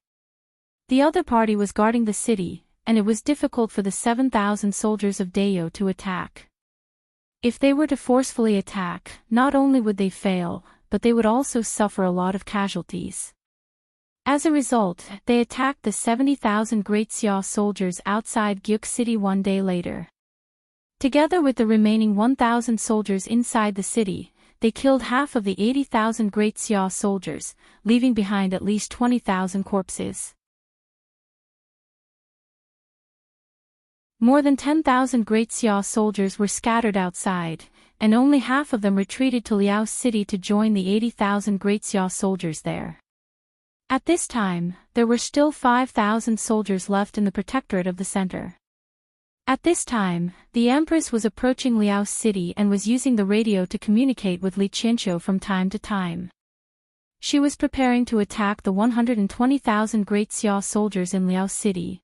The other party was guarding the city, and it was difficult for the 7,000 soldiers of Dayo to attack. If they were to forcefully attack, not only would they fail, but they would also suffer a lot of casualties. As a result, they attacked the 70,000 Great Xiao soldiers outside Gyuk City one day later. Together with the remaining 1,000 soldiers inside the city, they killed half of the 80,000 Great Xiao soldiers, leaving behind at least 20,000 corpses. More than 10,000 Great Xiao soldiers were scattered outside, and only half of them retreated to Liao City to join the 80,000 Great Xiao soldiers there. At this time, there were still 5,000 soldiers left in the Protectorate of the Center. At this time, the Empress was approaching Liao City and was using the radio to communicate with Li Qianqiu from time to time. She was preparing to attack the 120,000 Great Xiao soldiers in Liao City.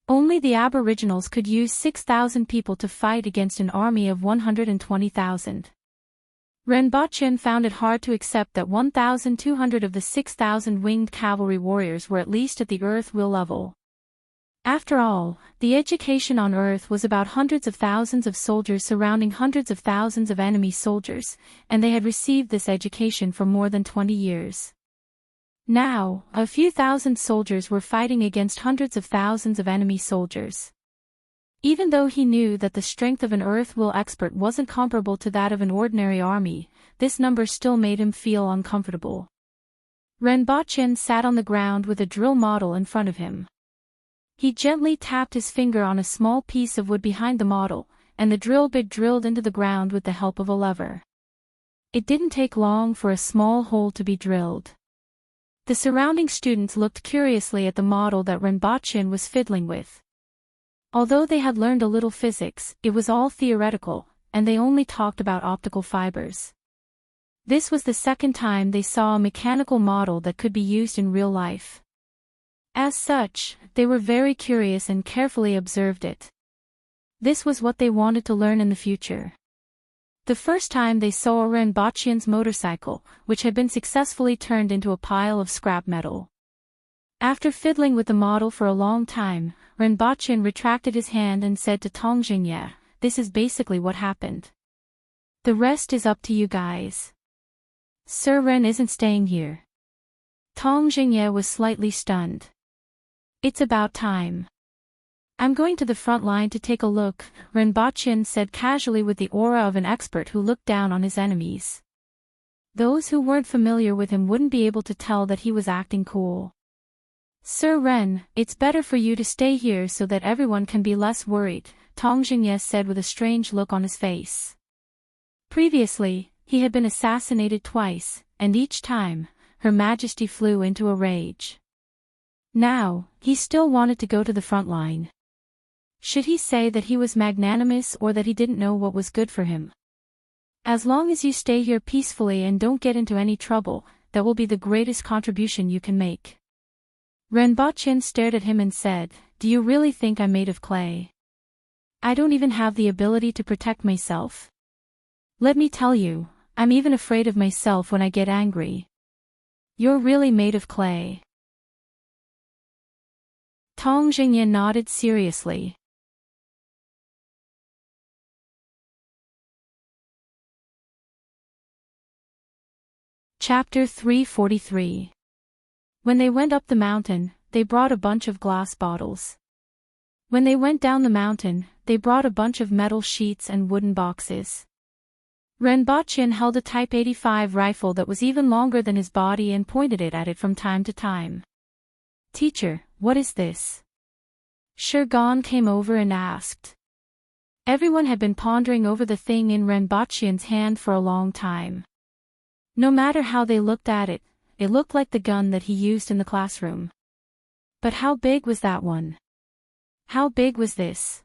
Only the aboriginals could use 6,000 people to fight against an army of 120,000. Ren Baqian found it hard to accept that 1,200 of the 6,000 winged cavalry warriors were at least at the Earth will level. After all, the education on Earth was about hundreds of thousands of soldiers surrounding hundreds of thousands of enemy soldiers, and they had received this education for more than 20 years. Now, a few thousand soldiers were fighting against hundreds of thousands of enemy soldiers. Even though he knew that the strength of an Earth will expert wasn't comparable to that of an ordinary army, this number still made him feel uncomfortable. Ren Baqian sat on the ground with a drill model in front of him. He gently tapped his finger on a small piece of wood behind the model, and the drill bit drilled into the ground with the help of a lever. It didn't take long for a small hole to be drilled. The surrounding students looked curiously at the model that Ren Baqian was fiddling with. Although they had learned a little physics, it was all theoretical, and they only talked about optical fibers. This was the second time they saw a mechanical model that could be used in real life. As such, they were very curious and carefully observed it. This was what they wanted to learn in the future. The first time they saw Ren Baqian's motorcycle, which had been successfully turned into a pile of scrap metal. After fiddling with the model for a long time, Ren Baqian retracted his hand and said to Tong Xinye, "This is basically what happened. The rest is up to you guys. Sir Ren isn't staying here." Tong Xinye was slightly stunned. "It's about time. I'm going to the front line to take a look," Ren Baqian said casually with the aura of an expert who looked down on his enemies. Those who weren't familiar with him wouldn't be able to tell that he was acting cool. "Sir Ren, it's better for you to stay here so that everyone can be less worried," Tong Xinye said with a strange look on his face. Previously, he had been assassinated twice, and each time, Her Majesty flew into a rage. Now, he still wanted to go to the front line. Should he say that he was magnanimous or that he didn't know what was good for him? As long as you stay here peacefully and don't get into any trouble, that will be the greatest contribution you can make. Renbochin stared at him and said, "Do you really think I'm made of clay? I don't even have the ability to protect myself. Let me tell you, I'm even afraid of myself when I get angry. You're really made of clay." Tong Jingyan nodded seriously. Chapter 343. When they went up the mountain, they brought a bunch of glass bottles. When they went down the mountain, they brought a bunch of metal sheets and wooden boxes. Renbochin held a Type 85 rifle that was even longer than his body and pointed it at it from time to time. "Teacher, what is this?" Shurgan came over and asked. Everyone had been pondering over the thing in Renbochin's hand for a long time. No matter how they looked at it, it looked like the gun that he used in the classroom. But how big was that one? How big was this?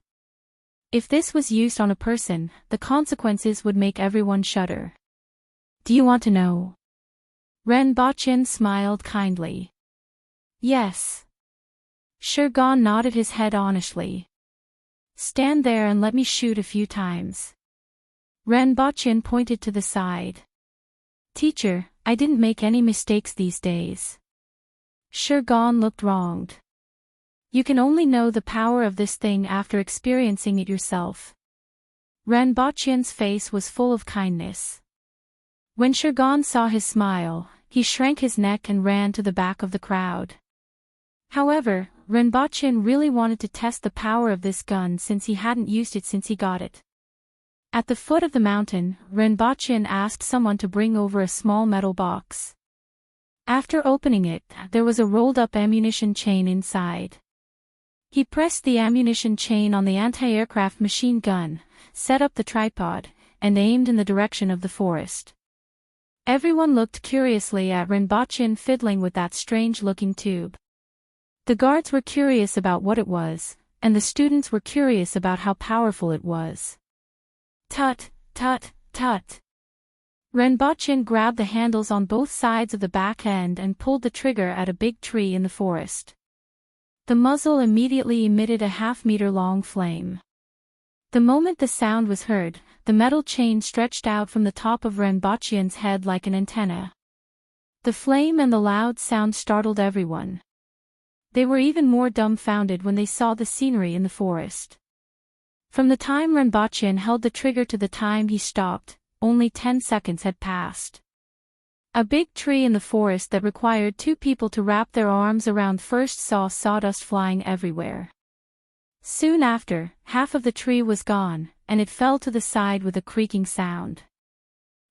If this was used on a person, the consequences would make everyone shudder. "Do you want to know?" Renbochin smiled kindly. "Yes." Shurgan nodded his head honestly. "Stand there and let me shoot a few times." Renbochin pointed to the side. "Teacher, I didn't make any mistakes these days." Shurgan looked wronged. "You can only know the power of this thing after experiencing it yourself." Renbochin's face was full of kindness. When Shurgan saw his smile, he shrank his neck and ran to the back of the crowd. However, Renbochin really wanted to test the power of this gun since he hadn't used it since he got it. At the foot of the mountain, Renbochin asked someone to bring over a small metal box. After opening it, there was a rolled-up ammunition chain inside. He pressed the ammunition chain on the anti-aircraft machine gun, set up the tripod, and aimed in the direction of the forest. Everyone looked curiously at Renbochin fiddling with that strange-looking tube. The guards were curious about what it was, and the students were curious about how powerful it was. Tut, tut, tut. Renbochin grabbed the handles on both sides of the back end and pulled the trigger at a big tree in the forest. The muzzle immediately emitted a half-meter-long flame. The moment the sound was heard, the metal chain stretched out from the top of Renbochin's head like an antenna. The flame and the loud sound startled everyone. They were even more dumbfounded when they saw the scenery in the forest. From the time Renbochin held the trigger to the time he stopped, only 10 seconds had passed. A big tree in the forest that required 2 people to wrap their arms around first saw sawdust flying everywhere. Soon after, half of the tree was gone, and it fell to the side with a creaking sound.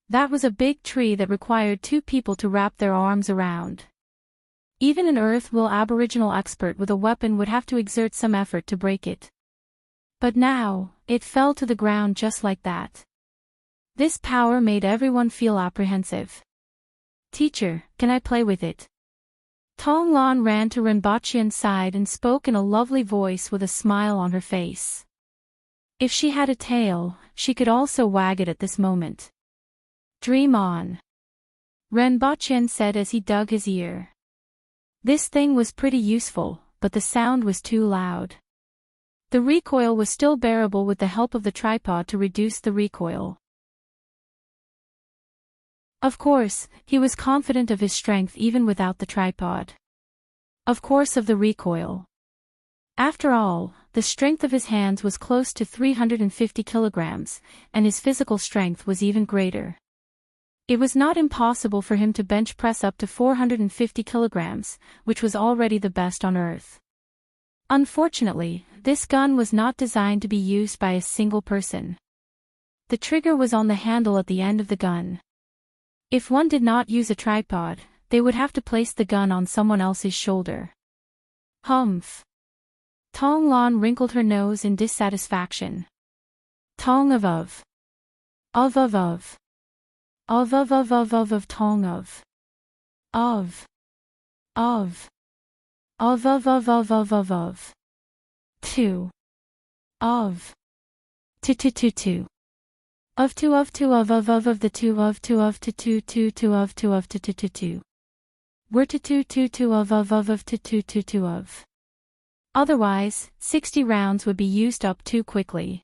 That was a big tree that required 2 people to wrap their arms around. Even an Earth-will Aboriginal expert with a weapon would have to exert some effort to break it. But now, it fell to the ground just like that. This power made everyone feel apprehensive. "Teacher, can I play with it?" Tong Lan ran to Renbochin's side and spoke in a lovely voice with a smile on her face. If she had a tail, she could also wag it at this moment. "Dream on," Renbochin said as he dug his ear. This thing was pretty useful, but the sound was too loud. The recoil was still bearable with the help of the tripod to reduce the recoil. Of course, he was confident of his strength even without the tripod. Of course of the recoil. After all, the strength of his hands was close to 350 kilograms, and his physical strength was even greater. It was not impossible for him to bench press up to 450 kilograms, which was already the best on Earth. Unfortunately, this gun was not designed to be used by a single person. The trigger was on the handle at the end of the gun. If one did not use a tripod, they would have to place the gun on someone else's shoulder. Humph. Tong Lan wrinkled her nose in dissatisfaction. Tong of. Of Tong of. Of. Of. Of. 2. Of. To. Of the 2 of the 2 of to 2 of to 2. Were to 2 of to 2 of. Otherwise, 60 rounds would be used up too quickly.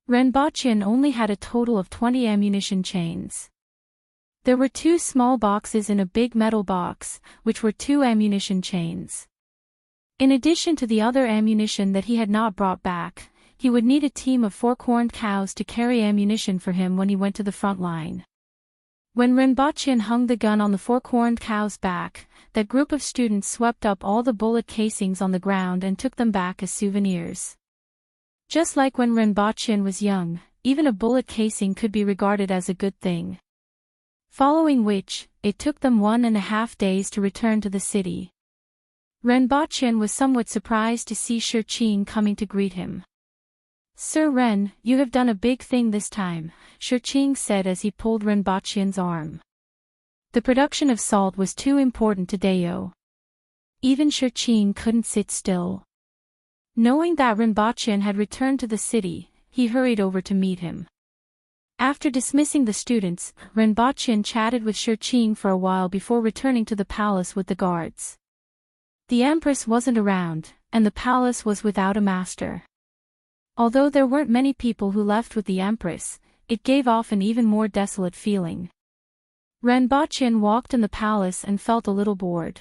Renbochin only had a total of 20 ammunition chains. There were 2 small boxes in a big metal box, which were 2 ammunition chains. In addition to the other ammunition that he had not brought back, he would need a team of 4 corned cows to carry ammunition for him when he went to the front line. When Renbochin hung the gun on the 4 corned cows' back, that group of students swept up all the bullet casings on the ground and took them back as souvenirs. Just like when Renbochin was young, even a bullet casing could be regarded as a good thing. Following which, it took them 1.5 days to return to the city. Renbochin was somewhat surprised to see Shurqing coming to greet him. "Sir Ren, you have done a big thing this time," Shurqing said as he pulled Renbochin's arm. The production of salt was too important to Deo. Even Shurqing couldn't sit still. Knowing that Renbochin had returned to the city, he hurried over to meet him. After dismissing the students, Renbochin chatted with Shurqing for a while before returning to the palace with the guards. The Empress wasn't around, and the palace was without a master. Although there weren't many people who left with the Empress, it gave off an even more desolate feeling. Renbochin walked in the palace and felt a little bored.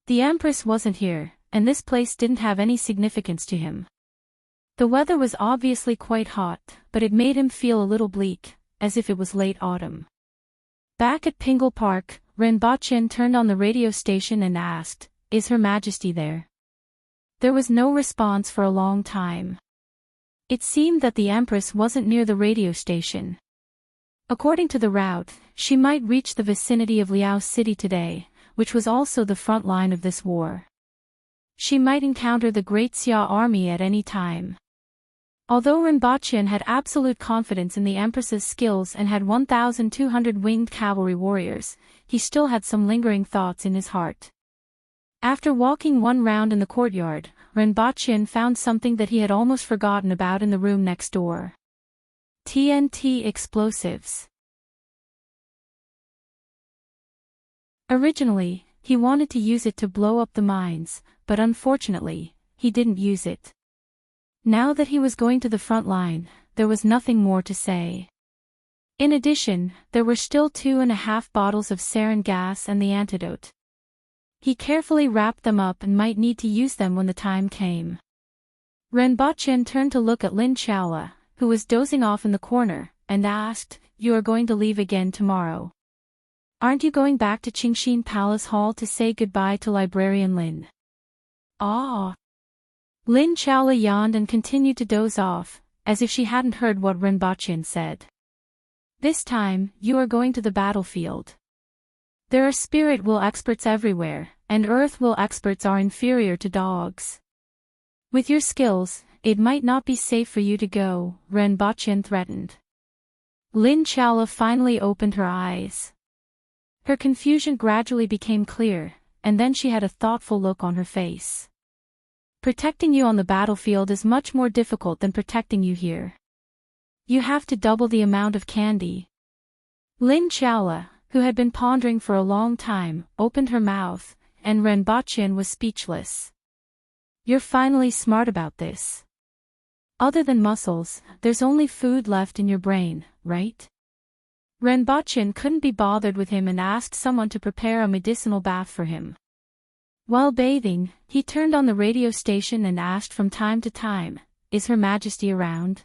The Empress wasn't here, and this place didn't have any significance to him. The weather was obviously quite hot, but it made him feel a little bleak, as if it was late autumn. Back at Pingle Park, Renbochin turned on the radio station and asked, "Is Her Majesty there?" There was no response for a long time. It seemed that the Empress wasn't near the radio station. According to the route, she might reach the vicinity of Liao City today, which was also the front line of this war. She might encounter the Great Xia army at any time. Although Renbochin had absolute confidence in the Empress's skills and had 1,200 winged cavalry warriors, he still had some lingering thoughts in his heart. After walking one round in the courtyard, Renbochin found something that he had almost forgotten about in the room next door. TNT explosives. Originally, he wanted to use it to blow up the mines, but unfortunately, he didn't use it. Now that he was going to the front line, there was nothing more to say. In addition, there were still 2.5 bottles of sarin gas and the antidote. He carefully wrapped them up and might need to use them when the time came. Renbochin turned to look at Lin Chaola, who was dozing off in the corner, and asked, "You are going to leave again tomorrow? Aren't you going back to Qingxin Palace Hall to say goodbye to Librarian Lin?" "Ah." Lin Chaola yawned and continued to doze off, as if she hadn't heard what Renbochin said. "This time, you are going to the battlefield. There are spirit will experts everywhere, and earth will experts are inferior to dogs. With your skills, it might not be safe for you to go," Renbochin threatened. Lin Chaola finally opened her eyes. Her confusion gradually became clear, and then she had a thoughtful look on her face. "Protecting you on the battlefield is much more difficult than protecting you here. You have to double the amount of candy." Lin Chaola, who had been pondering for a long time, opened her mouth, and Renbochin was speechless. "You're finally smart about this. Other than muscles, there's only food left in your brain, right?" Renbochin couldn't be bothered with him and asked someone to prepare a medicinal bath for him. While bathing, he turned on the radio station and asked from time to time, "Is Her Majesty around?"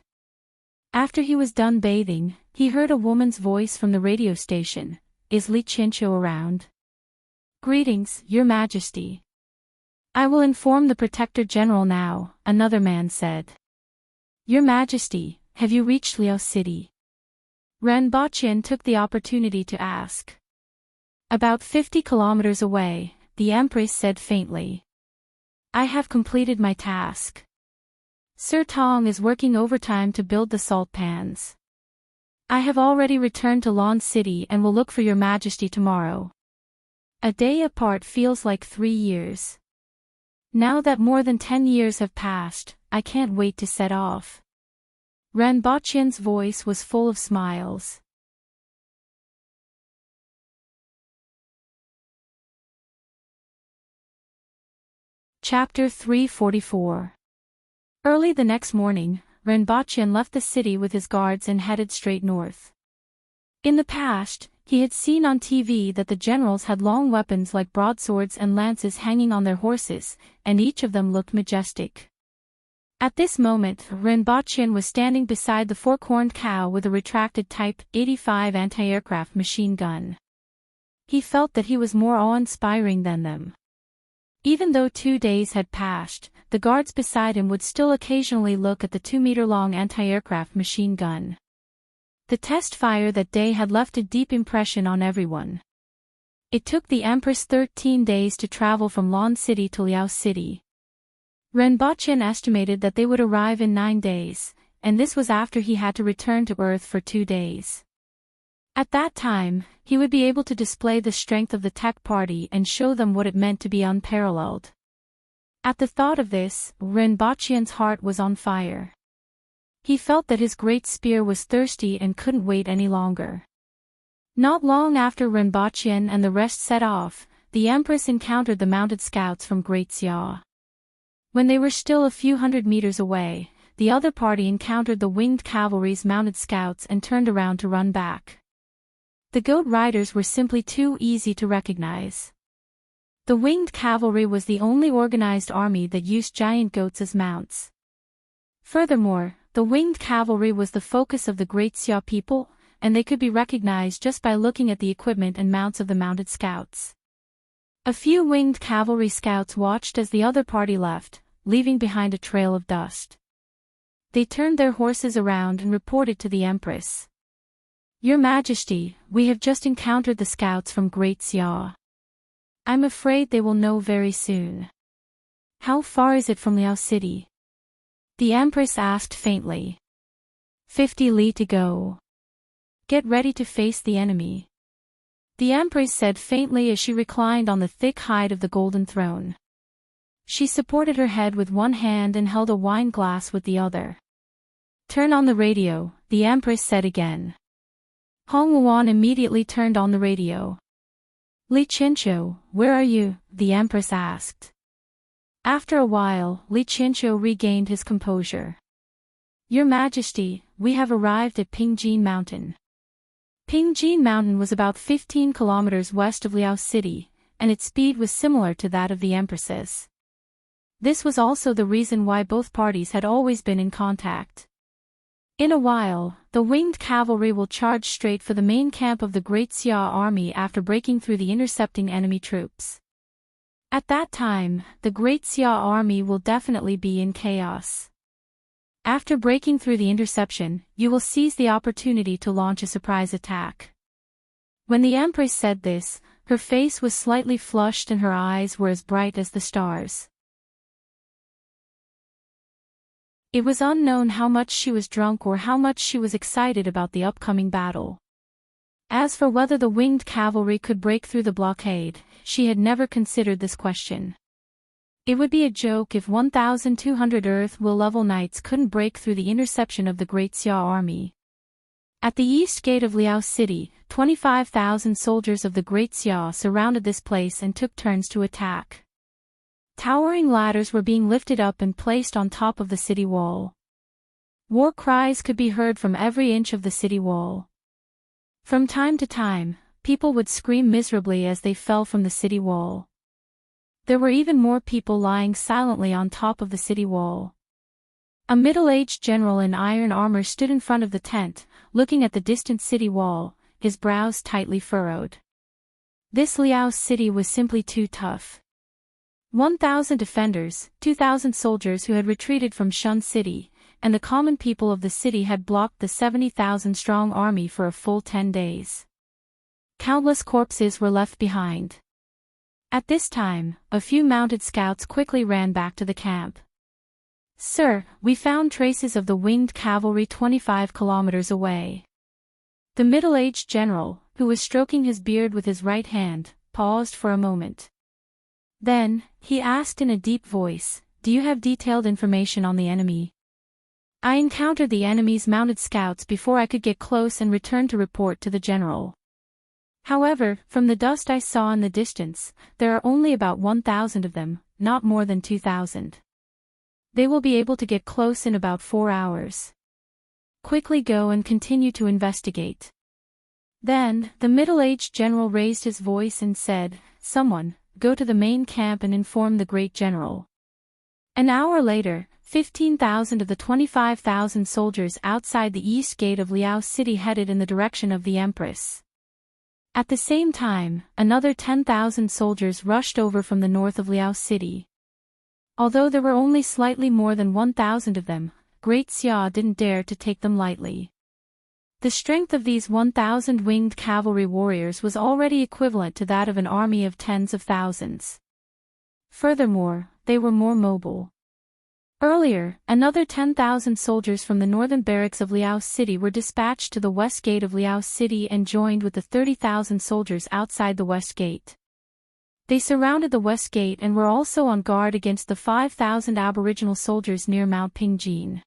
After he was done bathing, he heard a woman's voice from the radio station, "Is Li Qinqiu around?" "Greetings, Your Majesty." "I will inform the Protector General now," another man said. "Your Majesty, have you reached Liao City?" Renbochin took the opportunity to ask. "About 50 kilometers away," the Empress said faintly. "I have completed my task. Sir Tong is working overtime to build the salt pans. I have already returned to Lan City and will look for Your Majesty tomorrow." A day apart feels like 3 years. Now that more than 10 years have passed, I can't wait to set off. Ranbochen's voice was full of smiles. Chapter 344. Early the next morning, Ranbocchen left the city with his guards and headed straight north. In the past, he had seen on TV that the generals had long weapons like broadswords and lances hanging on their horses, and each of them looked majestic. At this moment, Ranbocchen was standing beside the fork-horned cow with a retracted Type 85 anti-aircraft machine gun. He felt that he was more awe-inspiring than them. Even though 2 days had passed, the guards beside him would still occasionally look at the 2-meter-long anti-aircraft machine gun. The test fire that day had left a deep impression on everyone. It took the Empress 13 days to travel from Lon City to Liao City. Ranbocchen estimated that they would arrive in 9 days, and this was after he had to return to Earth for 2 days. At that time, he would be able to display the strength of the tech party and show them what it meant to be unparalleled. At the thought of this, Ranbochen's heart was on fire. He felt that his great spear was thirsty and couldn't wait any longer. Not long after Ranbocchen and the rest set off, the Empress encountered the mounted scouts from Great Xia. When they were still a few hundred meters away, the other party encountered the winged cavalry's mounted scouts and turned around to run back. The goat riders were simply too easy to recognize. The winged cavalry was the only organized army that used giant goats as mounts. Furthermore, the winged cavalry was the focus of the Great Xia people, and they could be recognized just by looking at the equipment and mounts of the mounted scouts. A few winged cavalry scouts watched as the other party left, leaving behind a trail of dust. They turned their horses around and reported to the Empress. "Your Majesty, we have just encountered the scouts from Great Xia. I'm afraid they will know very soon." "How far is it from Liao City?" the Empress asked faintly. 50 li to go. Get ready to face the enemy," the Empress said faintly as she reclined on the thick hide of the golden throne. She supported her head with one hand and held a wine glass with the other. "Turn on the radio," the Empress said again. Hong Wuan immediately turned on the radio. "Li Qinqiu, where are you?" the Empress asked. After a while, Li Qinqiu regained his composure. "Your Majesty, we have arrived at Pingjin Mountain." Pingjin Mountain was about 15 kilometers west of Liao City, and its speed was similar to that of the Empress's. This was also the reason why both parties had always been in contact. In a while, the winged cavalry will charge straight for the main camp of the Great Xia army after breaking through the intercepting enemy troops. At that time, the Great Xia army will definitely be in chaos. After breaking through the interception, you will seize the opportunity to launch a surprise attack. When the Empress said this, her face was slightly flushed and her eyes were as bright as the stars. It was unknown how much she was drunk or how much she was excited about the upcoming battle. As for whether the winged cavalry could break through the blockade, she had never considered this question. It would be a joke if 1,200 Earth-will-level knights couldn't break through the interception of the Great Xia army. At the east gate of Liao City, 25,000 soldiers of the Great Xia surrounded this place and took turns to attack. Towering ladders were being lifted up and placed on top of the city wall. War cries could be heard from every inch of the city wall. From time to time, people would scream miserably as they fell from the city wall. There were even more people lying silently on top of the city wall. A middle-aged general in iron armor stood in front of the tent, looking at the distant city wall, his brows tightly furrowed. This Liao City was simply too tough. 1,000 defenders, 2,000 soldiers who had retreated from Shun City, and the common people of the city had blocked the 70,000-strong army for a full 10 days. Countless corpses were left behind. At this time, a few mounted scouts quickly ran back to the camp. "Sir, we found traces of the winged cavalry 25 kilometers away." The middle-aged general, who was stroking his beard with his right hand, paused for a moment. Then, he asked in a deep voice, "Do you have detailed information on the enemy?" "I encountered the enemy's mounted scouts before I could get close and returned to report to the general. However, from the dust I saw in the distance, there are only about 1,000 of them, not more than 2,000. They will be able to get close in about 4 hours. Quickly go and continue to investigate." Then, the middle-aged general raised his voice and said, "Someone, go to the main camp and inform the great general." An hour later, 15,000 of the 25,000 soldiers outside the east gate of Liao City headed in the direction of the Empress. At the same time, another 10,000 soldiers rushed over from the north of Liao City. Although there were only slightly more than 1,000 of them, Great Xia didn't dare to take them lightly. The strength of these 1,000 winged cavalry warriors was already equivalent to that of an army of tens of thousands. Furthermore, they were more mobile. Earlier, another 10,000 soldiers from the northern barracks of Liao City were dispatched to the west gate of Liao City and joined with the 30,000 soldiers outside the west gate. They surrounded the west gate and were also on guard against the 5,000 aboriginal soldiers near Mount Pingjin.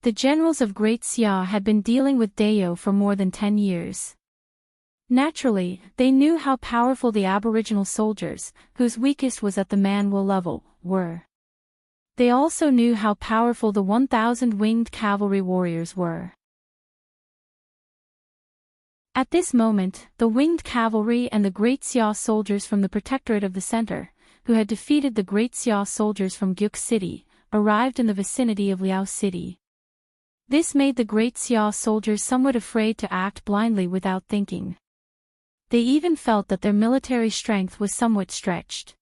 The generals of Great Xia had been dealing with Dao for more than 10 years. Naturally, they knew how powerful the aboriginal soldiers, whose weakest was at the manual level, were. They also knew how powerful the 1,000 winged cavalry warriors were. At this moment, the winged cavalry and the Great Xia soldiers from the Protectorate of the Center, who had defeated the Great Xia soldiers from Gyuk City, arrived in the vicinity of Liao City. This made the Great Xia soldiers somewhat afraid to act blindly without thinking. They even felt that their military strength was somewhat stretched.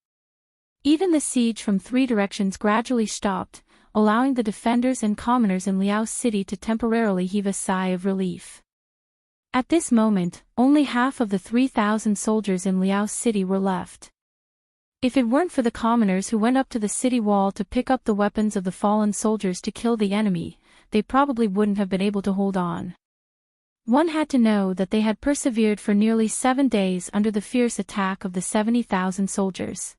Even the siege from 3 directions gradually stopped, allowing the defenders and commoners in Liao City to temporarily heave a sigh of relief. At this moment, only half of the 3,000 soldiers in Liao City were left. If it weren't for the commoners who went up to the city wall to pick up the weapons of the fallen soldiers to kill the enemy, they probably wouldn't have been able to hold on. One had to know that they had persevered for nearly 7 days under the fierce attack of the 70,000 soldiers.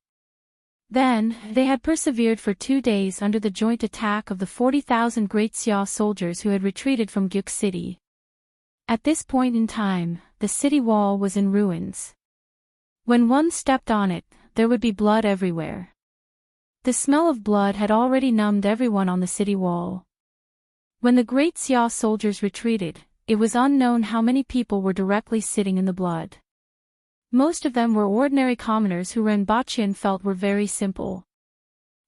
Then, they had persevered for 2 days under the joint attack of the 40,000 Great Xia soldiers who had retreated from Gyuk City. At this point in time, the city wall was in ruins. When one stepped on it, there would be blood everywhere. The smell of blood had already numbed everyone on the city wall. When the Great Xia soldiers retreated, it was unknown how many people were directly sitting in the blood. Most of them were ordinary commoners who Renbachian felt were very simple.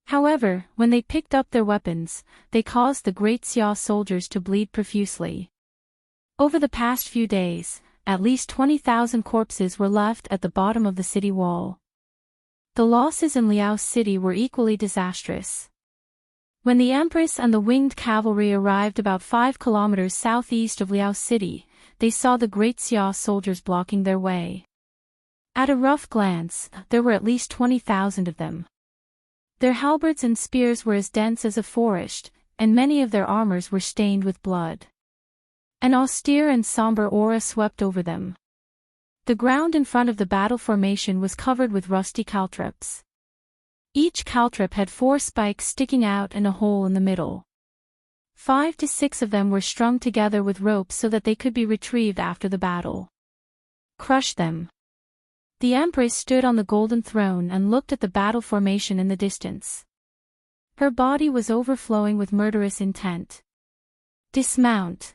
However, when they picked up their weapons, they caused the Great Xia soldiers to bleed profusely. Over the past few days, at least 20,000 corpses were left at the bottom of the city wall. The losses in Liao City were equally disastrous. When the Empress and the winged cavalry arrived about 5 kilometers southeast of Liao City, they saw the Great Xia soldiers blocking their way. At a rough glance, there were at least 20,000 of them. Their halberds and spears were as dense as a forest, and many of their armors were stained with blood. An austere and somber aura swept over them. The ground in front of the battle formation was covered with rusty caltrops. Each caltrop had 4 spikes sticking out and a hole in the middle. 5 to 6 of them were strung together with ropes so that they could be retrieved after the battle. Crush them. The Empress stood on the golden throne and looked at the battle formation in the distance. Her body was overflowing with murderous intent. Dismount.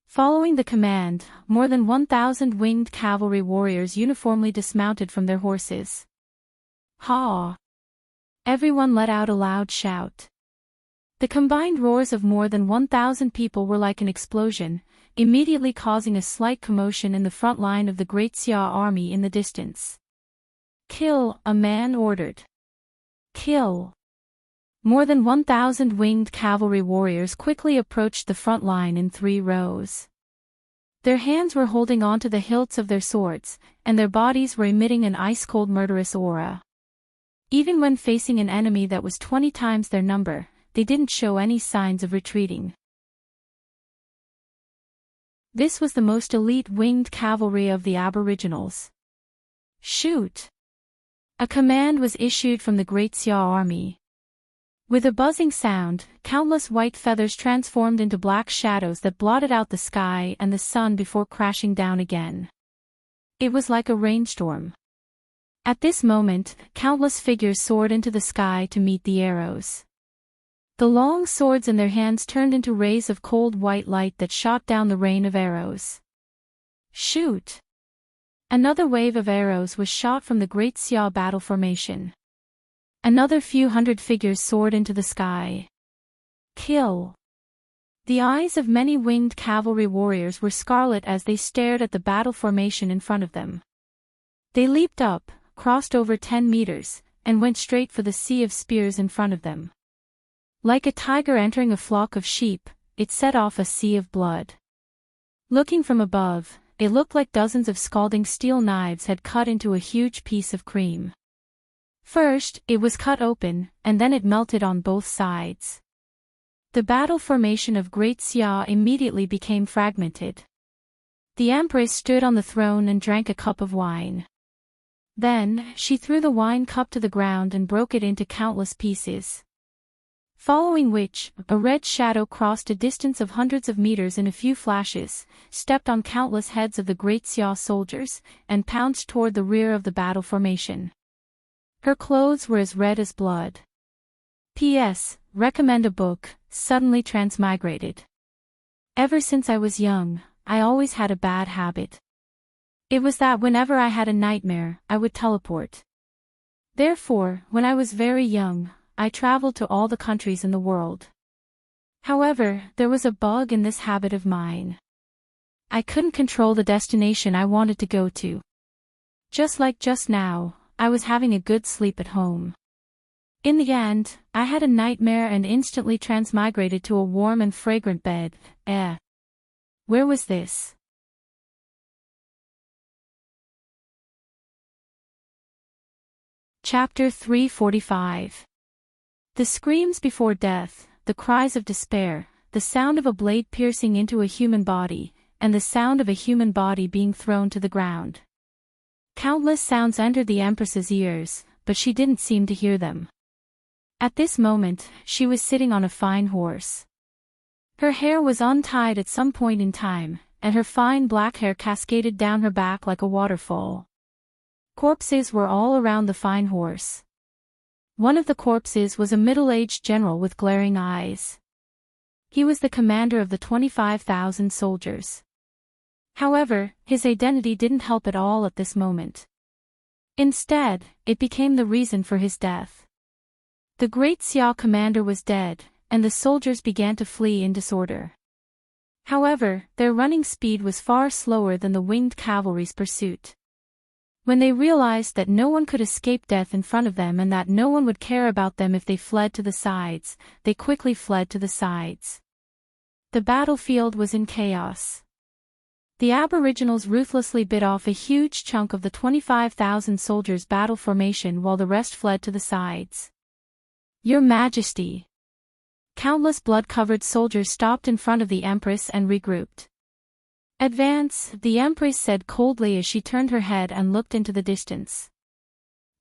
Following the command, more than 1,000 winged cavalry warriors uniformly dismounted from their horses. Ha! Everyone let out a loud shout. The combined roars of more than 1,000 people were like an explosion, immediately causing a slight commotion in the front line of the Great Xia army in the distance. Kill, a man ordered. Kill. More than 1,000 winged cavalry warriors quickly approached the front line in 3 rows. Their hands were holding onto the hilts of their swords, and their bodies were emitting an ice-cold murderous aura. Even when facing an enemy that was 20 times their number, they didn't show any signs of retreating. This was the most elite winged cavalry of the Aboriginals. Shoot! A command was issued from the Great Xia army. With a buzzing sound, countless white feathers transformed into black shadows that blotted out the sky and the sun before crashing down again. It was like a rainstorm. At this moment, countless figures soared into the sky to meet the arrows. The long swords in their hands turned into rays of cold white light that shot down the rain of arrows. Shoot! Another wave of arrows was shot from the Great Xia battle formation. Another few hundred figures soared into the sky. Kill! The eyes of many winged cavalry warriors were scarlet as they stared at the battle formation in front of them. They leaped up, crossed over 10 meters, and went straight for the sea of spears in front of them. Like a tiger entering a flock of sheep, it set off a sea of blood. Looking from above, it looked like dozens of scalding steel knives had cut into a huge piece of cream. First, it was cut open, and then it melted on both sides. The battle formation of Great Xia immediately became fragmented. The Empress stood on the throne and drank a cup of wine. Then, she threw the wine cup to the ground and broke it into countless pieces. Following which, a red shadow crossed a distance of hundreds of meters in a few flashes, stepped on countless heads of the Great Xia soldiers, and pounced toward the rear of the battle formation. Her clothes were as red as blood. P.S. Recommend a book, suddenly transmigrated. Ever since I was young, I always had a bad habit. It was that whenever I had a nightmare, I would teleport. Therefore, when I was very young, I traveled to all the countries in the world. However, there was a bug in this habit of mine. I couldn't control the destination I wanted to go to. Just like just now, I was having a good sleep at home. In the end, I had a nightmare and instantly transmigrated to a warm and fragrant bed. Where was this? Chapter 345. The screams before death, the cries of despair, the sound of a blade piercing into a human body, and the sound of a human body being thrown to the ground. Countless sounds entered the Empress's ears, but she didn't seem to hear them. At this moment, she was sitting on a fine horse. Her hair was untied at some point in time, and her fine black hair cascaded down her back like a waterfall. Corpses were all around the fine horse. One of the corpses was a middle-aged general with glaring eyes. He was the commander of the 25,000 soldiers. However, his identity didn't help at all at this moment. Instead, it became the reason for his death. The Great Xia commander was dead, and the soldiers began to flee in disorder. However, their running speed was far slower than the winged cavalry's pursuit. When they realized that no one could escape death in front of them and that no one would care about them if they fled to the sides, they quickly fled to the sides. The battlefield was in chaos. The aboriginals ruthlessly bit off a huge chunk of the 25,000 soldiers' battle formation while the rest fled to the sides. Your Majesty! Countless blood-covered soldiers stopped in front of the Empress and regrouped. Advance, the Empress said coldly as she turned her head and looked into the distance.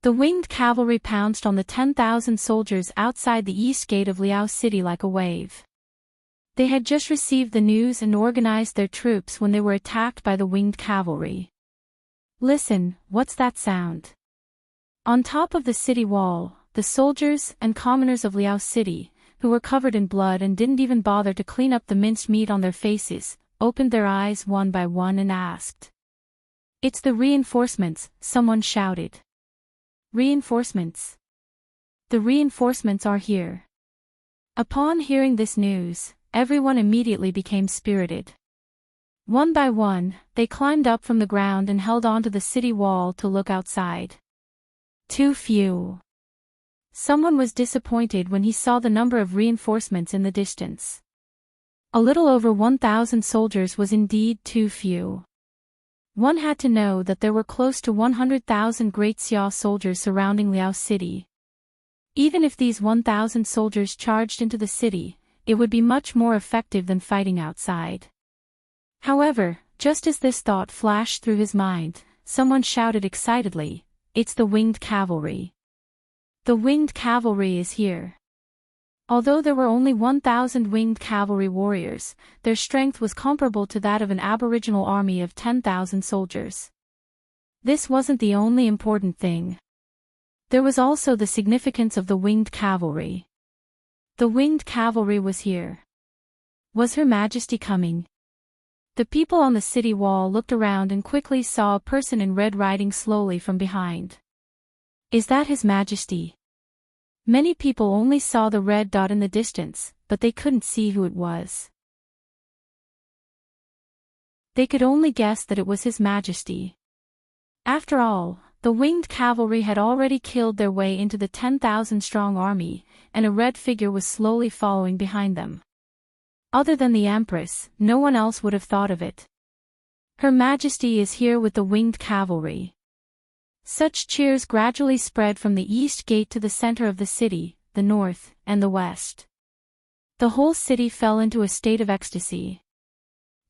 The winged cavalry pounced on the 10,000 soldiers outside the east gate of Liao City like a wave. They had just received the news and organized their troops when they were attacked by the winged cavalry. Listen, what's that sound? On top of the city wall, the soldiers and commoners of Liao City, who were covered in blood and didn't even bother to clean up the minced meat on their faces, opened their eyes one by one and asked. It's the reinforcements, someone shouted. Reinforcements. The reinforcements are here. Upon hearing this news, everyone immediately became spirited. One by one, they climbed up from the ground and held onto the city wall to look outside. Too few. Someone was disappointed when he saw the number of reinforcements in the distance. A little over 1,000 soldiers was indeed too few. One had to know that there were close to 100,000 Great Xia soldiers surrounding Liao City. Even if these 1,000 soldiers charged into the city, it would be much more effective than fighting outside. However, just as this thought flashed through his mind, someone shouted excitedly, "It's the winged cavalry! The winged cavalry is here!" Although there were only 1,000 winged cavalry warriors, their strength was comparable to that of an aboriginal army of 10,000 soldiers. This wasn't the only important thing. There was also the significance of the winged cavalry. The winged cavalry was here. Was Her Majesty coming? The people on the city wall looked around and quickly saw a person in red riding slowly from behind. "Is that His Majesty?" Many people only saw the red dot in the distance, but they couldn't see who it was. They could only guess that it was His Majesty. After all, the winged cavalry had already killed their way into the 10,000-strong army, and a red figure was slowly following behind them. Other than the Empress, no one else would have thought of it. Her Majesty is here with the winged cavalry. Such cheers gradually spread from the east gate to the center of the city, the north, and the west. The whole city fell into a state of ecstasy.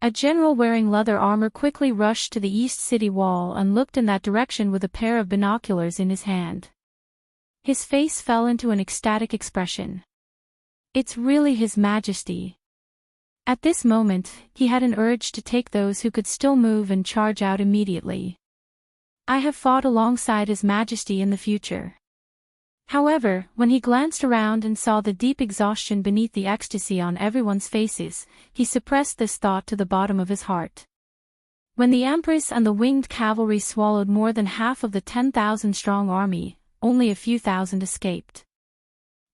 A general wearing leather armor quickly rushed to the east city wall and looked in that direction with a pair of binoculars in his hand. His face fell into an ecstatic expression. "It's really His Majesty." At this moment, he had an urge to take those who could still move and charge out immediately. "I have fought alongside His Majesty in the future." However, when he glanced around and saw the deep exhaustion beneath the ecstasy on everyone's faces, he suppressed this thought to the bottom of his heart. When the Empress and the winged cavalry swallowed more than half of the 10,000-strong army, only a few thousand escaped.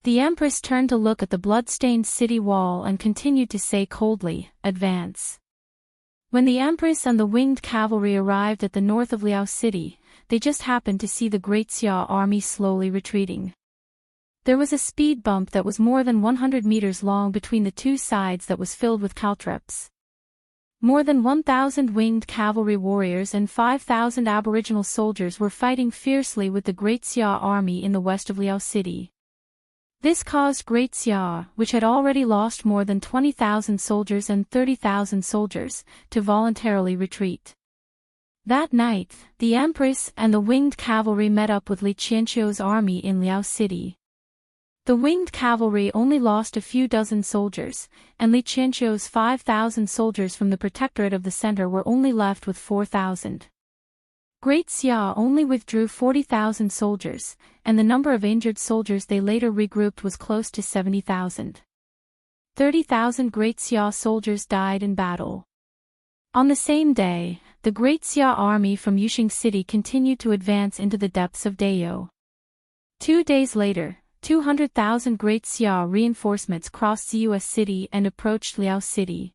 The Empress turned to look at the blood-stained city wall and continued to say coldly, "Advance." When the Empress and the winged cavalry arrived at the north of Liao City, they just happened to see the Great Xia army slowly retreating. There was a speed bump that was more than 100 meters long between the two sides that was filled with caltrops. More than 1,000 winged cavalry warriors and 5,000 aboriginal soldiers were fighting fiercely with the Great Xia army in the west of Liao City. This caused Great Xia, which had already lost more than 20,000 soldiers and 30,000 soldiers, to voluntarily retreat. That night, the Empress and the winged cavalry met up with Li Qianqiu's army in Liao City. The winged cavalry only lost a few dozen soldiers, and Li Qianqiu's 5,000 soldiers from the Protectorate of the Center were only left with 4,000. Great Xia only withdrew 40,000 soldiers, and the number of injured soldiers they later regrouped was close to 70,000. 30,000 Great Xia soldiers died in battle. On the same day, the Great Xia army from Yuxing City continued to advance into the depths of Dayou. 2 days later, 200,000 Great Xia reinforcements crossed Ziyue City and approached Liao City.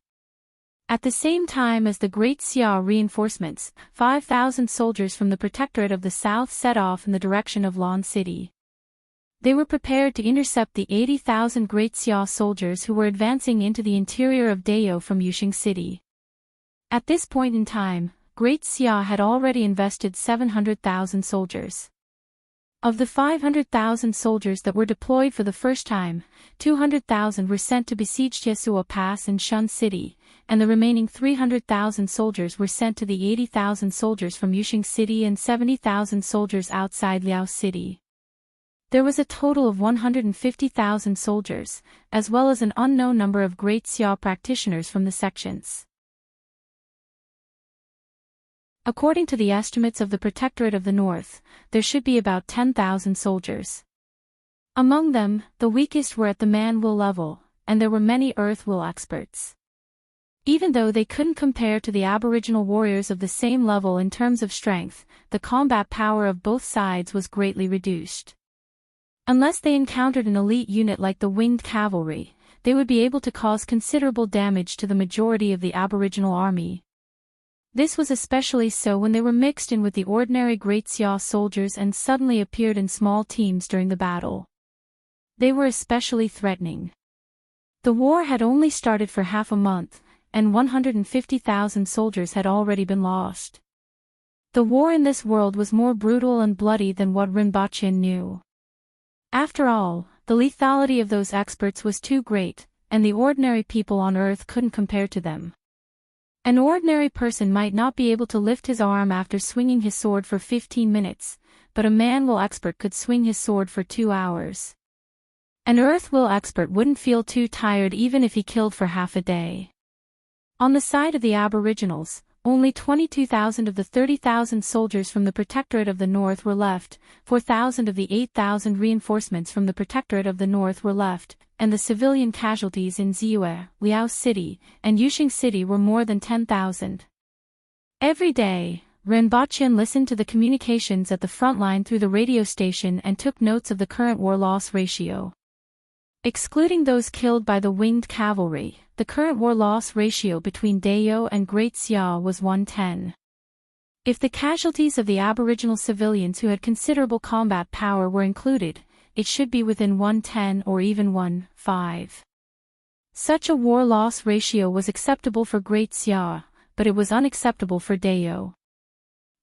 At the same time as the Great Xia reinforcements, 5,000 soldiers from the Protectorate of the South set off in the direction of Lan City. They were prepared to intercept the 80,000 Great Xia soldiers who were advancing into the interior of Dayou from Yuxing City. At this point in time, Great Xia had already invested 700,000 soldiers. Of the 500,000 soldiers that were deployed for the first time, 200,000 were sent to besiege Tiesua Pass in Shun City, and the remaining 300,000 soldiers were sent to the 80,000 soldiers from Yuxing City and 70,000 soldiers outside Liao City. There was a total of 150,000 soldiers, as well as an unknown number of Great Xia practitioners from the sections. According to the estimates of the Protectorate of the North, there should be about 10,000 soldiers. Among them, the weakest were at the man-will level, and there were many earth-will experts. Even though they couldn't compare to the aboriginal warriors of the same level in terms of strength, the combat power of both sides was greatly reduced. Unless they encountered an elite unit like the winged cavalry, they would be able to cause considerable damage to the majority of the aboriginal army. This was especially so when they were mixed in with the ordinary Great Xia soldiers and suddenly appeared in small teams during the battle. They were especially threatening. The war had only started for half a month, and 150,000 soldiers had already been lost. The war in this world was more brutal and bloody than what Rinpoche knew. After all, the lethality of those experts was too great, and the ordinary people on Earth couldn't compare to them. An ordinary person might not be able to lift his arm after swinging his sword for 15 minutes, but a man-will expert could swing his sword for 2 hours. An earth-will expert wouldn't feel too tired even if he killed for half a day. On the side of the Aboriginals, only 22,000 of the 30,000 soldiers from the Protectorate of the North were left, 4,000 of the 8,000 reinforcements from the Protectorate of the North were left, and the civilian casualties in Ziue, Liao City, and Yushing City were more than 10,000. Every day, Rinpoche listened to the communications at the front line through the radio station and took notes of the current war-loss ratio. Excluding those killed by the winged cavalry, the current war-loss ratio between Dayo and Great Xia was 1:10. If the casualties of the Aboriginal civilians who had considerable combat power were included, it should be within 1:10 or even 1:5. Such a war-loss ratio was acceptable for Great Xia, but it was unacceptable for Dayo.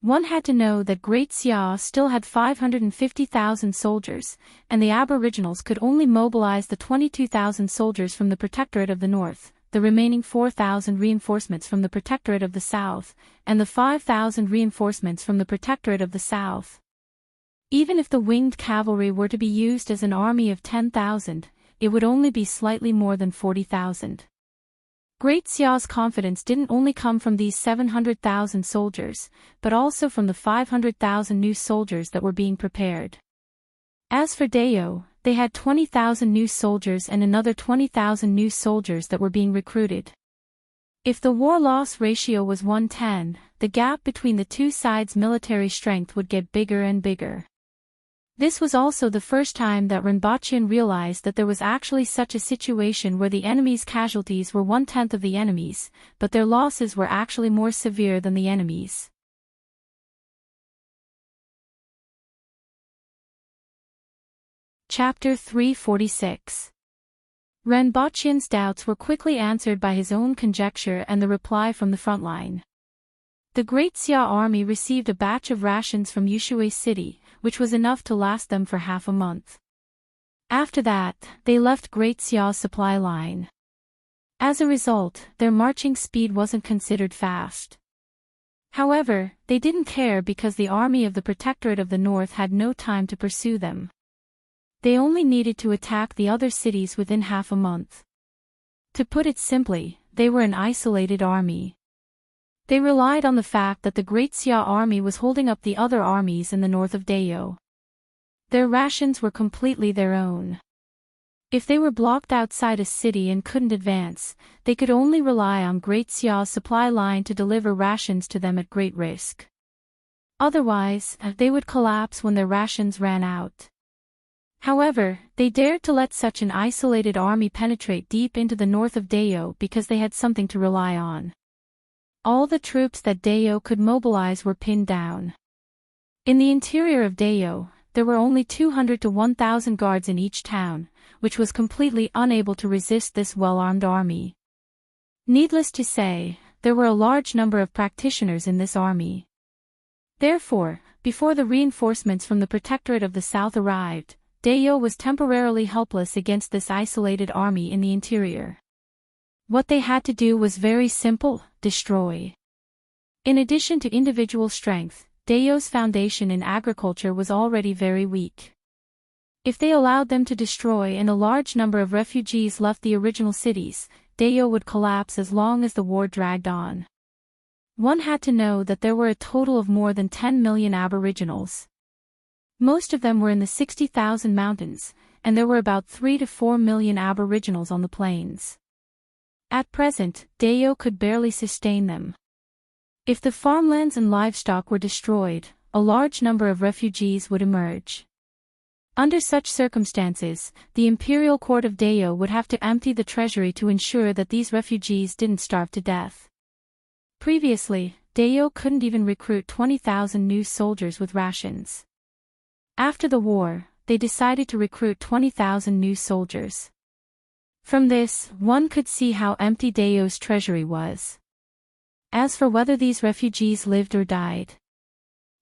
One had to know that Great Xia still had 550,000 soldiers, and the Aboriginals could only mobilize the 22,000 soldiers from the Protectorate of the North, the remaining 4,000 reinforcements from the Protectorate of the South, and the 5,000 reinforcements from the Protectorate of the South. Even if the winged cavalry were to be used as an army of 10,000, it would only be slightly more than 40,000. Great Xia's confidence didn't only come from these 700,000 soldiers, but also from the 500,000 new soldiers that were being prepared. As for Dayo, they had 20,000 new soldiers and another 20,000 new soldiers that were being recruited. If the war-loss ratio was 1:10, the gap between the two sides' military strength would get bigger and bigger. This was also the first time that Rinpoche realized that there was actually such a situation where the enemy's casualties were 1/10 of the enemy's, but their losses were actually more severe than the enemy's. Chapter 346. Rinpoche's doubts were quickly answered by his own conjecture and the reply from the front line. The Great Xia army received a batch of rations from Yushui City, which was enough to last them for half a month. After that, they left Great Xia's supply line. As a result, their marching speed wasn't considered fast. However, they didn't care because the army of the Protectorate of the North had no time to pursue them. They only needed to attack the other cities within half a month. To put it simply, they were an isolated army. They relied on the fact that the Great Xia army was holding up the other armies in the north of Dayo. Their rations were completely their own. If they were blocked outside a city and couldn't advance, they could only rely on Great Xia's supply line to deliver rations to them at great risk. Otherwise, they would collapse when their rations ran out. However, they dared to let such an isolated army penetrate deep into the north of Dayo because they had something to rely on. All the troops that Dayo could mobilize were pinned down. In the interior of Dayo, there were only 200 to 1,000 guards in each town, which was completely unable to resist this well-armed army. Needless to say, there were a large number of practitioners in this army. Therefore, before the reinforcements from the Protectorate of the South arrived, Dayo was temporarily helpless against this isolated army in the interior. What they had to do was very simple: destroy. In addition to individual strength, Dayo's foundation in agriculture was already very weak. If they allowed them to destroy and a large number of refugees left the original cities, Dayo would collapse as long as the war dragged on. One had to know that there were a total of more than 10 million Aboriginals. Most of them were in the 60,000 mountains, and there were about 3 to 4 million Aboriginals on the plains. At present, Dayo could barely sustain them. If the farmlands and livestock were destroyed, a large number of refugees would emerge. Under such circumstances, the Imperial Court of Dayo would have to empty the treasury to ensure that these refugees didn't starve to death. Previously, Dayo couldn't even recruit 20,000 new soldiers with rations. After the war, they decided to recruit 20,000 new soldiers. From this, one could see how empty Dayo's treasury was. As for whether these refugees lived or died,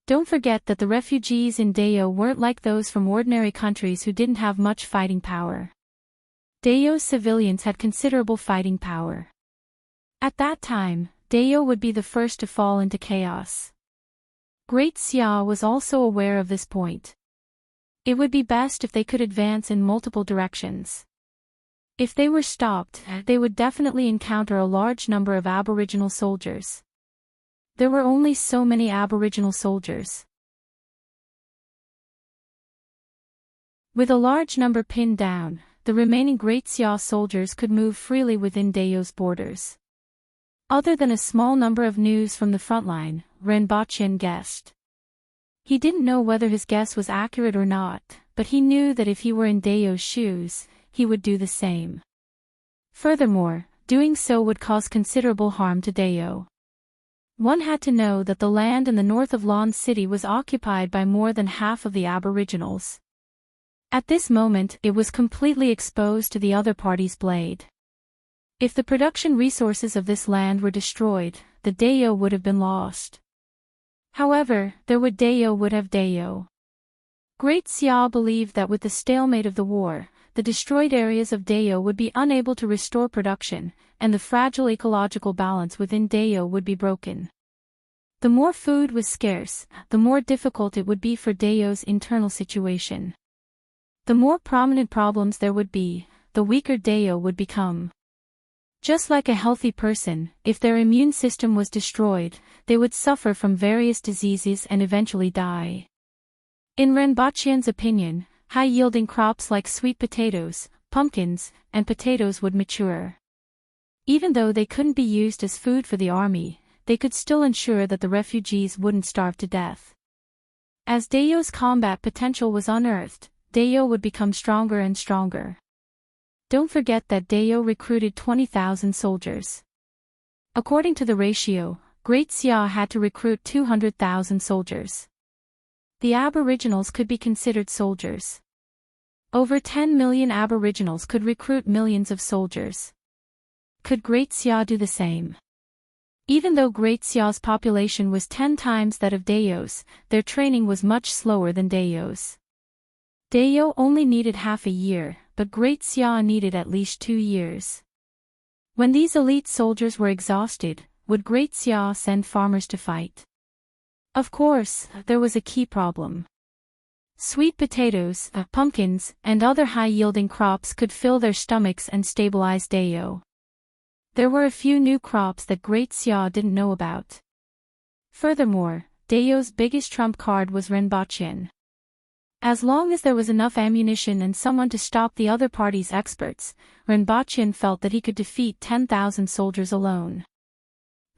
don't forget that the refugees in Dayo weren't like those from ordinary countries who didn't have much fighting power. Dayo's civilians had considerable fighting power. At that time, Deo would be the first to fall into chaos. Great Xia was also aware of this point. It would be best if they could advance in multiple directions. If they were stopped, they would definitely encounter a large number of Aboriginal soldiers. There were only so many Aboriginal soldiers. With a large number pinned down, the remaining Great Xia soldiers could move freely within Deo's borders. Other than a small number of news from the front line, Rinpoche guessed. He didn't know whether his guess was accurate or not, but he knew that if he were in Deo's shoes, he would do the same. Furthermore, doing so would cause considerable harm to Deo. One had to know that the land in the north of Lon City was occupied by more than half of the Aboriginals. At this moment, it was completely exposed to the other party's blade. If the production resources of this land were destroyed, the Deo would have been lost. However, there would have Deo. Great Xia believed that with the stalemate of the war, the destroyed areas of Deo would be unable to restore production, and the fragile ecological balance within Deo would be broken. The more food was scarce, the more difficult it would be for Deo's internal situation. The more prominent problems there would be, the weaker Deo would become. Just like a healthy person, if their immune system was destroyed, they would suffer from various diseases and eventually die. In Rinpoche's opinion, high-yielding crops like sweet potatoes, pumpkins, and potatoes would mature. Even though they couldn't be used as food for the army, they could still ensure that the refugees wouldn't starve to death. As Deo's combat potential was unearthed, Deo would become stronger and stronger. Don't forget that Deo recruited 20,000 soldiers. According to the ratio, Great Xia had to recruit 200,000 soldiers. The Aboriginals could be considered soldiers. Over 10 million Aboriginals could recruit millions of soldiers. Could Great Xia do the same? Even though Great Xia's population was 10 times that of Deo's, their training was much slower than Deo's. Deo only needed half a year, but Great Xia needed at least 2 years. When these elite soldiers were exhausted, would Great Xia send farmers to fight? Of course, there was a key problem. Sweet potatoes, pumpkins, and other high-yielding crops could fill their stomachs and stabilize Deo. There were a few new crops that Great Xia didn't know about. Furthermore, Deo's biggest trump card was Rinpoche. As long as there was enough ammunition and someone to stop the other party's experts, Rinpoche felt that he could defeat 10,000 soldiers alone.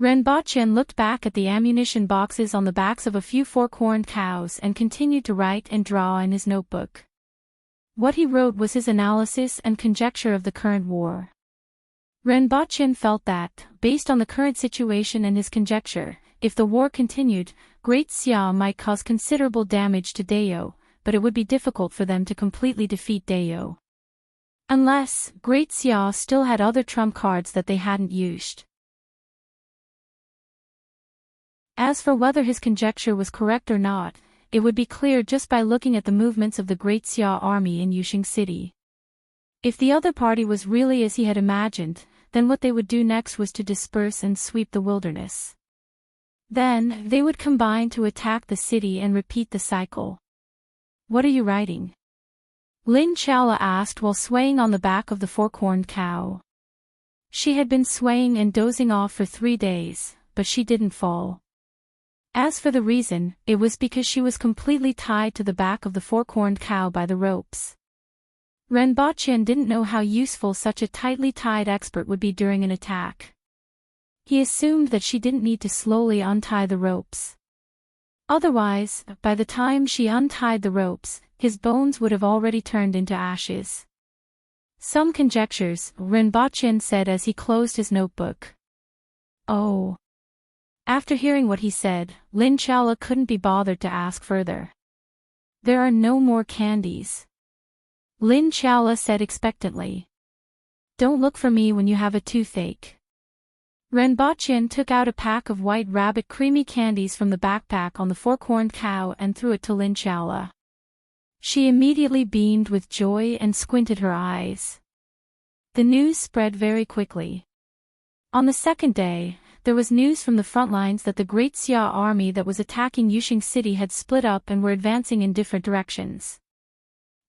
Rinpoche looked back at the ammunition boxes on the backs of a few four-corned cows and continued to write and draw in his notebook. What he wrote was his analysis and conjecture of the current war. Rinpoche felt that, based on the current situation and his conjecture, if the war continued, Great Xia might cause considerable damage to Deo, but it would be difficult for them to completely defeat Deo. Unless, Great Xia still had other trump cards that they hadn't used. As for whether his conjecture was correct or not, it would be clear just by looking at the movements of the Great Xia army in Yushing City. If the other party was really as he had imagined, then what they would do next was to disperse and sweep the wilderness. Then, they would combine to attack the city and repeat the cycle. What are you writing? Lin Chaola asked while swaying on the back of the four-corned cow. She had been swaying and dozing off for 3 days, but she didn't fall. As for the reason, it was because she was completely tied to the back of the four-corned cow by the ropes. Rinpoche didn't know how useful such a tightly tied expert would be during an attack. He assumed that she didn't need to slowly untie the ropes. Otherwise, by the time she untied the ropes, his bones would have already turned into ashes. Some conjectures, Rinpoche said as he closed his notebook. Oh. After hearing what he said, Lin Chaola couldn't be bothered to ask further. There are no more candies. Lin Chaola said expectantly. Don't look for me when you have a toothache. Rinpoche took out a pack of White Rabbit creamy candies from the backpack on the four-corned cow and threw it to Lin Chaola. She immediately beamed with joy and squinted her eyes. The news spread very quickly. On the second day, there was news from the front lines that the Great Xia army that was attacking Yuxing City had split up and were advancing in different directions.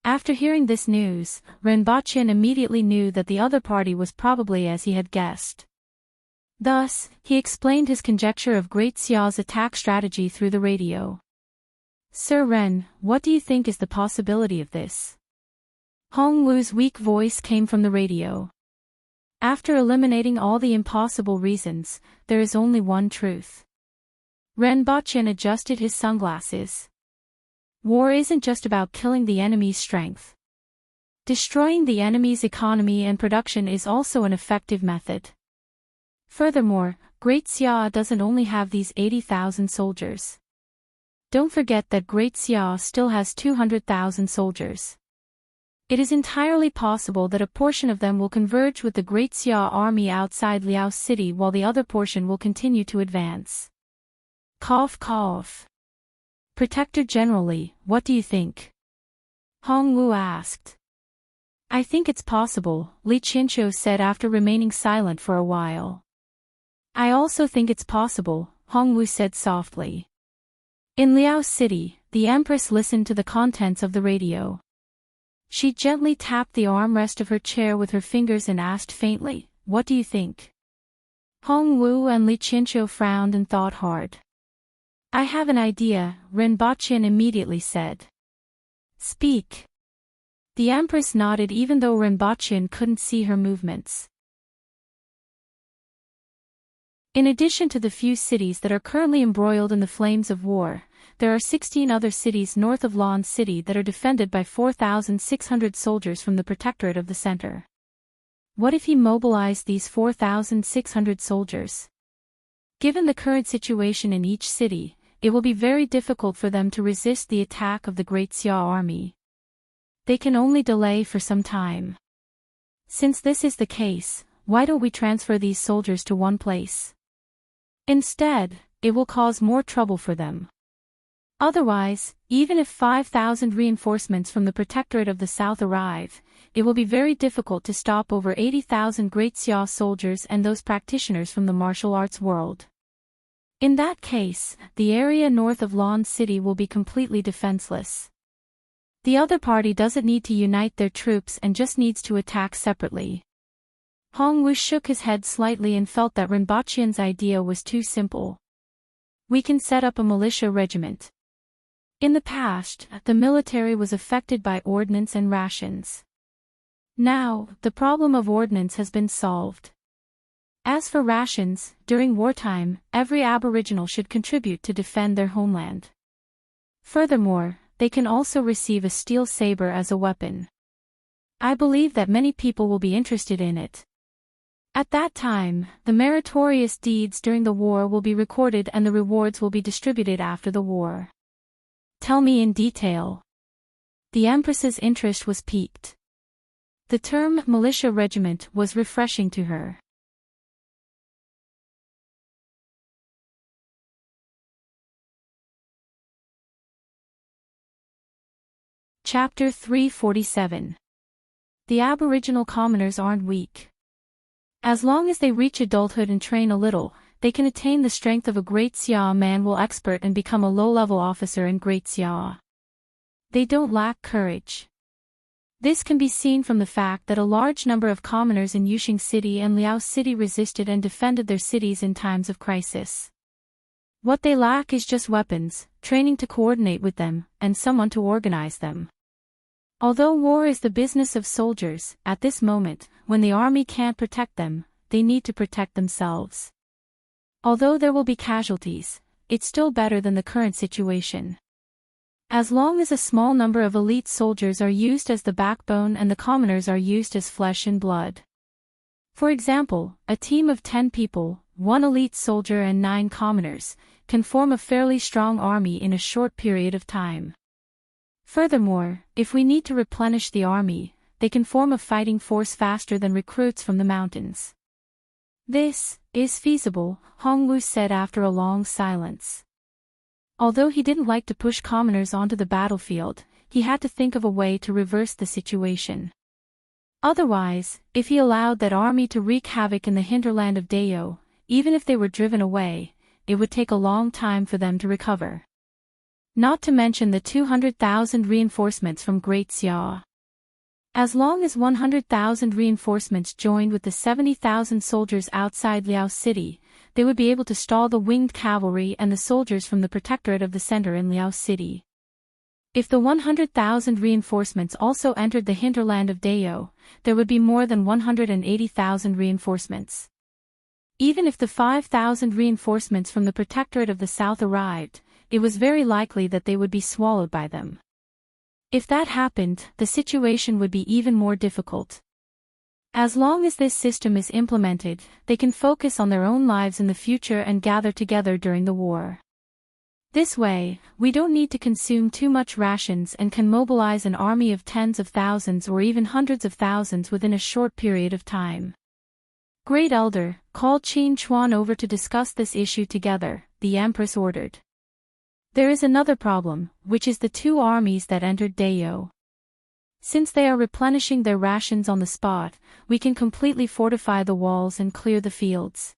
After hearing this news, Renbaqian immediately knew that the other party was probably as he had guessed. Thus, he explained his conjecture of Great Xia's attack strategy through the radio. "Sir Ren, what do you think is the possibility of this?" Hong Wu's weak voice came from the radio. "After eliminating all the impossible reasons, there is only one truth." Renbaqian adjusted his sunglasses. War isn't just about killing the enemy's strength. Destroying the enemy's economy and production is also an effective method. Furthermore, Great Xia doesn't only have these 80,000 soldiers. Don't forget that Great Xia still has 200,000 soldiers. It is entirely possible that a portion of them will converge with the Great Xia army outside Liao City while the other portion will continue to advance. Cough cough. Protector Generally, what do you think? Hong Wu asked. I think it's possible, Li Qianqiu said after remaining silent for a while. I also think it's possible, Hong Wu said softly. In Liao City, the Empress listened to the contents of the radio. She gently tapped the armrest of her chair with her fingers and asked faintly, "What do you think?" Hong Wu and Li Qianqiu frowned and thought hard. "I have an idea," Renbaqian immediately said. "Speak." The Empress nodded even though Renbaqian couldn't see her movements. In addition to the few cities that are currently embroiled in the flames of war, there are 16 other cities north of Lan City that are defended by 4,600 soldiers from the Protectorate of the Center. What if he mobilized these 4,600 soldiers? Given the current situation in each city, it will be very difficult for them to resist the attack of the Great Xia army. They can only delay for some time. Since this is the case, why don't we transfer these soldiers to one place? Instead, it will cause more trouble for them. Otherwise, even if 5,000 reinforcements from the Protectorate of the South arrive, it will be very difficult to stop over 80,000 Great Xia soldiers and those practitioners from the martial arts world. In that case, the area north of Lan City will be completely defenseless. The other party doesn't need to unite their troops and just needs to attack separately. Hong Wu shook his head slightly and felt that Renbaqian's idea was too simple. We can set up a militia regiment. In the past, the military was affected by ordnance and rations. Now, the problem of ordnance has been solved. As for rations, during wartime, every Aboriginal should contribute to defend their homeland. Furthermore, they can also receive a steel saber as a weapon. I believe that many people will be interested in it. At that time, the meritorious deeds during the war will be recorded and the rewards will be distributed after the war. Tell me in detail. The Empress's interest was piqued. The term militia regiment was refreshing to her. Chapter 347. The Aboriginal commoners aren't weak. As long as they reach adulthood and train a little, they can attain the strength of a Great Xia man will expert and become a low-level officer in Great Xia. They don't lack courage. This can be seen from the fact that a large number of commoners in Yuxing City and Liao City resisted and defended their cities in times of crisis. What they lack is just weapons, training to coordinate with them, and someone to organize them. Although war is the business of soldiers, at this moment, when the army can't protect them, they need to protect themselves. Although there will be casualties, it's still better than the current situation. As long as a small number of elite soldiers are used as the backbone and the commoners are used as flesh and blood. For example, a team of 10 people, 1 elite soldier and 9 commoners, can form a fairly strong army in a short period of time. Furthermore, if we need to replenish the army, they can form a fighting force faster than recruits from the mountains. This is feasible, Hong Wu said after a long silence. Although he didn't like to push commoners onto the battlefield, he had to think of a way to reverse the situation. Otherwise, if he allowed that army to wreak havoc in the hinterland of Dao, even if they were driven away, it would take a long time for them to recover. Not to mention the 200,000 reinforcements from Great Xia. As long as 100,000 reinforcements joined with the 70,000 soldiers outside Liao City, they would be able to stall the winged cavalry and the soldiers from the Protectorate of the Center in Liao City. If the 100,000 reinforcements also entered the hinterland of Dao, there would be more than 180,000 reinforcements. Even if the 5,000 reinforcements from the Protectorate of the South arrived, it was very likely that they would be swallowed by them. If that happened, the situation would be even more difficult. As long as this system is implemented, they can focus on their own lives in the future and gather together during the war. This way, we don't need to consume too much rations and can mobilize an army of tens of thousands or even hundreds of thousands within a short period of time. Great Elder, call Qin Chuan over to discuss this issue together, the Empress ordered. There is another problem, which is the two armies that entered Dao. Since they are replenishing their rations on the spot, we can completely fortify the walls and clear the fields.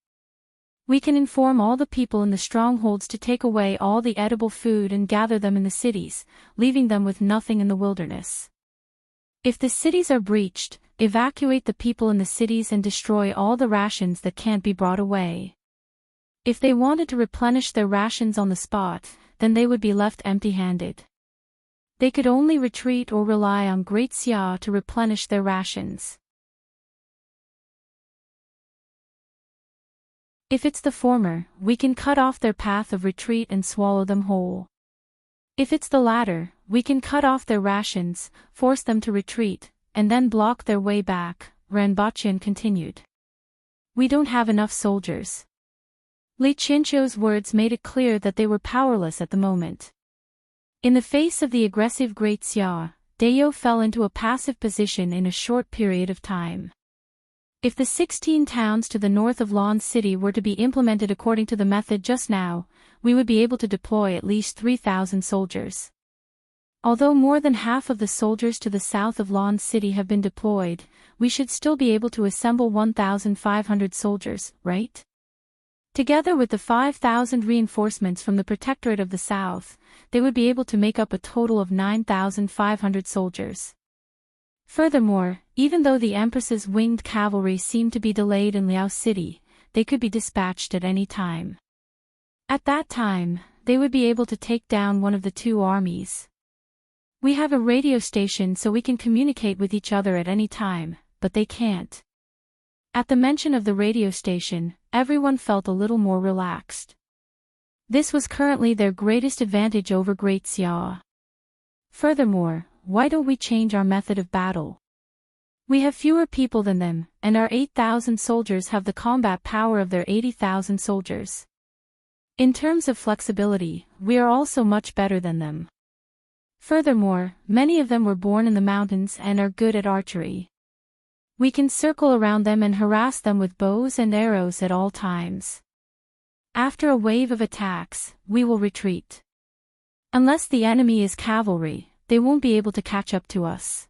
We can inform all the people in the strongholds to take away all the edible food and gather them in the cities, leaving them with nothing in the wilderness. If the cities are breached, evacuate the people in the cities and destroy all the rations that can't be brought away. If they wanted to replenish their rations on the spot, then they would be left empty-handed. They could only retreat or rely on Great Xia to replenish their rations. If it's the former, we can cut off their path of retreat and swallow them whole. If it's the latter, we can cut off their rations, force them to retreat, and then block their way back, Renbaqian continued. We don't have enough soldiers. Li Qinzhou's words made it clear that they were powerless at the moment. In the face of the aggressive Great Xia, Dao fell into a passive position in a short period of time. If the 16 towns to the north of Lan City were to be implemented according to the method just now, we would be able to deploy at least 3,000 soldiers. Although more than half of the soldiers to the south of Lan City have been deployed, we should still be able to assemble 1,500 soldiers, right? Together with the 5,000 reinforcements from the Protectorate of the South, they would be able to make up a total of 9,500 soldiers. Furthermore, even though the Empress's winged cavalry seemed to be delayed in Liao City, they could be dispatched at any time. At that time, they would be able to take down one of the two armies. We have a radio station so we can communicate with each other at any time, but they can't. At the mention of the radio station, everyone felt a little more relaxed. This was currently their greatest advantage over Great Xia. Furthermore, why don't we change our method of battle? We have fewer people than them, and our 8,000 soldiers have the combat power of their 80,000 soldiers. In terms of flexibility, we are also much better than them. Furthermore, many of them were born in the mountains and are good at archery. We can circle around them and harass them with bows and arrows at all times. After a wave of attacks, we will retreat. Unless the enemy is cavalry, they won't be able to catch up to us.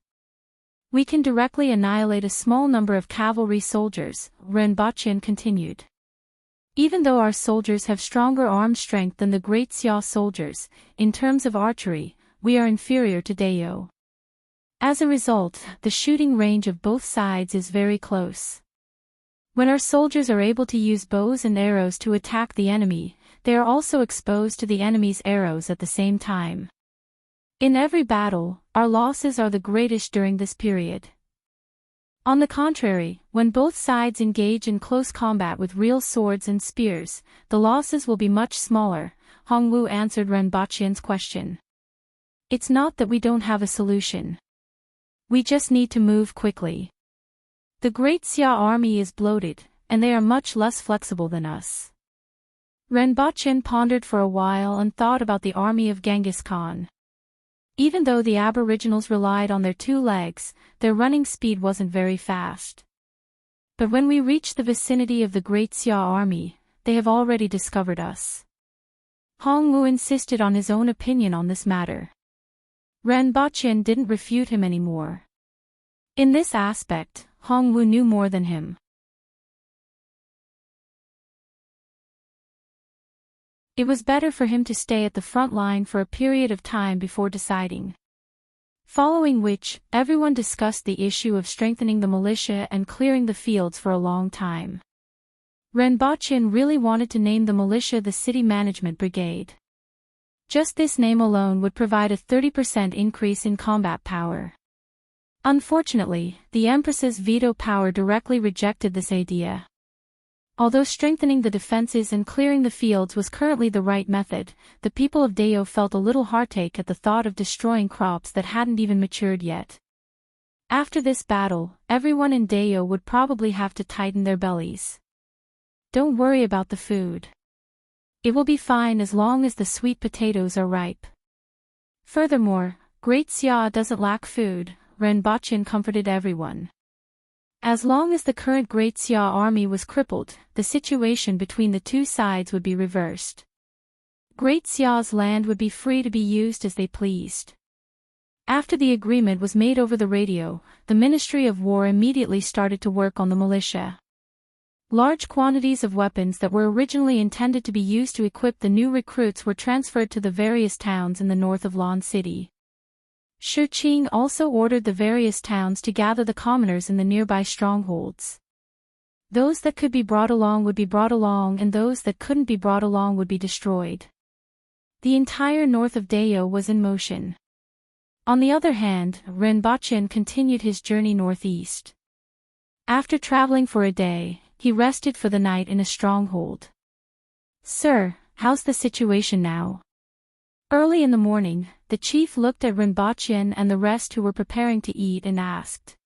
We can directly annihilate a small number of cavalry soldiers, Renbaqian continued. Even though our soldiers have stronger arm strength than the Great Xia soldiers, in terms of archery, we are inferior to Dao. As a result, the shooting range of both sides is very close. When our soldiers are able to use bows and arrows to attack the enemy, they are also exposed to the enemy's arrows at the same time. In every battle, our losses are the greatest during this period. On the contrary, when both sides engage in close combat with real swords and spears, the losses will be much smaller, Hongwu answered Renbaqian's question. It's not that we don't have a solution. We just need to move quickly. The Great Xia army is bloated, and they are much less flexible than us. Renbaqian pondered for a while and thought about the army of Genghis Khan. Even though the aboriginals relied on their two legs, their running speed wasn't very fast. But when we reach the vicinity of the Great Xia army, they have already discovered us. Hongwu insisted on his own opinion on this matter. Renbaqian didn't refute him anymore. In this aspect, Hongwu knew more than him. It was better for him to stay at the front line for a period of time before deciding. Following which, everyone discussed the issue of strengthening the militia and clearing the fields for a long time. Renbochin really wanted to name the militia the City Management Brigade. Just this name alone would provide a 30% increase in combat power. Unfortunately, the Empress's veto power directly rejected this idea. Although strengthening the defenses and clearing the fields was currently the right method, the people of Deo felt a little heartache at the thought of destroying crops that hadn't even matured yet. After this battle, everyone in Deo would probably have to tighten their bellies. Don't worry about the food. It will be fine as long as the sweet potatoes are ripe. Furthermore, Great Xia doesn't lack food, Renbochin comforted everyone. As long as the current Great Xia army was crippled, the situation between the two sides would be reversed. Great Xia's land would be free to be used as they pleased. After the agreement was made over the radio, the Ministry of War immediately started to work on the militia. Large quantities of weapons that were originally intended to be used to equip the new recruits were transferred to the various towns in the north of Lan City. Shi Qing also ordered the various towns to gather the commoners in the nearby strongholds. Those that could be brought along would be brought along and those that couldn't be brought along would be destroyed. The entire north of Deo was in motion. On the other hand, Renbochin continued his journey northeast. After traveling for a day, he rested for the night in a stronghold. "Sir, how's the situation now?" Early in the morning, the chief looked at Renbochin and the rest who were preparing to eat and asked.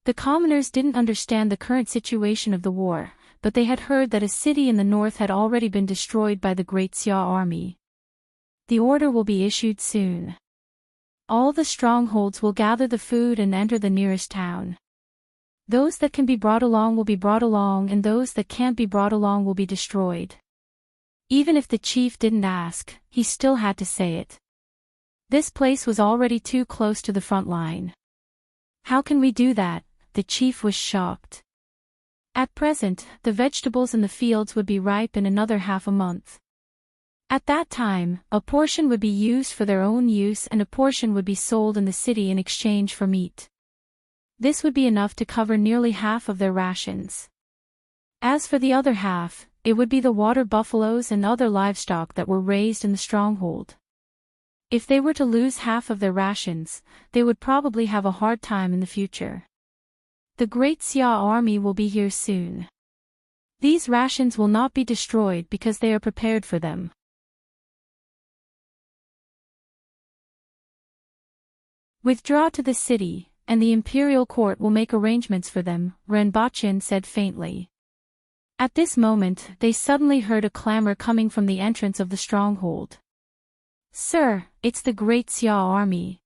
The commoners didn't understand the current situation of the war, but they had heard that a city in the north had already been destroyed by the Great Xia army. "The order will be issued soon. All the strongholds will gather the food and enter the nearest town. Those that can be brought along will be brought along and those that can't be brought along will be destroyed." Even if the chief didn't ask, he still had to say it. This place was already too close to the front line. "How can we do that?" The chief was shocked. At present, the vegetables in the fields would be ripe in another half a month. At that time, a portion would be used for their own use and a portion would be sold in the city in exchange for meat. This would be enough to cover nearly half of their rations. As for the other half, it would be the water buffaloes and other livestock that were raised in the stronghold. If they were to lose half of their rations, they would probably have a hard time in the future. The Great Xia army will be here soon. These rations will not be destroyed because they are prepared for them. Withdraw to the city, and the imperial court will make arrangements for them, Renbochin said faintly. At this moment, they suddenly heard a clamor coming from the entrance of the stronghold. "Sir, it's the Great Xia army."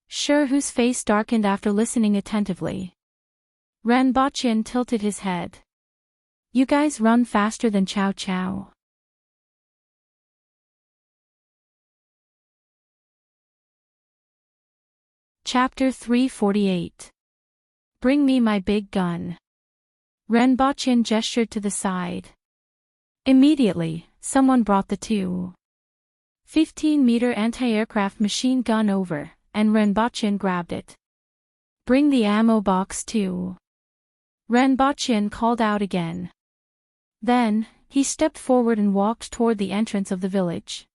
Shi Hu's face darkened after listening attentively. Renbochin tilted his head. "You guys run faster than Chow Chow." Chapter 348. Bring me my big gun. Renbochin gestured to the side. Immediately, someone brought the 2.15-meter anti-aircraft machine gun over, and Renbochin grabbed it. "Bring the ammo box too." Renbochin called out again. Then, he stepped forward and walked toward the entrance of the village.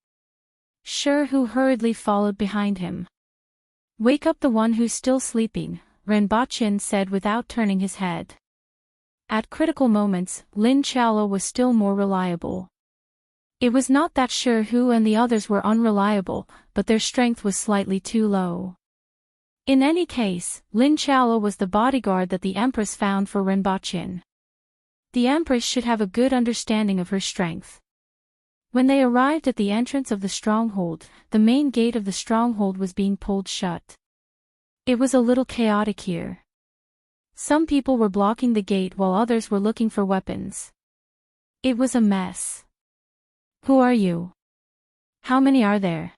Shi Hu hurriedly followed behind him. "Wake up the one who's still sleeping," Renbochin said without turning his head. At critical moments, Lin Qiaolo was still more reliable. It was not that Shi Hu and the others were unreliable, but their strength was slightly too low. In any case, Lin Qiaolo was the bodyguard that the Empress found for Renbochin. The Empress should have a good understanding of her strength. When they arrived at the entrance of the stronghold, the main gate of the stronghold was being pulled shut. It was a little chaotic here. Some people were blocking the gate while others were looking for weapons. It was a mess. "Who are you? How many are there?"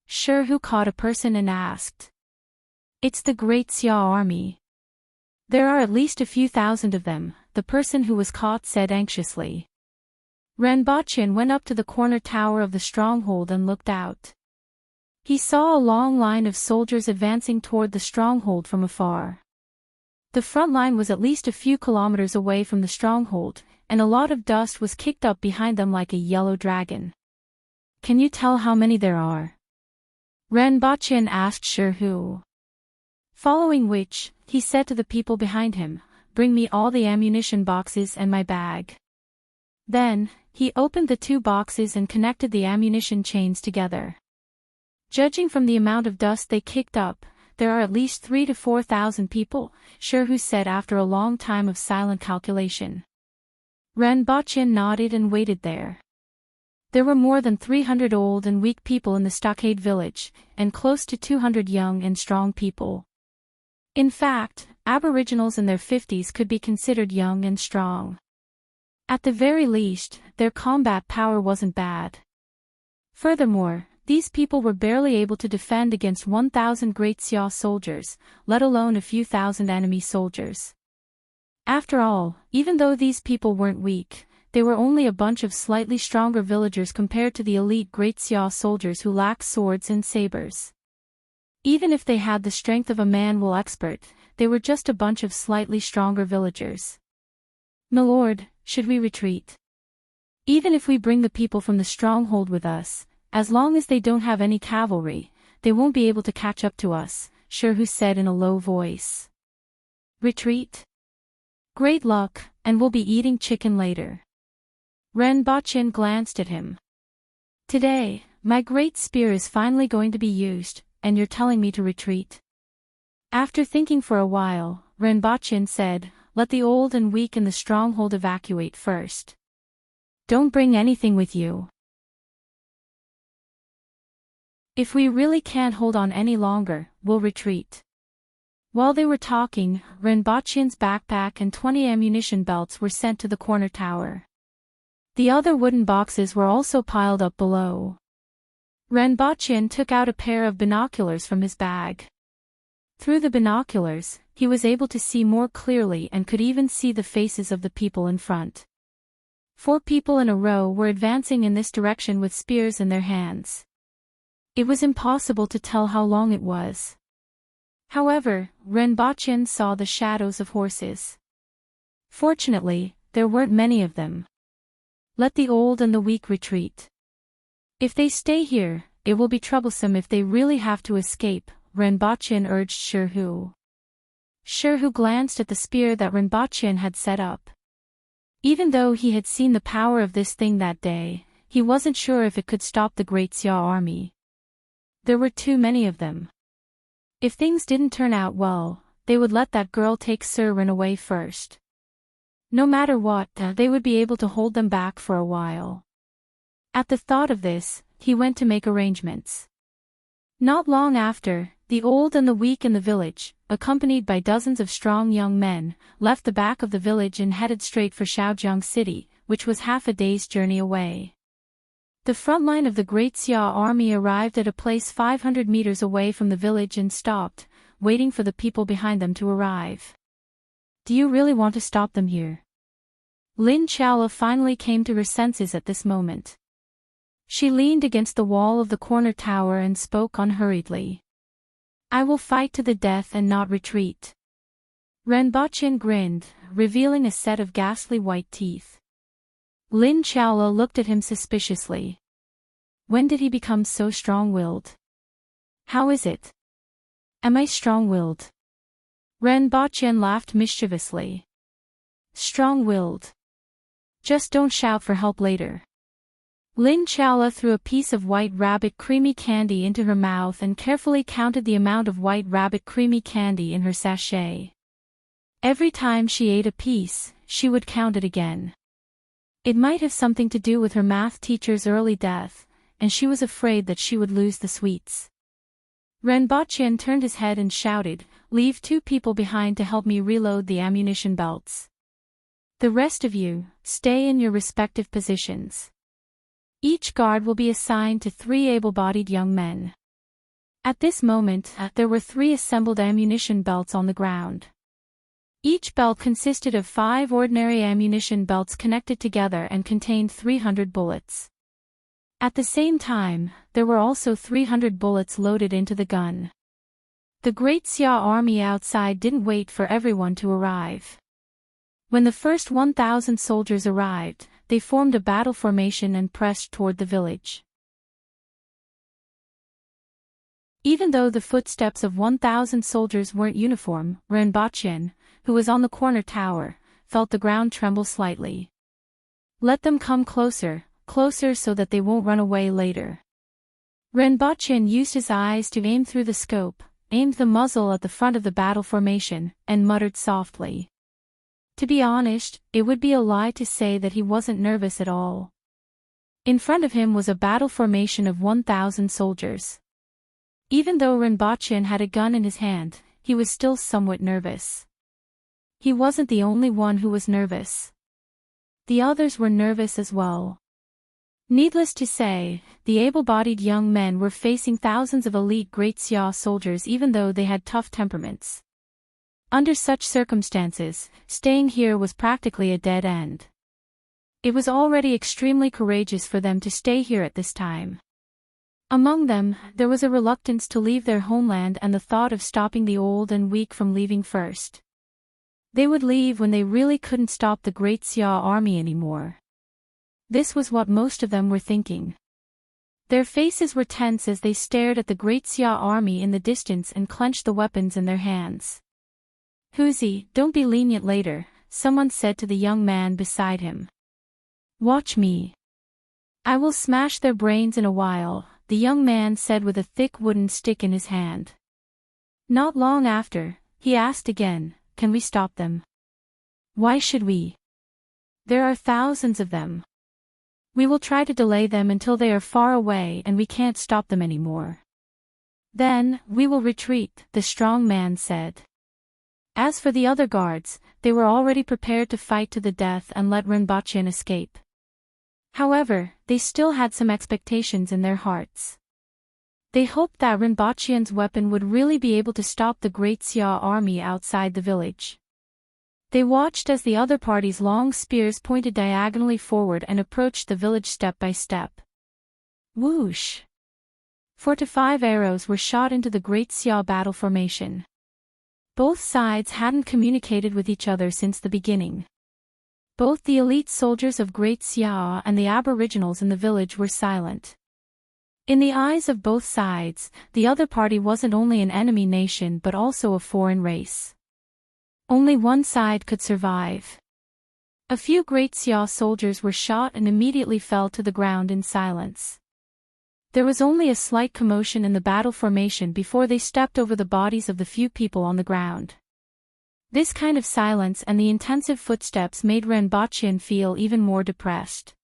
Shi Hu caught a person and asked. "It's the Great Xia army. There are at least a few thousand of them," the person who was caught said anxiously. Renbochin went up to the corner tower of the stronghold and looked out. He saw a long line of soldiers advancing toward the stronghold from afar. The front line was at least a few kilometers away from the stronghold, and a lot of dust was kicked up behind them like a yellow dragon. "Can you tell how many there are?" Renbochin asked Shirhu. Following which, he said to the people behind him, "Bring me all the ammunition boxes and my bag." Then, he opened the 2 boxes and connected the ammunition chains together. Judging from the amount of dust they kicked up, there are at least 3,000 to 4,000 people, Shirhu said after a long time of silent calculation. Renbochin nodded and waited there. There were more than 300 old and weak people in the stockade village, and close to 200 young and strong people. In fact, aboriginals in their 50s could be considered young and strong. At the very least, their combat power wasn't bad. Furthermore, these people were barely able to defend against 1,000 Great Xia soldiers, let alone a few thousand enemy soldiers. After all, even though these people weren't weak, they were only a bunch of slightly stronger villagers compared to the elite Great Xia soldiers who lacked swords and sabers. Even if they had the strength of a man-will expert, they were just a bunch of slightly stronger villagers. "Milord, should we retreat? Even if we bring the people from the stronghold with us, as long as they don't have any cavalry, they won't be able to catch up to us," Shirhu said in a low voice. "Retreat? Great luck, and we'll be eating chicken later." Renbochin glanced at him. "Today, my great spear is finally going to be used, and you're telling me to retreat?" After thinking for a while, Renbochin said, "Let the old and weak in the stronghold evacuate first. Don't bring anything with you. If we really can't hold on any longer, we'll retreat." While they were talking, Renbochin's backpack and 20 ammunition belts were sent to the corner tower. The other wooden boxes were also piled up below. Renbochin took out a pair of binoculars from his bag. Through the binoculars, he was able to see more clearly and could even see the faces of the people in front. 4 people in a row were advancing in this direction with spears in their hands. It was impossible to tell how long it was. However, Renbochin saw the shadows of horses. Fortunately, there weren't many of them. "Let the old and the weak retreat. If they stay here, it will be troublesome if they really have to escape," Renbochin urged Shirhu. Shirhu glanced at the spear that Renbochin had set up. Even though he had seen the power of this thing that day, he wasn't sure if it could stop the Great Xia army. There were too many of them. If things didn't turn out well, they would let that girl take Sir Ren away first. No matter what, they would be able to hold them back for a while. At the thought of this, he went to make arrangements. Not long after, the old and the weak in the village, accompanied by dozens of strong young men, left the back of the village and headed straight for Shaojiang City, which was half a day's journey away. The front line of the Great Xia army arrived at a place 500 meters away from the village and stopped, waiting for the people behind them to arrive. "Do you really want to stop them here?" Lin Chaola finally came to her senses at this moment. She leaned against the wall of the corner tower and spoke unhurriedly. "I will fight to the death and not retreat." Renbochin grinned, revealing a set of ghastly white teeth. Lin Chaola looked at him suspiciously. When did he become so strong-willed? "How is it? Am I strong-willed?" Renbochin laughed mischievously. "Strong-willed? Just don't shout for help later." Lin Chaola threw a piece of white rabbit creamy candy into her mouth and carefully counted the amount of white rabbit creamy candy in her sachet. Every time she ate a piece, she would count it again. It might have something to do with her math teacher's early death, and she was afraid that she would lose the sweets. Renbochin turned his head and shouted, "Leave 2 people behind to help me reload the ammunition belts. The rest of you, stay in your respective positions. Each guard will be assigned to 3 able-bodied young men." At this moment, there were 3 assembled ammunition belts on the ground. Each belt consisted of 5 ordinary ammunition belts connected together and contained 300 bullets. At the same time, there were also 300 bullets loaded into the gun. The Great Xia army outside didn't wait for everyone to arrive. When the first 1,000 soldiers arrived, they formed a battle formation and pressed toward the village. Even though the footsteps of 1,000 soldiers weren't uniform, Renbaqian, who was on the corner tower, felt the ground tremble slightly. Let them come closer, closer so that they won't run away later. Renbaqian used his eyes to aim through the scope, aimed the muzzle at the front of the battle formation, and muttered softly. To be honest, it would be a lie to say that he wasn't nervous at all. In front of him was a battle formation of 1,000 soldiers. Even though Renbaqian had a gun in his hand, he was still somewhat nervous. He wasn't the only one who was nervous. The others were nervous as well. Needless to say, the able-bodied young men were facing thousands of elite Great Xia soldiers even though they had tough temperaments. Under such circumstances, staying here was practically a dead end. It was already extremely courageous for them to stay here at this time. Among them, there was a reluctance to leave their homeland and the thought of stopping the old and weak from leaving first. They would leave when they really couldn't stop the Great Xia army anymore. This was what most of them were thinking. Their faces were tense as they stared at the Great Xia army in the distance and clenched the weapons in their hands. Huzi, don't be lenient later, someone said to the young man beside him. Watch me. I will smash their brains in a while, the young man said with a thick wooden stick in his hand. Not long after, he asked again, can we stop them? Why should we? There are thousands of them. We will try to delay them until they are far away and we can't stop them anymore. Then, we will retreat, the strong man said. As for the other guards, they were already prepared to fight to the death and let Renbaqian escape. However, they still had some expectations in their hearts. They hoped that Renbaqian's weapon would really be able to stop the Great Xia army outside the village. They watched as the other party's long spears pointed diagonally forward and approached the village step by step. Whoosh! 4 to 5 arrows were shot into the Great Xia battle formation. Both sides hadn't communicated with each other since the beginning. Both the elite soldiers of Great Xia and the aboriginals in the village were silent. In the eyes of both sides, the other party wasn't only an enemy nation but also a foreign race. Only one side could survive. A few Great Xia soldiers were shot and immediately fell to the ground in silence. There was only a slight commotion in the battle formation before they stepped over the bodies of the few people on the ground. This kind of silence and the intensive footsteps made Renbaqian feel even more depressed.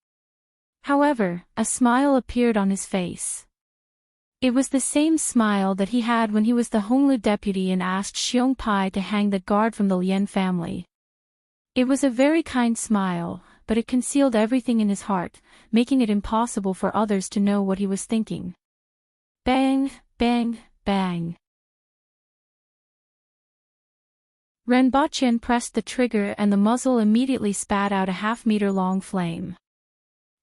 However, a smile appeared on his face. It was the same smile that he had when he was the Honglu deputy and asked Xiong Pai to hang that guard from the Lien family. It was a very kind smile, but it concealed everything in his heart, making it impossible for others to know what he was thinking. Bang, bang, bang. Renbaqian pressed the trigger and the muzzle immediately spat out a half-meter-long flame.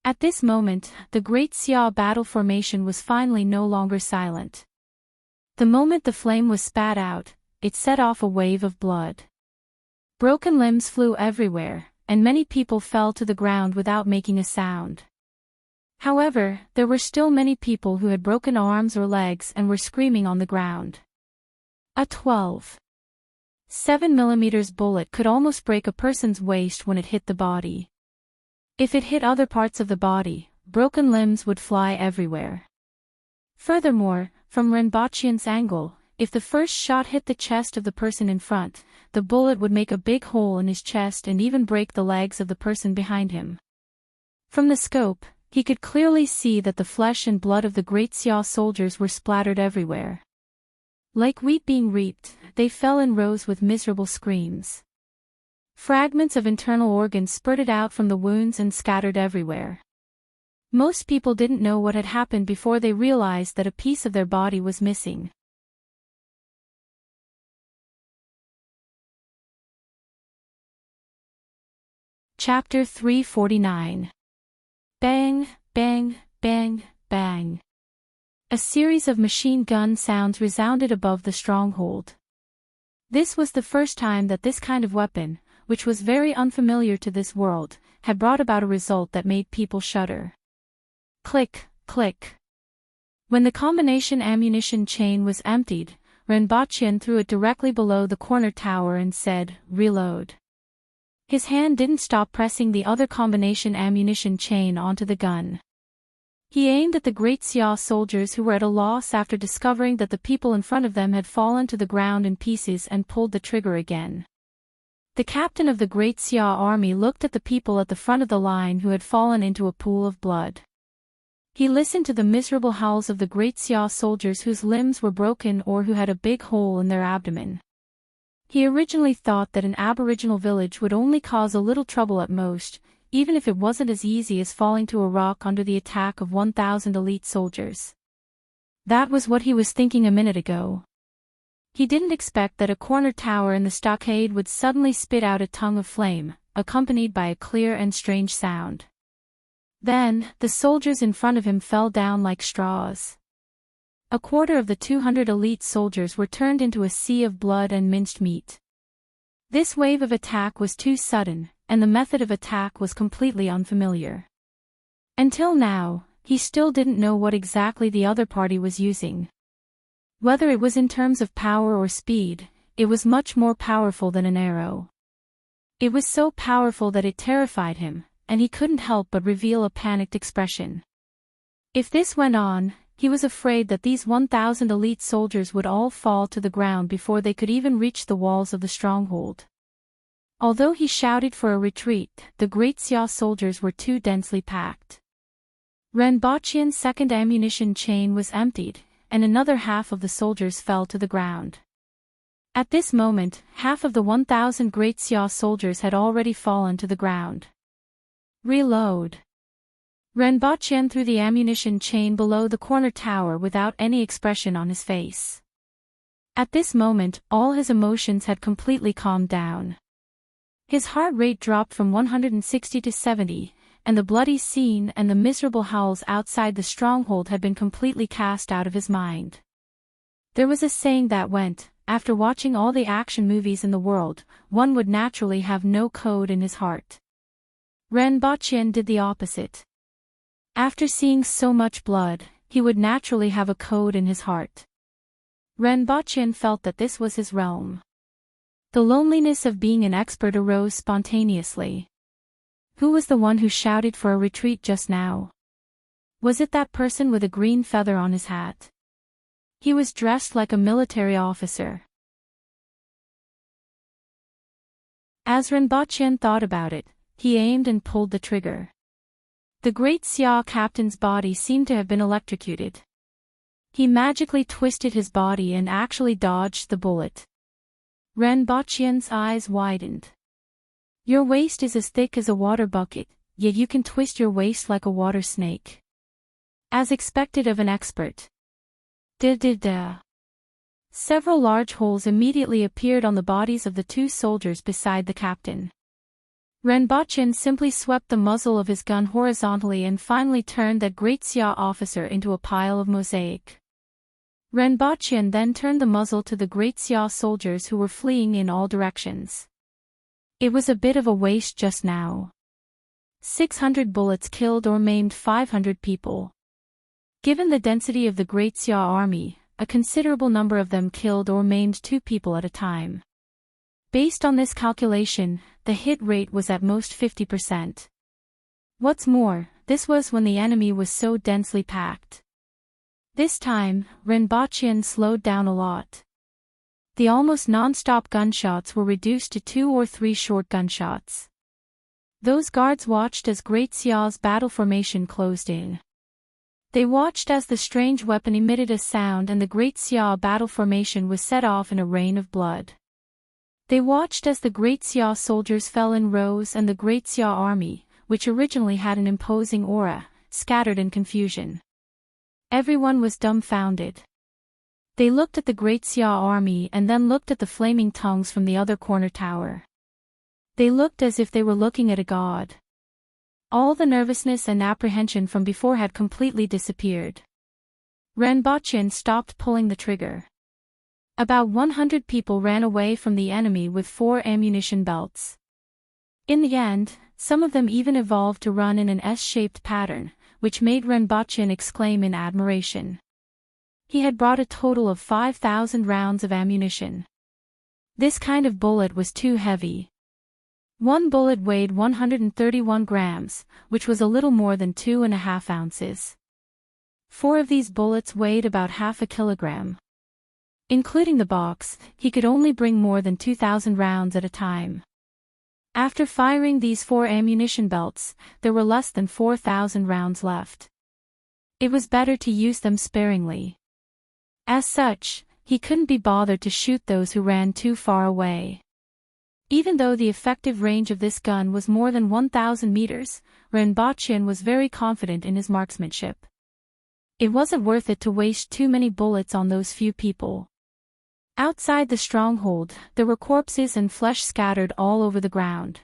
At this moment, the Great Xia battle formation was finally no longer silent. The moment the flame was spat out, it set off a wave of blood. Broken limbs flew everywhere, and many people fell to the ground without making a sound. However, there were still many people who had broken arms or legs and were screaming on the ground. A 12.7 mm bullet could almost break a person's waist when it hit the body. If it hit other parts of the body, broken limbs would fly everywhere. Furthermore, from Renbaqian's angle, if the first shot hit the chest of the person in front, the bullet would make a big hole in his chest and even break the legs of the person behind him. From the scope, he could clearly see that the flesh and blood of the Great Xia soldiers were splattered everywhere. Like wheat being reaped, they fell in rows with miserable screams. Fragments of internal organs spurted out from the wounds and scattered everywhere. Most people didn't know what had happened before they realized that a piece of their body was missing. Chapter 349. Bang, bang, bang, bang. A series of machine gun sounds resounded above the stronghold. This was the first time that this kind of weapon, which was very unfamiliar to this world, had brought about a result that made people shudder. Click, click. When the combination ammunition chain was emptied, Renbochin threw it directly below the corner tower and said, "Reload." His hand didn't stop pressing the other combination ammunition chain onto the gun. He aimed at the Great Xia soldiers who were at a loss after discovering that the people in front of them had fallen to the ground in pieces and pulled the trigger again. The captain of the Great Xia army looked at the people at the front of the line who had fallen into a pool of blood. He listened to the miserable howls of the Great Xia soldiers whose limbs were broken or who had a big hole in their abdomen. He originally thought that an aboriginal village would only cause a little trouble at most, even if it wasn't as easy as falling to a rock under the attack of 1,000 elite soldiers. That was what he was thinking a minute ago. He didn't expect that a corner tower in the stockade would suddenly spit out a tongue of flame, accompanied by a clear and strange sound. Then, the soldiers in front of him fell down like straws. A quarter of the 200 elite soldiers were turned into a sea of blood and minced meat. This wave of attack was too sudden, and the method of attack was completely unfamiliar. Until now, he still didn't know what exactly the other party was using. Whether it was in terms of power or speed, it was much more powerful than an arrow. It was so powerful that it terrified him, and he couldn't help but reveal a panicked expression. If this went on, he was afraid that these 1,000 elite soldiers would all fall to the ground before they could even reach the walls of the stronghold. Although he shouted for a retreat, the Great Xia soldiers were too densely packed. Renbochin's second ammunition chain was emptied, and another half of the soldiers fell to the ground. At this moment, half of the 1,000 Great Xia soldiers had already fallen to the ground. Reload. Renbochin threw the ammunition chain below the corner tower without any expression on his face. At this moment, all his emotions had completely calmed down. His heart rate dropped from 160 to 70, and the bloody scene and the miserable howls outside the stronghold had been completely cast out of his mind. There was a saying that went, after watching all the action movies in the world, one would naturally have no code in his heart. Renbochin did the opposite. After seeing so much blood, he would naturally have a code in his heart. Renbochin felt that this was his realm. The loneliness of being an expert arose spontaneously. Who was the one who shouted for a retreat just now? Was it that person with a green feather on his hat? He was dressed like a military officer. As Renbochin thought about it, he aimed and pulled the trigger. The Great Xia captain's body seemed to have been electrocuted. He magically twisted his body and actually dodged the bullet. Renbochin's eyes widened. Your waist is as thick as a water bucket, yet you can twist your waist like a water snake. As expected of an expert. Da. Several large holes immediately appeared on the bodies of the two soldiers beside the captain. Renbochin simply swept the muzzle of his gun horizontally and finally turned that Great Xia officer into a pile of mosaic. Renbochin then turned the muzzle to the Great Xia soldiers who were fleeing in all directions. It was a bit of a waste just now. 600 bullets killed or maimed 500 people. Given the density of the Great Xia army, a considerable number of them killed or maimed 2 people at a time. Based on this calculation, the hit rate was at most 50%. What's more, this was when the enemy was so densely packed. This time, Renbochin slowed down a lot. The almost non-stop gunshots were reduced to 2 or 3 short gunshots. Those guards watched as Great Xia's battle formation closed in. They watched as the strange weapon emitted a sound and the Great Xia battle formation was set off in a rain of blood. They watched as the Great Xia soldiers fell in rows and the Great Xia army, which originally had an imposing aura, scattered in confusion. Everyone was dumbfounded. They looked at the Great Xia army and then looked at the flaming tongues from the other corner tower. They looked as if they were looking at a god. All the nervousness and apprehension from before had completely disappeared. Renbochin stopped pulling the trigger. About 100 people ran away from the enemy with 4 ammunition belts. In the end, some of them even evolved to run in an S-shaped pattern, which made Renbochin exclaim in admiration. He had brought a total of 5,000 rounds of ammunition. This kind of bullet was too heavy. One bullet weighed 131 grams, which was a little more than 2.5 ounces. 4 of these bullets weighed about half a kilogram. Including the box, he could only bring more than 2,000 rounds at a time. After firing these 4 ammunition belts, there were less than 4,000 rounds left. It was better to use them sparingly. As such, he couldn't be bothered to shoot those who ran too far away. Even though the effective range of this gun was more than 1,000 meters, Renbochin was very confident in his marksmanship. It wasn't worth it to waste too many bullets on those few people. Outside the stronghold, there were corpses and flesh scattered all over the ground.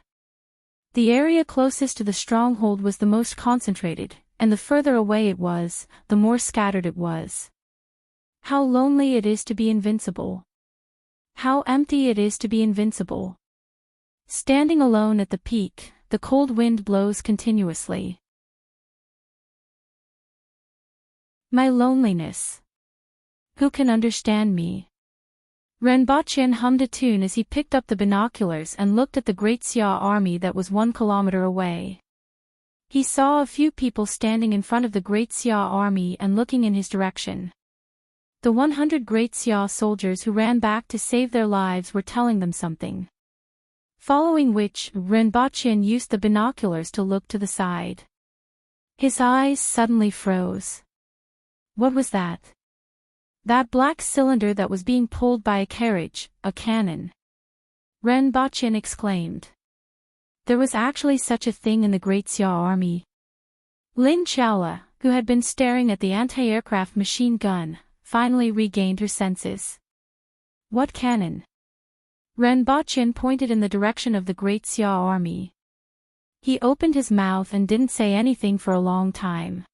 The area closest to the stronghold was the most concentrated, and the further away it was, the more scattered it was. How lonely it is to be invincible. How empty it is to be invincible. Standing alone at the peak, the cold wind blows continuously. My loneliness. Who can understand me? Renbochin hummed a tune as he picked up the binoculars and looked at the Great Xia army that was 1 kilometer away. He saw a few people standing in front of the Great Xia army and looking in his direction. The 100 Great Xia soldiers who ran back to save their lives were telling them something. Following which, Renbochin used the binoculars to look to the side. His eyes suddenly froze. What was that? That black cylinder that was being pulled by a carriage, a cannon. Renbochin exclaimed. There was actually such a thing in the Great Xia army. Lin Chaola, who had been staring at the anti-aircraft machine gun, finally regained her senses. What cannon? Renbochin pointed in the direction of the Great Xia army. He opened his mouth and didn't say anything for a long time.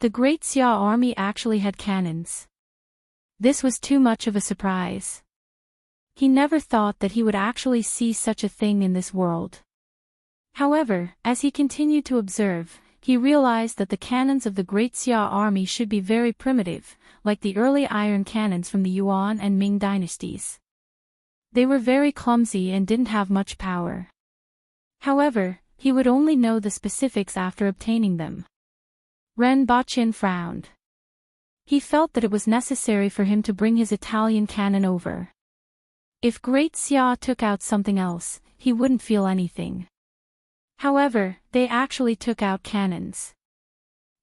The Great Xia army actually had cannons. This was too much of a surprise. He never thought that he would actually see such a thing in this world. However, as he continued to observe, he realized that the cannons of the Great Xia army should be very primitive, like the early iron cannons from the Yuan and Ming dynasties. They were very clumsy and didn't have much power. However, he would only know the specifics after obtaining them. Renbochin frowned. He felt that it was necessary for him to bring his Italian cannon over. If Great Xia took out something else, he wouldn't feel anything. However, they actually took out cannons.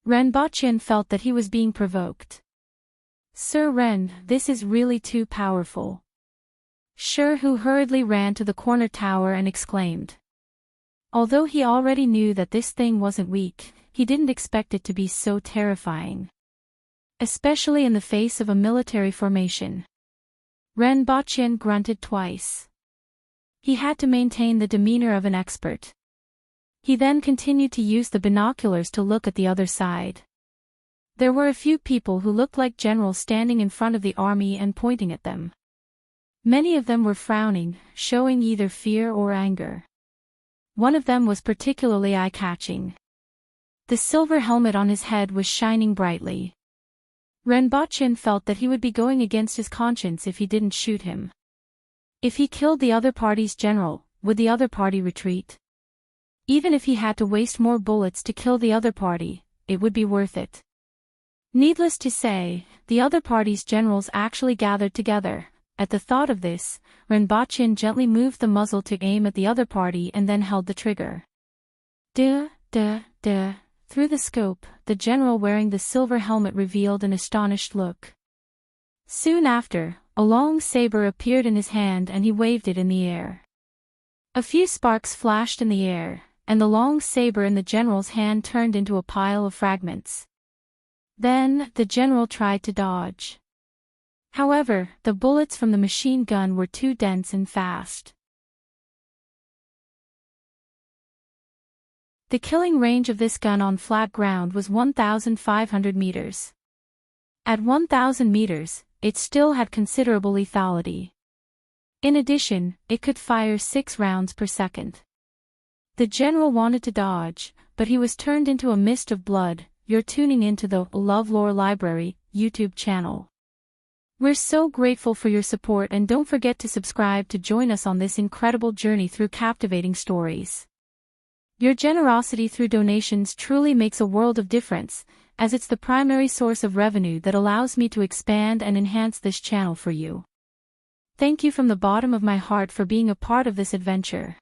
Renbochin felt that he was being provoked. Sir Ren, this is really too powerful. Shi Hu hurriedly ran to the corner tower and exclaimed. Although he already knew that this thing wasn't weak, he didn't expect it to be so terrifying. Especially in the face of a military formation. Renbochin grunted twice. He had to maintain the demeanor of an expert. He then continued to use the binoculars to look at the other side. There were a few people who looked like generals standing in front of the army and pointing at them. Many of them were frowning, showing either fear or anger. One of them was particularly eye-catching. The silver helmet on his head was shining brightly. Renbochin felt that he would be going against his conscience if he didn't shoot him. If he killed the other party's general, would the other party retreat? Even if he had to waste more bullets to kill the other party, it would be worth it. Needless to say, the other party's generals actually gathered together. At the thought of this, Renbochin gently moved the muzzle to aim at the other party and then held the trigger. Duh. Through the scope, the general wearing the silver helmet revealed an astonished look. Soon after, a long saber appeared in his hand and he waved it in the air. A few sparks flashed in the air, and the long saber in the general's hand turned into a pile of fragments. Then, the general tried to dodge. However, the bullets from the machine gun were too dense and fast. The killing range of this gun on flat ground was 1,500 meters. At 1,000 meters, it still had considerable lethality. In addition, it could fire 6 rounds per second. The general wanted to dodge, but he was turned into a mist of blood. You're tuning into the LoveLore Library YouTube channel. We're so grateful for your support, and don't forget to subscribe to join us on this incredible journey through captivating stories. Your generosity through donations truly makes a world of difference, as it's the primary source of revenue that allows me to expand and enhance this channel for you. Thank you from the bottom of my heart for being a part of this adventure.